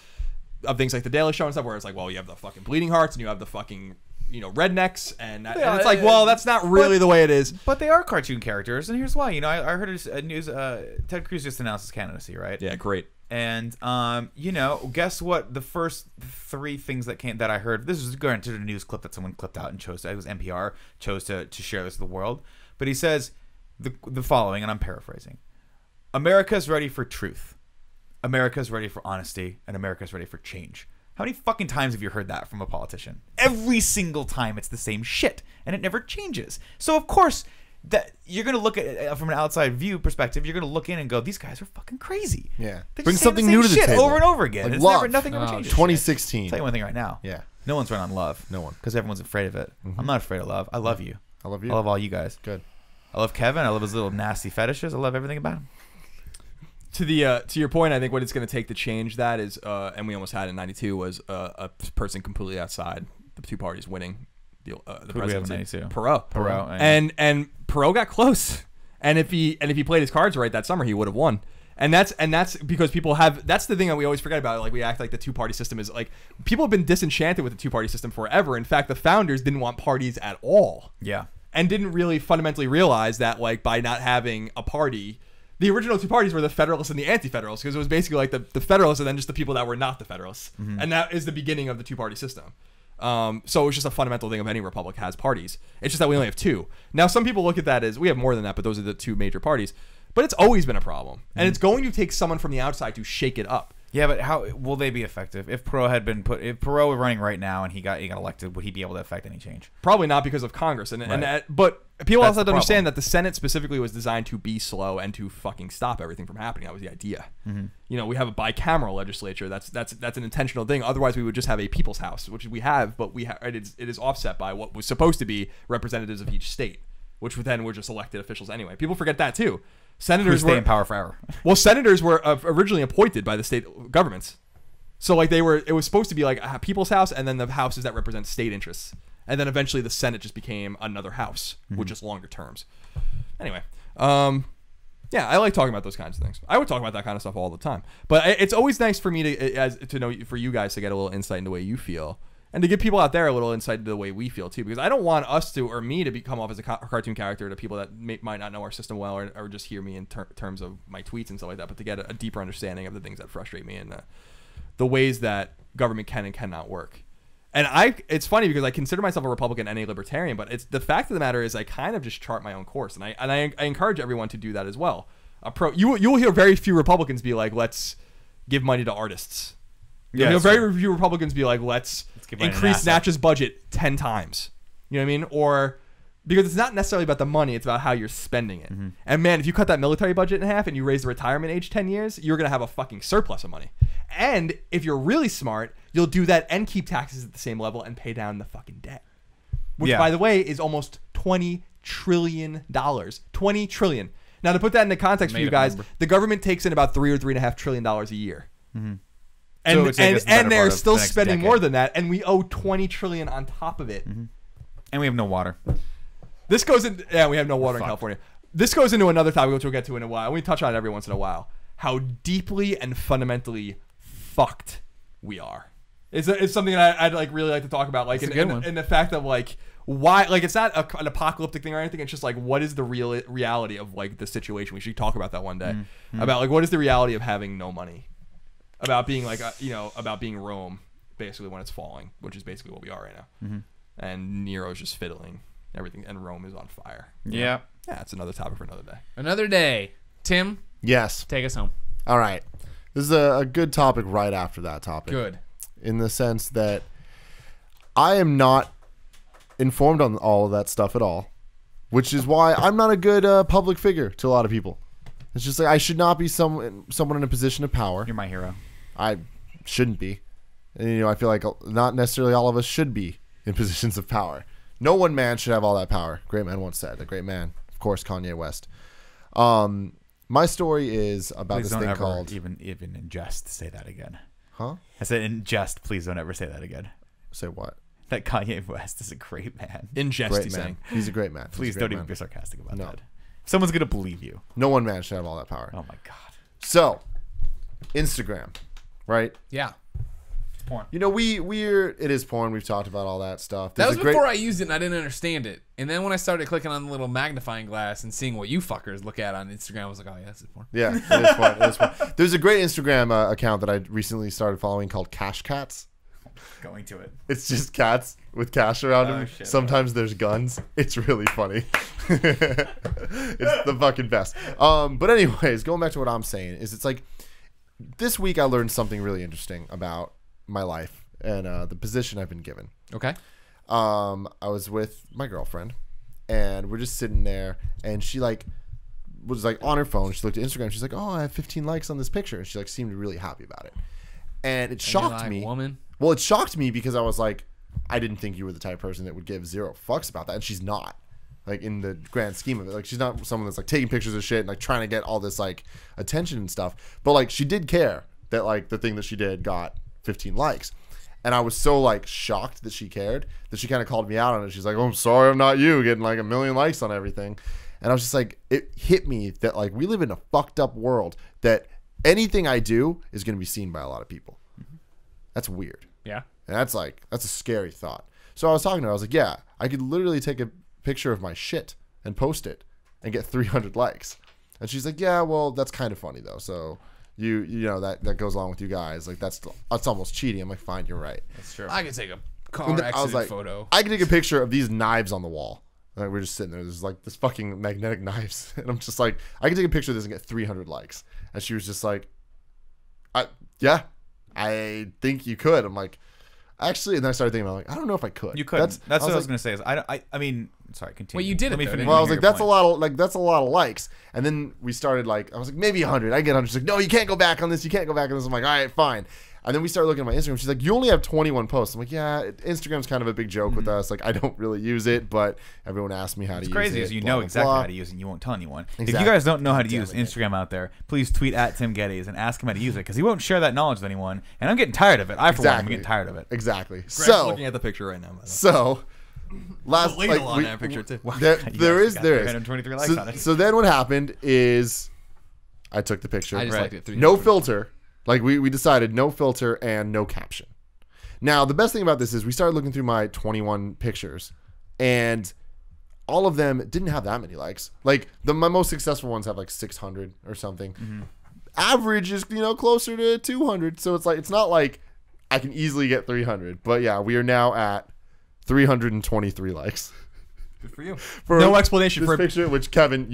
of things like the Daily Show and stuff, where it's like, well, you have the fucking bleeding hearts and you have the fucking rednecks, and it's like, well, that's not really the way it is. But they are cartoon characters, and here's why. I heard a news. Ted Cruz just announced his candidacy, right? Yeah, great. And guess what? The first three things that I heard. This is granted a news clip that someone clipped out and chose. It was NPR chose to share this with the world. But he says the following, and I'm paraphrasing: America's ready for truth. America's ready for honesty, and America's ready for change. How many fucking times have you heard that from a politician? Every single time it's the same shit, and it never changes. So of course that you're gonna look at it from an outside view perspective. You're gonna look in and go, "These guys are fucking crazy." Yeah, they bring just something say the new to same the shit table over and over again. Like Nothing ever changes. 2016. I'll tell you one thing right now. Yeah, no one's run on love. No one, because everyone's afraid of it. I'm not afraid of love. I love you. I love you. I love all you guys. Good. I love Kevin. I love his little nasty fetishes. I love everything about him. To your point, I think what it's going to take to change that is, and we almost had in '92, was a person completely outside the two parties winning the presidency. Perot. And Perot got close, and if he played his cards right that summer, he would have won. And that's because people have, that's the thing that we always forget about. Like, we act like the two-party system is like, people have been disenchanted with the two-party system forever. In fact, the founders didn't want parties at all. Yeah. And didn't really fundamentally realize that, like, by not having a party, the original two parties were the Federalists and the Anti-Federalists, because it was basically like the Federalists and then just the people that were not the Federalists. Mm-hmm. And that is the beginning of the two-party system. So it's just a fundamental thing of any republic has parties. It's just that we only have two. Now, some people look at that as, we have more than that, but those are the two major parties. But it's always been a problem. And it's going to take someone from the outside to shake it up. Yeah, but how will they be effective? If Perot were running right now and he got elected, would he be able to affect any change? Probably not, because of Congress. But people also have to understand that the Senate specifically was designed to be slow and to fucking stop everything from happening. That was the idea. Mm-hmm. We have a bicameral legislature. That's an intentional thing. Otherwise, we would just have a people's house, which we have, but it is offset by what was supposed to be representatives of each state, which then were just elected officials anyway. People forget that too. Senators stay in power forever. Well, senators were originally appointed by the state governments, so like it was supposed to be like a people's house, and then the houses that represent state interests, and then eventually the Senate just became another house with just longer terms. Anyway, yeah, I like talking about those kinds of things. I would talk about that kind of stuff all the time, but it's always nice for me to know, for you guys to get a little insight into the way you feel. And to give people out there a little insight into the way we feel, too. Because I don't want us to, or me, to come off as a cartoon character to people that might not know our system well, or just hear me in terms of my tweets and stuff like that, but to get a deeper understanding of the things that frustrate me and the ways that government can and cannot work. And it's funny because I consider myself a Republican and a Libertarian, but it's the fact of the matter is I kind of just chart my own course. And I encourage everyone to do that as well. You will hear very few Republicans be like, let's give money to artists. You'll hear very few Republicans be like, let's increase NACHA's budget 10 times. You know what I mean? Or because it's not necessarily about the money, it's about how you're spending it. Mm-hmm. And man, if you cut that military budget in half and you raise the retirement age 10 years, you're going to have a fucking surplus of money. And if you're really smart, you'll do that and keep taxes at the same level and pay down the fucking debt. Which, by the way, is almost $20 trillion. 20 trillion. Now, to put that into context for you guys, the government takes in about $3 or $3.5 trillion a year. Mm-hmm. And they're still spending more than that, and we owe $20 trillion on top of it. Mm-hmm. And we have no water. This goes in. Yeah, we have no water in California. This goes into another topic, which we'll get to in a while. We touch on it every once in a while. How deeply and fundamentally fucked we are. It's something that I'd like really like to talk about, like in the fact of like why, like it's not an apocalyptic thing or anything. It's just like, what is the real reality of like the situation? We should talk about that one day. Mm-hmm. About like, what is the reality of having no money? About being like, about being Rome, basically, when it's falling, which is basically what we are right now. Mm-hmm. And Nero's just fiddling everything, and Rome is on fire. Yeah. Yeah, it's another topic for another day. Another day. Tim, Yes. take us home. All right. This is a good topic right after that topic. Good. In the sense that I am not informed on all of that stuff at all, which is why I'm not a good public figure to a lot of people. It's just like I should not be someone in a position of power. You're my hero. I shouldn't be. And, I feel like not necessarily all of us should be in positions of power. No one man should have all that power. Great man once said. A great man, of course, Kanye West. My story is about Please this don't thing ever called... even in jest say that again. Huh? I said in jest, please don't ever say that again. Say what? That Kanye West is a great man. In jest, Great he's man. saying. He's a great man. He's Please a great don't even man. be sarcastic about No. that. Someone's gonna believe you. No one man should have all that power. Oh my god. So, Instagram, right? Yeah. Porn. It is porn. We've talked about all that stuff. That There's was before I used it and I didn't understand it. And then when I started clicking on the little magnifying glass and seeing what you fuckers look at on Instagram, I was like, oh yeah, this is porn. Yeah, it is porn. It is porn. There's a great Instagram account that I recently started following called Cash Cats. Going to it. It's just cats with cash around them. Shit. Sometimes there's guns. It's really funny. It's the fucking best. But anyways, going back to what I'm saying is it's like this week I learned something really interesting about my life and the position I've been given. Okay. I was with my girlfriend and we're just sitting there and she was on her phone. She looked at Instagram. She's like, oh, I have 15 likes on this picture. And she seemed really happy about it. And it shocked me. Woman. Well, it shocked me because I was like, I didn't think you were the type of person that would give zero fucks about that. And she's not, in the grand scheme of it. She's not someone that's taking pictures of shit and trying to get all this attention and stuff. But she did care that the thing that she did got 15 likes. And I was so shocked that she cared that she kind of called me out on it. She's like, oh, I'm sorry I'm not you getting 1 million likes on everything. And I was just it hit me that we live in a fucked up world that anything I do is going to be seen by a lot of people. That's weird. Yeah. And that's a scary thought. So I was talking to her. I was like, yeah, I could literally take a picture of my shit and post it and get 300 likes. And she's like, yeah, well, that's kind of funny though. So you know that goes along with you guys. That's almost cheating. I'm like, fine, you're right. That's true. I could take a car And I was accident photo. I could take a picture of these knives on the wall. We're just sitting there. There's this fucking magnetic knives. And I'm just I could take a picture of this and get 300 likes. And she was just like, yeah, I think you could. I'm like, actually, and then I started thinking, I don't know if I could. You couldn't. That's what I was gonna say. Is I mean, sorry, continue. Well, you did it, Let me though, finish didn't Well, I your was like, that's point. a lot of likes. And then we started I was like, maybe 100. I get 100. She's like, no, you can't go back on this. You can't go back on this. I'm like, all right, fine. And then we started looking at my Instagram. She's like, you only have 21 posts. I'm like, yeah, Instagram's kind of a big joke with us. I don't really use it, but everyone asks me how to use it. It's crazy is you blah, know blah, exactly blah. how to use it and you won't tell anyone. If Exactly. you guys don't know how to use Damn it. Instagram out there, please tweet at Tim Gettys and ask him how to use it because he won't share that knowledge with anyone. And I'm getting tired of it. I, for one, am getting tired of it. Exactly. Greg's So, looking at the picture right now. By the way. so last The ladle on that picture too. there is. 323 likes on it. So then what happened is I took the picture. I just Right. liked it. 300. No filter. We decided no filter and no caption. Now, the best thing about this is we started looking through my 21 pictures and all of them didn't have that many likes. My most successful ones have 600 or something. Mm-hmm. Average is, closer to 200. So it's not like I can easily get 300. But yeah, we are now at 323 likes. Good for you. For No explanation this for picture, which Kevin,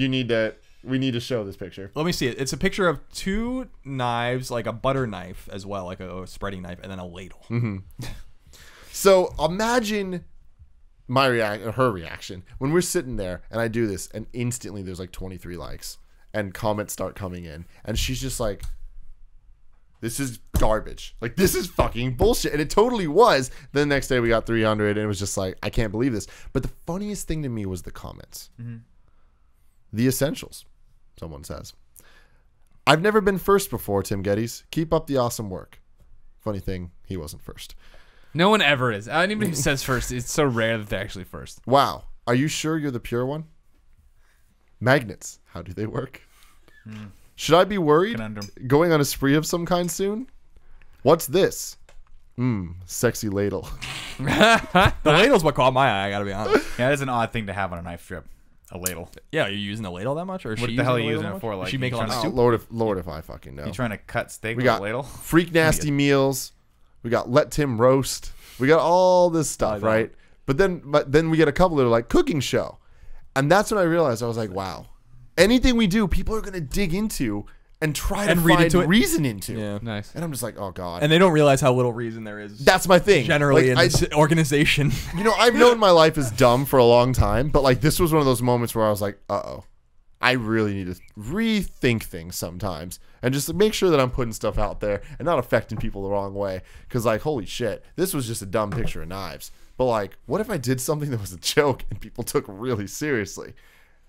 we need to show this picture. Let me see it. It's a picture of 2 knives, a butter knife as well, a spreading knife, and then a ladle. Mm-hmm. So imagine her reaction when we're sitting there and I do this and instantly there's 23 likes and comments start coming in and she's just like, this is garbage. This is fucking bullshit. And it totally was. Then the next day we got 300 and it was just I can't believe this. But the funniest thing to me was the comments. Mm-hmm. The essentials, someone says. I've never been first before, Tim Gettys. Keep up the awesome work. Funny thing, he wasn't first. No one ever is. Anybody who says first, it's so rare that they're actually first. Wow. Are you sure you're the pure one? Magnets. How do they work? Should I be worried? Conundrum. Going on a spree of some kind soon? What's this? Sexy ladle. The ladle's what caught my eye, I gotta be honest. Yeah, that is an odd thing to have on a knife strip. A ladle. Yeah, are you using a ladle that much? Or is What she the hell are using you a using ladle it for? that much? Like, Does she make a lot of you soup? Lord if I fucking know. You trying to cut steak We with a got ladle? Freak Nasty Meals. We got Let Tim Roast. We got all this stuff, right? But then we get a couple that are like cooking show. And that's when I realized, I was like, wow. Anything we do, people are going to dig into and try to find reason into. Yeah. Nice. And I'm just like, oh, God. And they don't realize how little reason there is. That's my thing. Generally like, in this organization. You know, I've known my life is dumb for a long time, but like this was one of those moments where I was like, uh-oh. I really need to rethink things sometimes and just make sure that I'm putting stuff out there and not affecting people the wrong way. Because, like, holy shit, this was just a dumb picture of knives. But, like, what if I did something that was a joke and people took it really seriously?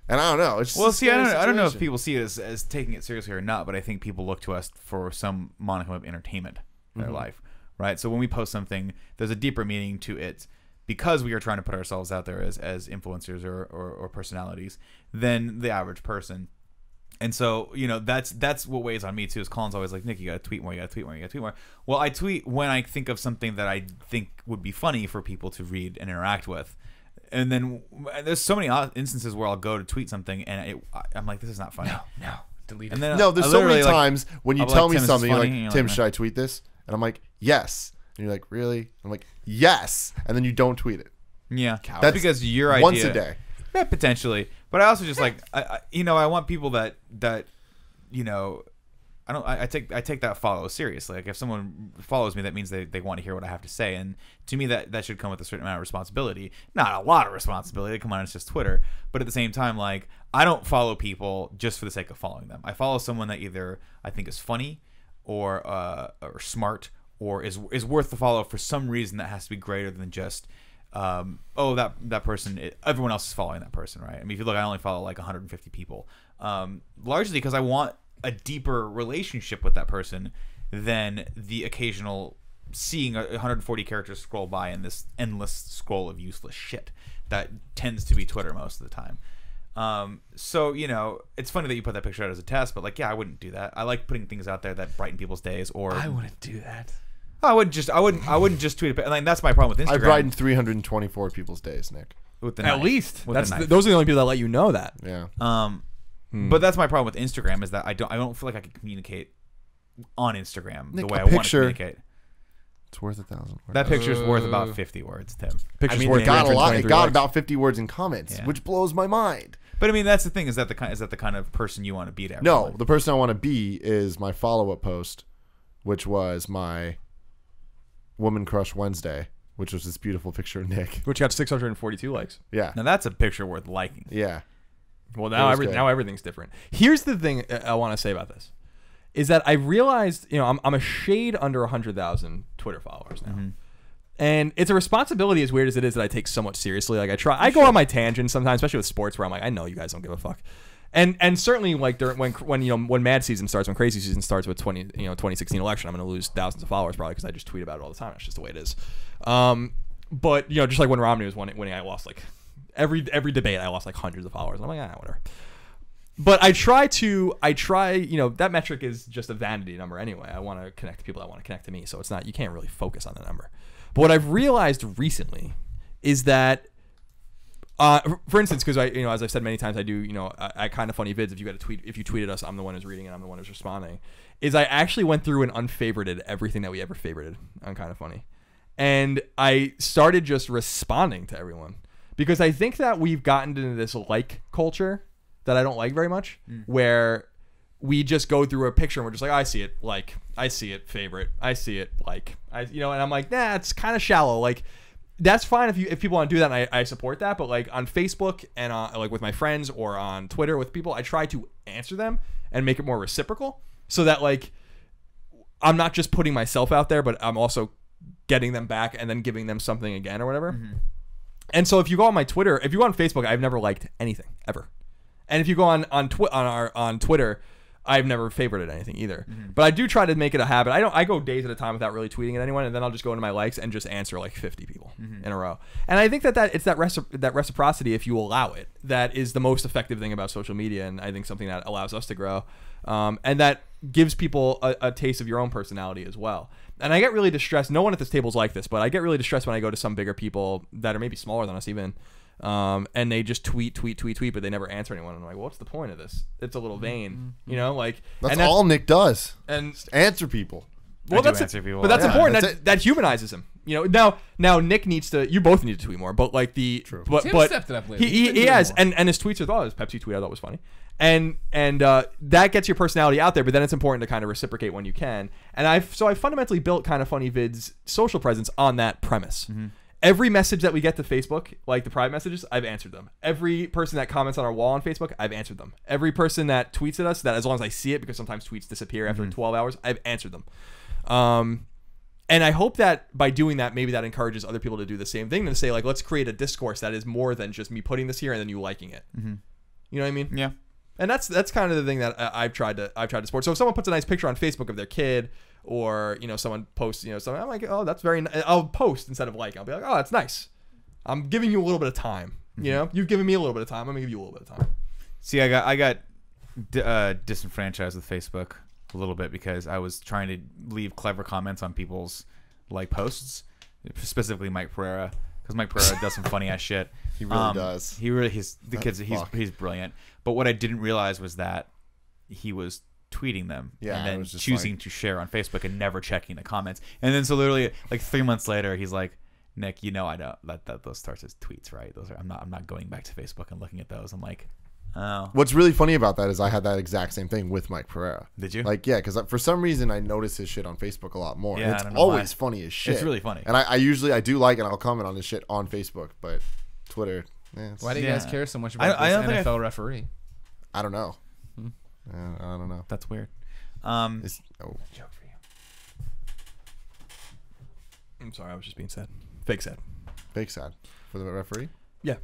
And I don't know. It's just well, see, I don't know if people see it as taking it seriously or not, but I think people look to us for some modicum of entertainment in their life, right? So when we post something, there's a deeper meaning to it because we are trying to put ourselves out there as influencers or personalities than the average person. And so, you know, that's what weighs on me too. Is Colin's always like, Nick, you gotta tweet more, you gotta tweet more, you gotta tweet more. Well, I tweet when I think of something that I think would be funny for people to read and interact with. And then there's so many instances where I'll go to tweet something and I'm like, this is not funny. No, delete it. And then No, there's so many like, times when you I'll be tell like, me Tim, this is something, you're funny, like, and you're Tim, like, should I tweet this? And I'm like, yes. And you're like, really? I'm like, yes. And then you don't tweet it. yeah, Coward. that's because your idea Once a day. Yeah, potentially. But I also just like I want people that you know, I take that follow seriously. Like if someone follows me, that means they want to hear what I have to say, and to me that should come with a certain amount of responsibility. Not a lot of responsibility. Come on, it's just Twitter. But at the same time, like I don't follow people just for the sake of following them. I follow someone that either I think is funny or smart or is worth the follow for some reason that has to be greater than just that person, everyone else is following that person, right? I mean, if you look, I only follow like 150 people, largely because I want a deeper relationship with that person than the occasional seeing 140 characters scroll by in this endless scroll of useless shit that tends to be Twitter most of the time. So, you know, it's funny that you put that picture out as a test, but like, yeah, I wouldn't do that. I like putting things out there that brighten people's days. Or I wouldn't do that. I wouldn't just tweet it. Like, that's my problem with Instagram. I've brightened 324 people's days, Nick. With the At knife. least. With the knife. Those are the only people that let you know that. Yeah. But that's my problem with Instagram is that I don't feel like I can communicate on Instagram Nick, the way a I want to picture- communicate. It's worth 1,000 words. That picture's worth about 50 words, Tim. Pictures I mean, worth it got a lot. It 323 got likes. about 50 words in comments, Yeah. which blows my mind. But I mean, that's the thing. Is that the kind of person you want to be to No, everyone? the person I want to be is my follow-up post, which was my Woman Crush Wednesday, which was this beautiful picture of Nick. Which got 642 likes. Yeah. Now that's a picture worth liking. Yeah. Well, It now was good. now everything's different. Here's the thing I want to say about this. Is that I realized, you know, I'm a shade under 100,000 Twitter followers now. Mm-hmm. And it's a responsibility, as weird as it is, that I take somewhat seriously. Like I go on my tangents sometimes, especially with sports, where I'm like, I know you guys don't give a fuck. And certainly like during when Mad season starts, when crazy season starts with 2016 election, I'm going to lose thousands of followers probably because I just tweet about it all the time. It's just the way it is. But you know, just like when Romney was winning, I lost like every debate, I lost like hundreds of followers. I'm like, whatever. But I try, you know, that metric is just a vanity number anyway. I want to connect to people that want to connect to me. So it's not, you can't really focus on the number. But what I've realized recently is that, for instance, because as I've said many times, I do, you know, I kind of funny vids. If you tweeted us, I'm the one who's reading and I'm the one who's responding. Is I actually went through and unfavorited everything that we ever favorited on Kind of Funny. And I started just responding to everyone because I think that we've gotten into this like culture that I don't like very much, where we just go through a picture and we're just like, I see it, like, I see it, favorite, I see it, like, and I'm like, nah, it's kind of shallow. Like, that's fine if people want to do that, and I support that. But like on Facebook and like with my friends or on Twitter with people, I try to answer them and make it more reciprocal, so that like I'm not just putting myself out there, but I'm also getting them back and then giving them something again or whatever. Mm-hmm. And so if you go on my Twitter, if you go on Facebook, I've never liked anything ever. And if you go on Twitter, I've never favorited anything either. Mm-hmm. But I do try to make it a habit. I go days at a time without really tweeting at anyone, and then I'll just go into my likes and just answer like 50 people in a row. And I think that it's that reciprocity, if you allow it, that is the most effective thing about social media, and I think something that allows us to grow, and that gives people a taste of your own personality as well. And I get really distressed. No one at this table is like this, but I get really distressed when I go to some bigger people that are maybe smaller than us even. And they just tweet, but they never answer anyone. And I'm like, well, what's the point of this? It's a little vain, you know, like that's all Nick does. And just answer people. Well, I do answer people. But that's Yeah, important. that's That humanizes him. now Nick needs to. You both need to tweet more, but like but Tim but stepped it up lately. he has, and his tweets are thought. His Pepsi tweet I thought was funny, and that gets your personality out there. But then it's important to kind of reciprocate when you can. And I fundamentally built Kind of Funny Vids social presence on that premise. Mm-hmm. Every message that we get to Facebook, like the private messages, I've answered them. Every person that comments on our wall on Facebook, I've answered them. Every person that tweets at us, that as long as I see it, because sometimes tweets disappear after 12 hours, I've answered them. And I hope that by doing that, maybe that encourages other people to do the same thing and to say, like, let's create a discourse that is more than just me putting this here and then you liking it. Mm-hmm. You know what I mean? Yeah. And that's kind of the thing that I've tried to support. So if someone puts a nice picture on Facebook of their kid, or someone posts something, I'm like, oh, that's very nice. I'll post instead of like. I'll be like, oh, that's nice. I'm giving you a little bit of time. You've given me a little bit of time. I'm gonna give you a little bit of time. See, I got disenfranchised with Facebook a little bit because I was trying to leave clever comments on people's like posts, specifically Mike Pereira, because Mike Pereira does some funny ass shit. He really does. He's brilliant. But what I didn't realize was that he was tweeting them and then choosing to share on Facebook and never checking the comments. And then so literally like 3 months later, he's like, Nick, I don't that those starts as tweets, right? Those are I'm not going back to Facebook and looking at those. I'm like, oh. What's really funny about that is I had that exact same thing with Mike Pereira. Did you? Like, yeah, because for some reason I notice his shit on Facebook a lot more. Yeah, and it's always funny as shit. It's really funny. And I usually do like it. And I'll comment on his shit on Facebook, but Twitter. Why do you guys care so much about this NFL referee? I don't know. I don't know. That's weird. Joke for you. I'm sorry, I was just being sad. Fake sad. Fake sad for the referee. Yeah.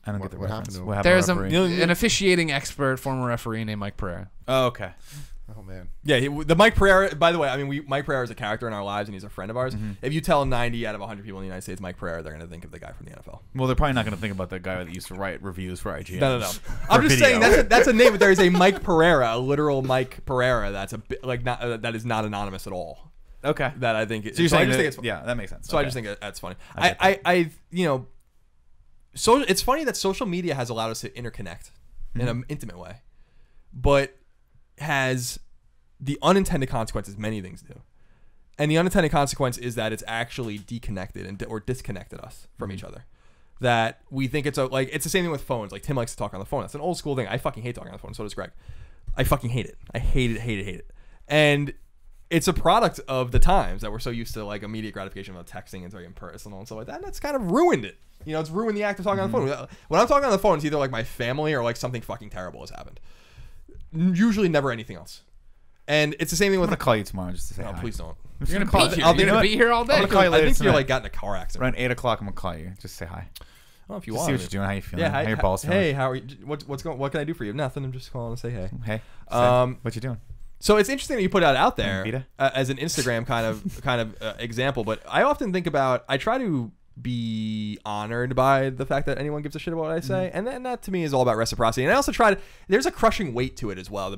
I don't get the what reference. happened to him? There's referee? an officiating expert, former referee named Mike Pereira. Oh, okay. Oh man. Yeah, the Mike Pereira. By the way, I mean, Mike Pereira is a character in our lives, and he's a friend of ours. If you tell 90 out of 100 people in the United States Mike Pereira, they're going to think of the guy from the NFL. Well, they're probably not going to think about the guy that used to write reviews for IGN. No. I'm just saying that's a name. But there is a Mike Pereira, a literal Mike Pereira. That's that is not anonymous at all. Okay. That I think. So you're saying I just think it's yeah, that makes sense. So I just think that's funny. So it's funny that social media has allowed us to interconnect in an intimate way, but has the unintended consequences many things do. And the unintended consequence is that it's actually deconnected or disconnected us from each other. That we think it's the same thing with phones. Like Tim likes to talk on the phone. That's an old school thing. I fucking hate talking on the phone. So does Greg. I fucking hate it. I hate it. And it's a product of the times that we're so used to like immediate gratification about texting and very impersonal and stuff like that. And that's kind of ruined it. It's ruined the act of talking on the phone. When I'm talking on the phone, it's either like my family or like something fucking terrible has happened. Usually never anything else. And it's the same thing with. I'm gonna call you tomorrow just to say hi. Please don't. You're gonna call. You're gonna be here all day. I'm gonna call you later I think tonight. you're like got in a car accident. Around 8 o'clock, I'm gonna call you. Just say hi. Oh, if you Just want. see what you're doing. How you feeling? Yeah. How your balls feeling? Hey, how are you? What's going? What can I do for you? Nothing. I'm just calling to say hey. Hey. What you doing? So it's interesting that you put it out there Vita? As an Instagram kind of example. But I often think about. I try to be honored by the fact that anyone gives a shit about what I say, and then that to me is all about reciprocity. And I also try to. There's a crushing weight to it as well. The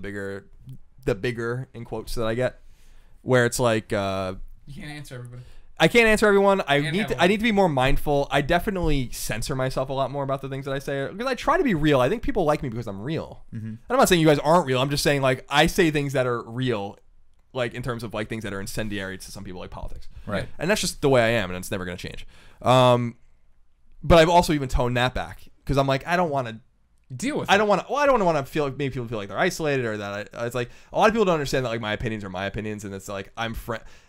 bigger in quotes that I get, where it's like you can't answer everybody. I can't answer everyone. I need to be more mindful. I definitely censor myself a lot more about the things that I say because I try to be real. I think people like me because I'm real. And I'm not saying you guys aren't real. I'm just saying like I say things that are real, like in terms of like things that are incendiary to some people, like politics. Right. And that's just the way I am, and it's never going to change. But I've also even toned that back because I'm like I don't want to deal with. I don't want to feel make people feel like they're isolated or that it's like a lot of people don't understand that like my opinions are my opinions, and it's like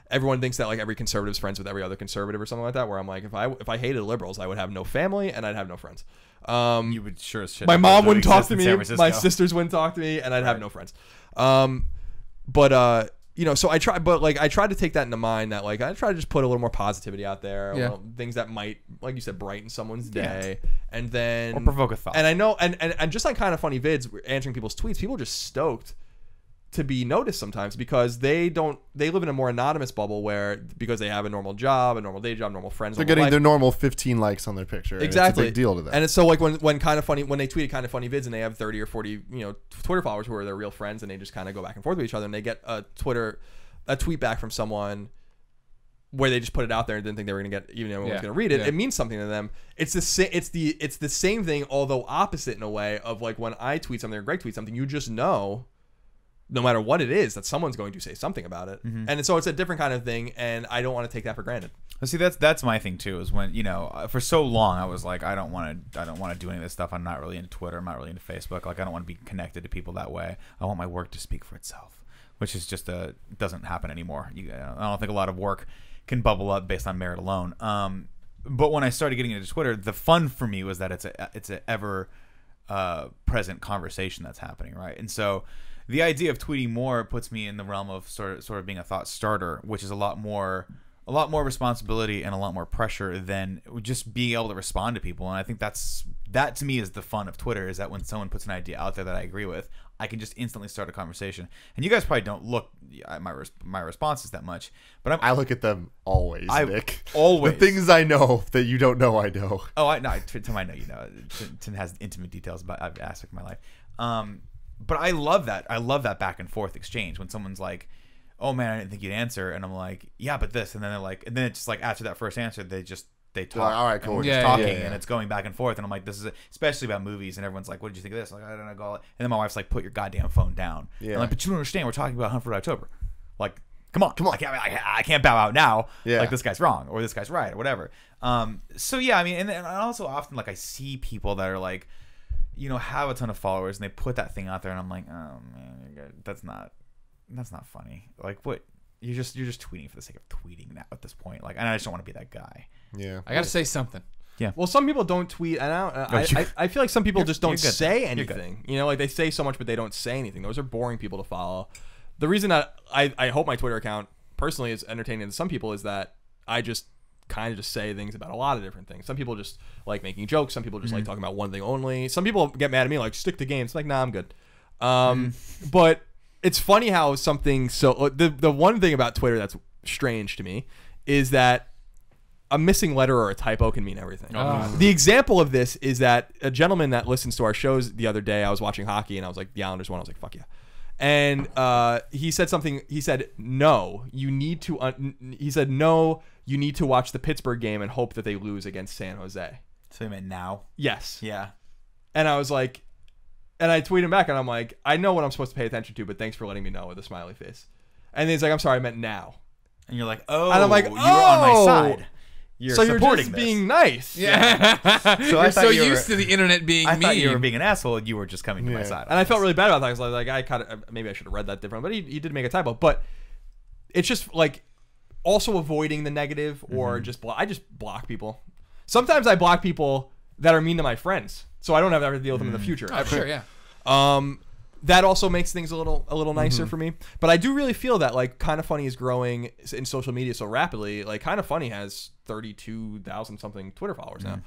everyone thinks that like every conservative's friends with every other conservative or something like that. Where I'm like, if I hated liberals, I would have no family and I'd have no friends. You would sure as shit. My mom wouldn't talk to me. My sisters wouldn't talk to me, and I'd have no friends. So I try to take that into mind that like I try to just put a little more positivity out there, things that might, like you said, brighten someone's day, and then or provoke a thought. And I know, and just like Kind of Funny Vids, answering people's tweets, people are just stoked to be noticed sometimes because they live in a more anonymous bubble because they have a normal job, a normal day job, normal friends. They're getting their normal 15 likes on their picture. Exactly. And it's a big deal to them. And it's so like when Kind of Funny, when they tweet Kind of Funny Vids and they have 30 or 40 Twitter followers who are their real friends, and they just kind of go back and forth with each other, and they get a tweet back from someone where they just put it out there and didn't think they were going to get even anyone was going to read it. It means something to them. It's the same thing, although opposite in a way of like when I tweet something or Greg tweets something, you just know no matter what it is, that someone's going to say something about it. And so it's a different kind of thing, and I don't want to take that for granted. Well, see, that's my thing too. Is when for so long I was like, I don't want to do any of this stuff. I'm not really into Twitter. I'm not really into Facebook. Like I don't want to be connected to people that way. I want my work to speak for itself, which is just doesn't happen anymore. I don't think a lot of work can bubble up based on merit alone. But when I started getting into Twitter, the fun for me was that it's a ever present conversation that's happening, right? And so the idea of tweeting more puts me in the realm of sort of being a thought starter, which is a lot more responsibility and a lot more pressure than just being able to respond to people. And I think that to me is the fun of Twitter, is that when someone puts an idea out there that I agree with, I can just instantly start a conversation. And you guys probably don't look at my responses that much, but I look at them always, Nick. Always. The things I know that you don't know, I know. Oh, Tim, I know you know. Tim has intimate details about every aspect of my life. But I love that. I love that back and forth exchange when someone's like, "Oh man, I didn't think you'd answer," and I'm like, "Yeah, but this," and then they're like, and then it's just like after that first answer, they talk. Like, all right, cool. And we're just talking, and it's going back and forth, and I'm like, this is especially about movies, and everyone's like, "What did you think of this?" I'm like, I don't know. And then my wife's like, "Put your goddamn phone down." Yeah. I'm like, "But you don't understand. We're talking about Hunt for Red October. Like, come on. I can't bow out now. Yeah. Like this guy's wrong or this guy's right or whatever." So yeah, I mean, and I also often like I see people that are like, have a ton of followers and they put that thing out there, and I'm like, oh man, that's not funny. Like, what? You're just tweeting for the sake of tweeting now at this point. Like, and I just don't want to be that guy. Yeah. I gotta say something. Yeah. Well, some people don't tweet, and I feel like some people just don't say anything. Like they say so much, but they don't say anything. Those are boring people to follow. The reason that I hope my Twitter account personally is entertaining to some people is that I just kind of just say things about a lot of different things. Some people just like making jokes. Some people just like talking about one thing only. Some people get mad at me like, stick to games. Like, nah, I'm good. But it's funny how something the one thing about Twitter that's strange to me is that a missing letter or a typo can mean everything. The example of this is that a gentleman that listens to our shows the other day, I was watching hockey and I was like, the Islanders won. I was like, fuck yeah. And he said something. He said, no, you need to watch the Pittsburgh game and hope that they lose against San Jose. So you meant now? Yes. Yeah. And I was like, and I tweeted him back and I'm like, I know what I'm supposed to pay attention to, but thanks for letting me know, with a smiley face. And he's like, I'm sorry, I meant now. And you're like, oh, and I'm like, you were on my side. You're just being nice. Yeah. So You're so used to the internet being mean. I thought you were being an asshole. You were just coming to my side. And I felt really bad about that because I kind of, maybe I should have read that different, but he did make a typo. But it's just like also avoiding the negative or I just block people. Sometimes I block people that are mean to my friends, so I don't have to ever deal with them in the future. Oh, sure, yeah. That also makes things a little nicer for me. But I do really feel that like Kind of Funny is growing in social media so rapidly. Like Kind of Funny has 32,000 something Twitter followers now,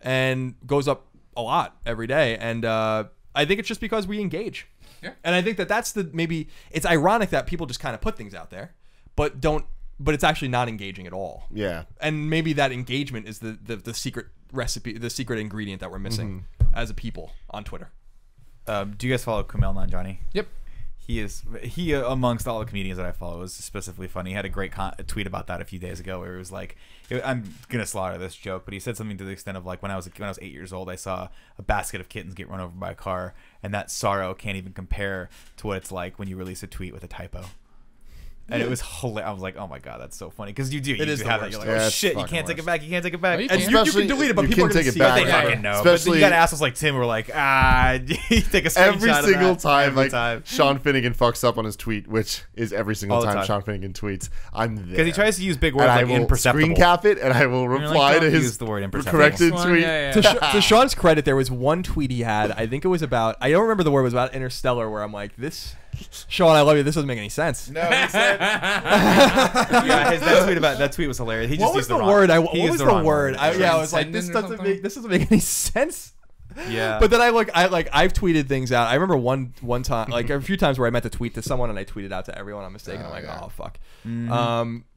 and goes up a lot every day. And I think it's just because we engage. Yeah. And I think that's maybe it's ironic that people just kind of put things out there, but it's actually not engaging at all. Yeah. And maybe that engagement is the secret recipe, the secret ingredient that we're missing as a people on Twitter. Do you guys follow Kumail Nanjiani? Yep. He amongst all the comedians that I follow is specifically funny. He had a great tweet about that a few days ago where it was like, I'm gonna slaughter this joke, but he said something to the extent of like, when I was 8 years old, I saw a basket of kittens get run over by a car, and that sorrow can't even compare to what it's like when you release a tweet with a typo. And it was hilarious. I was like, oh my god, that's so funny, because you do have that. You're like, oh shit, you can't take it back. You can't take it back. Well, and you can delete it, but people are going to see it. They fucking know. Especially, but you got assholes like Tim who are like, you take a screenshot every single time. Every like time. Sean Finnegan fucks up on his tweet, which is every single time Sean Finnegan tweets. I'm there because he tries to use big words and like I will imperceptible. Screen cap it, and I will reply to his use the word imperceptible. corrected tweet. To Sean's credit, there was one tweet he had. I think it was about. I don't remember the word. It was about Interstellar, where I'm like, this. Sean, I love you. This doesn't make any sense. No, he said. That tweet was hilarious. He just what was used the word? What was the word? I was like, this doesn't make any sense. Yeah. But then I've tweeted things out. I remember one time, like a few times where I meant to tweet to someone and I tweeted out to everyone on mistake, and I'm like, oh fuck,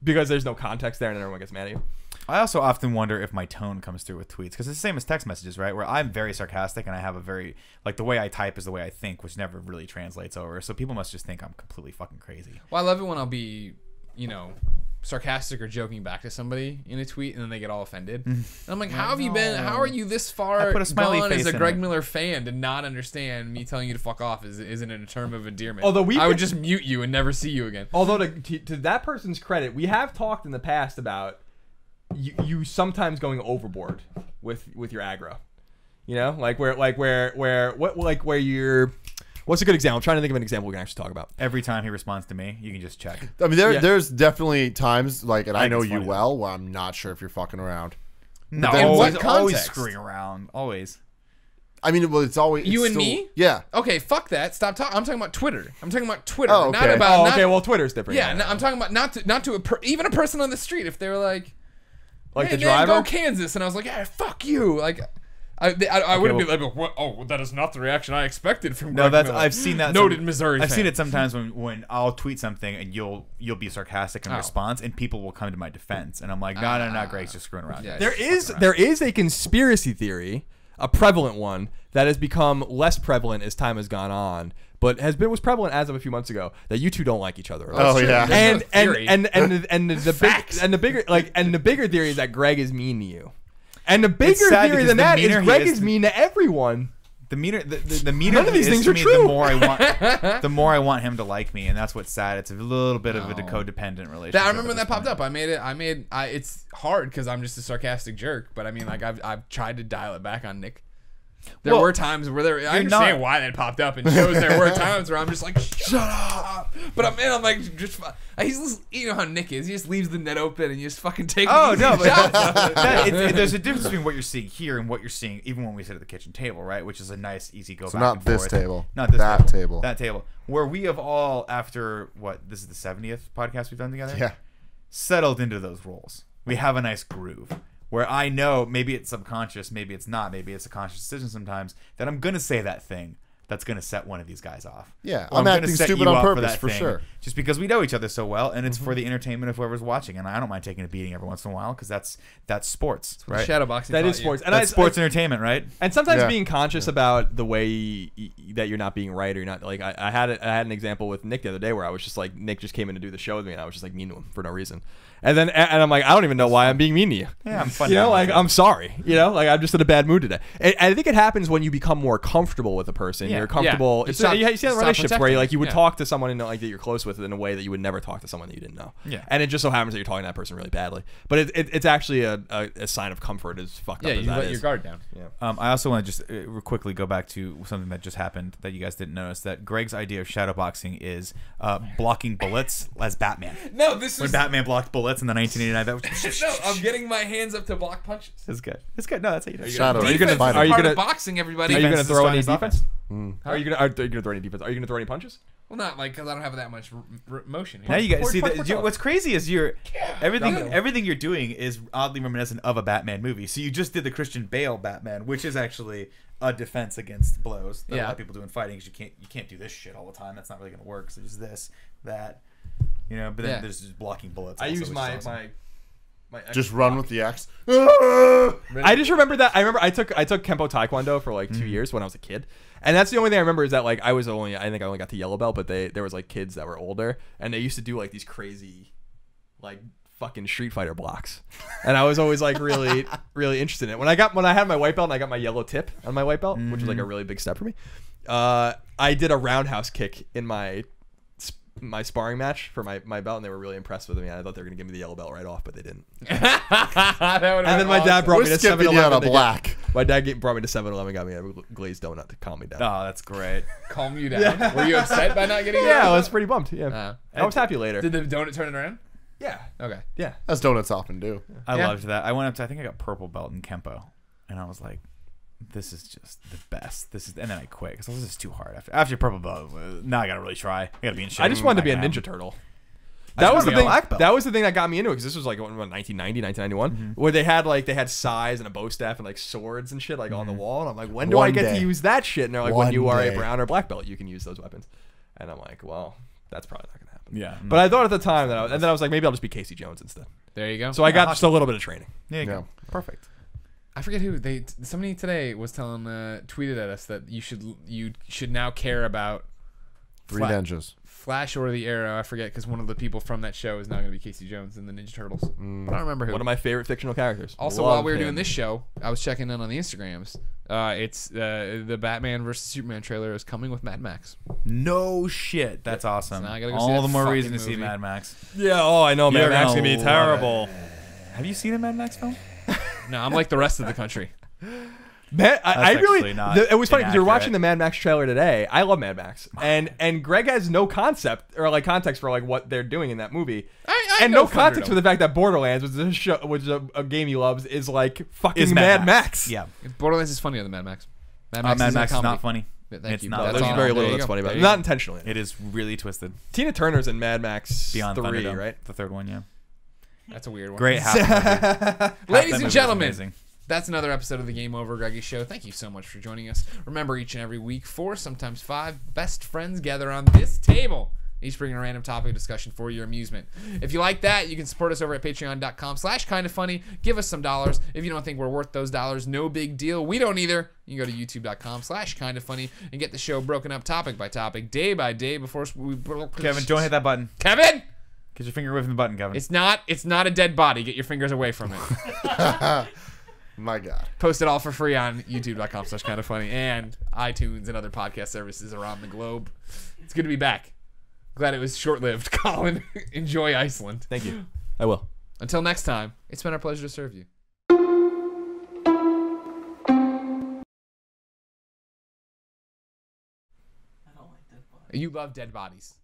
because there's no context there, and then everyone gets mad at you. I also often wonder if my tone comes through with tweets, because it's the same as text messages, right? Where I'm very sarcastic and I have a very, like, the way I type is the way I think, which never really translates over. So people must just think I'm completely fucking crazy. Well, I love it when I'll be, sarcastic or joking back to somebody in a tweet, and then they get all offended. And I'm like, how have you been? How are you this far put a smiley gone face as a in Greg it. Miller fan to not understand me telling you to fuck off isn't a term of endearment? Although I would just mute you and never see you again. Although to that person's credit, we have talked in the past about you sometimes going overboard with your aggro. You know, where you're. What's a good example? I'm trying to think of an example we can actually talk about. Every time he responds to me, you can just check. I mean, there's definitely times and I know it's you funny. well, where I'm not sure if you're fucking around. No, In what always context? screwing around. Always. I mean, well, it's always You it's and still- me? Yeah. Okay, fuck that. Stop talking. I'm talking about Twitter. I'm talking about Twitter. Oh, Not okay. about. not- okay, well, Twitter's different. Yeah, no, I'm talking about not to even a person on the street. If they were like, Like hey, the man, driver. go Kansas, and I was like, yeah, fuck you. Like, I wouldn't be like, what? Oh, that is not the reaction I expected from. No, Greg Miller. I've seen that. Noted Missouri. I've fan. seen it sometimes when I'll tweet something and you'll be sarcastic in Oh. response, and people will come to my defense, and I'm like, no, Greg's just screwing around. yeah. There is a conspiracy theory, a prevalent one that has become less prevalent as time has gone on, but was prevalent as of a few months ago, that you two don't like each other. Oh, yeah. There's no theory. And the bigger theory is that Greg is mean to you. And the bigger sad theory because than the that is meaner he Greg is, is mean to everyone. The meaner, the meaner None of these he is things to are me, true. the more I want him to like me, and that's what's sad. It's a little bit of a codependent relationship. I remember when at that this popped point. up. It's hard because I'm just a sarcastic jerk, but I mean, like I've tried to dial it back on Nick. There Well, were times where I understand not- why that popped up, and shows there were times where I'm just like, shut up. But I'm like, just you know how Nick is. He just leaves the net open and you just fucking take. Oh easy no, but shots. there's a difference between what you're seeing here and what you're seeing, even when we sit at the kitchen table, right? Which is a nice, easy go. So back not and this forth. table. Not this That table. That table, where we have all, after this is the 70th podcast we've done together. Yeah. Settled into those roles. We have a nice groove where I know, maybe it's subconscious, maybe it's not, maybe it's a conscious decision sometimes, that I'm gonna say that thing that's gonna set one of these guys off. Yeah, Or I'm gonna acting set stupid you on up purpose, that for thing, sure. just because we know each other so well, and it's for the entertainment of whoever's watching. And I don't mind taking a beating every once in a while, because that's sports, right? Shadowboxing. That taught is you. sports. And That's sports entertainment, right? And sometimes Yeah. being conscious about the way that you're not being right, or you're not, like, I had an example with Nick the other day where I was just like, Nick just came in to do the show with me, and I was just like mean to him for no reason. And then I'm like, I don't even know why I'm being mean to you. Yeah, I'm fun. You know, like, I'm sorry. You know, like, I'm just in a bad mood today. And I think it happens when you become more comfortable with a person. Yeah. You're comfortable. Yeah. It's Stop- you see that in stop relationships where protecting. like you would Yeah. talk to someone like that you're close with in a way that you would never talk to someone that you didn't know. Yeah. And it just so happens that you're talking to that person really badly. But it's actually a sign of comfort, as fucked Yeah, up as you that let is. your guard down. I also want to just quickly go back to something that just happened that you guys didn't notice. That Greg's idea of shadowboxing is blocking bullets as Batman. No, this When is Batman blocked bullets in the 1989, that was no. I'm getting my hands up to block punches. it's good. It's good. No, that's how you do it. Shadow. Are you gonna- Defense is are you part gonna- of boxing? Everybody. Are you Defense gonna is throw the any strongest defense? Are you gonna throw any defense? Are you gonna throw any punches? Well, not like because I don't have that much motion. Now you guys Punch, see punch, that. punch. What's crazy is everything Drop it. everything you're doing is oddly reminiscent of a Batman movie. So you just did the Christian Bale Batman, which is actually a defense against blows that a lot of people do in fighting. Because you can't do this shit all the time. That's not really gonna work. So there's this, that, But then Yeah. there's just blocking bullets. I also, use which my is awesome. Just run with the axe. I just remember that. I took Kempo Taekwondo for like 2 years when I was a kid, and that's the only thing I remember is that like I think I only got to yellow belt, but there was like kids that were older, and they used to do like these crazy, like fucking Street Fighter blocks, and I was always like really really interested in it. When I had my white belt and I got my yellow tip on my white belt, which was like a really big step for me. I did a roundhouse kick in my sparring match for my belt, and they were really impressed with me. I thought they were gonna give me the yellow belt right off, but they didn't. And And then my dad brought We're me to skipping 7-Eleven. you out of to get- black. My dad brought me to 7-Eleven, got me a glazed donut to calm me down. Oh, that's great. calm you down. Were you upset by not getting? Yeah, I it? was pretty bummed. Yeah, I was happy later. Did the donut turn it around? Yeah, Okay. yeah. As donuts often do. I Yeah. loved that. I went up to, I think I got purple belt in Kempo, and I was like, this is just the best. And then I quit because this is too hard. After purple belt, now I gotta really try. I gotta be in shape. I just wanted to be a Not gonna Ninja happen. Turtle. I That just was the wanted to be a thing. black belt. That was the thing that got me into it because this was like what, 1990, 1991, where they had size and a bow staff and like swords and shit like on the wall. And I'm like, when do I One get day. to use that shit? And they're like, One when you are a day. brown or black belt, you can use those weapons. And I'm like, well, that's probably not gonna happen. Yeah, But I thought at the time that, and then I was like, maybe I'll just be Casey Jones instead. There you go. So I got just a little bit of training. yeah, Yeah. perfect. I forget who somebody today was telling tweeted at us that you should now care about Three ninjas. Flash or the Arrow, I forget, because one of the people from that show is now going to be Casey Jones in the Ninja Turtles. But I don't remember who. One of my favorite fictional characters. Also, Love while we were him. doing this show, I was checking in on the Instagrams. It's the Batman versus Superman trailer is coming with Mad Max. No shit. That's awesome. So now I gotta go see All that the more fucking reason to see movie. Mad Max. Yeah. Oh, I know. Mad You're Max gonna gonna be love terrible. Have you seen a Mad Max film? No, I'm like the rest of the country. Man, I really. actually not It was funny because you're inaccurate. watching the Mad Max trailer today. I love Mad Max, and Greg has no concept or like context for like what they're doing in that movie, I and know no context Thunderdome. for the fact that Borderlands, which is a game he loves, is like fucking Is Mad Max. Yeah. Borderlands is funnier than Mad Max. Mad is Max a is comedy. not funny. Yeah, thank It's you. not. That's There's all. very There little you that's go. funny about There it. you Not go. intentionally. It is really twisted. Tina Turner's in Mad Max Beyond 3, Thunderdome, right? The third one, yeah. That's a weird one. Great half movie. Half that Ladies movie and was gentlemen, amazing. that's another episode of the Game Over Greggy Show. Thank you so much for joining us. Remember, each and every week, 4, sometimes 5 best friends gather on this table, each bringing a random topic of discussion for your amusement. If you like that, you can support us over at patreon.com/kindafunny. Give us some dollars. If you don't think we're worth those dollars, no big deal. We don't either. You can go to youtube.com/kindafunny and get the show broken up topic by topic, day by day before we... Kevin, don't hit that button. Kevin! Get your finger away from the button, Kevin. It's not a dead body. Get your fingers away from it. My God. Post it all for free on youtube.com/kindafunny and iTunes and other podcast services around the globe. It's good to be back. Glad it was short-lived. Colin, enjoy Iceland. Thank you. I will. Until next time, it's been our pleasure to serve you. I don't like that. You love dead bodies.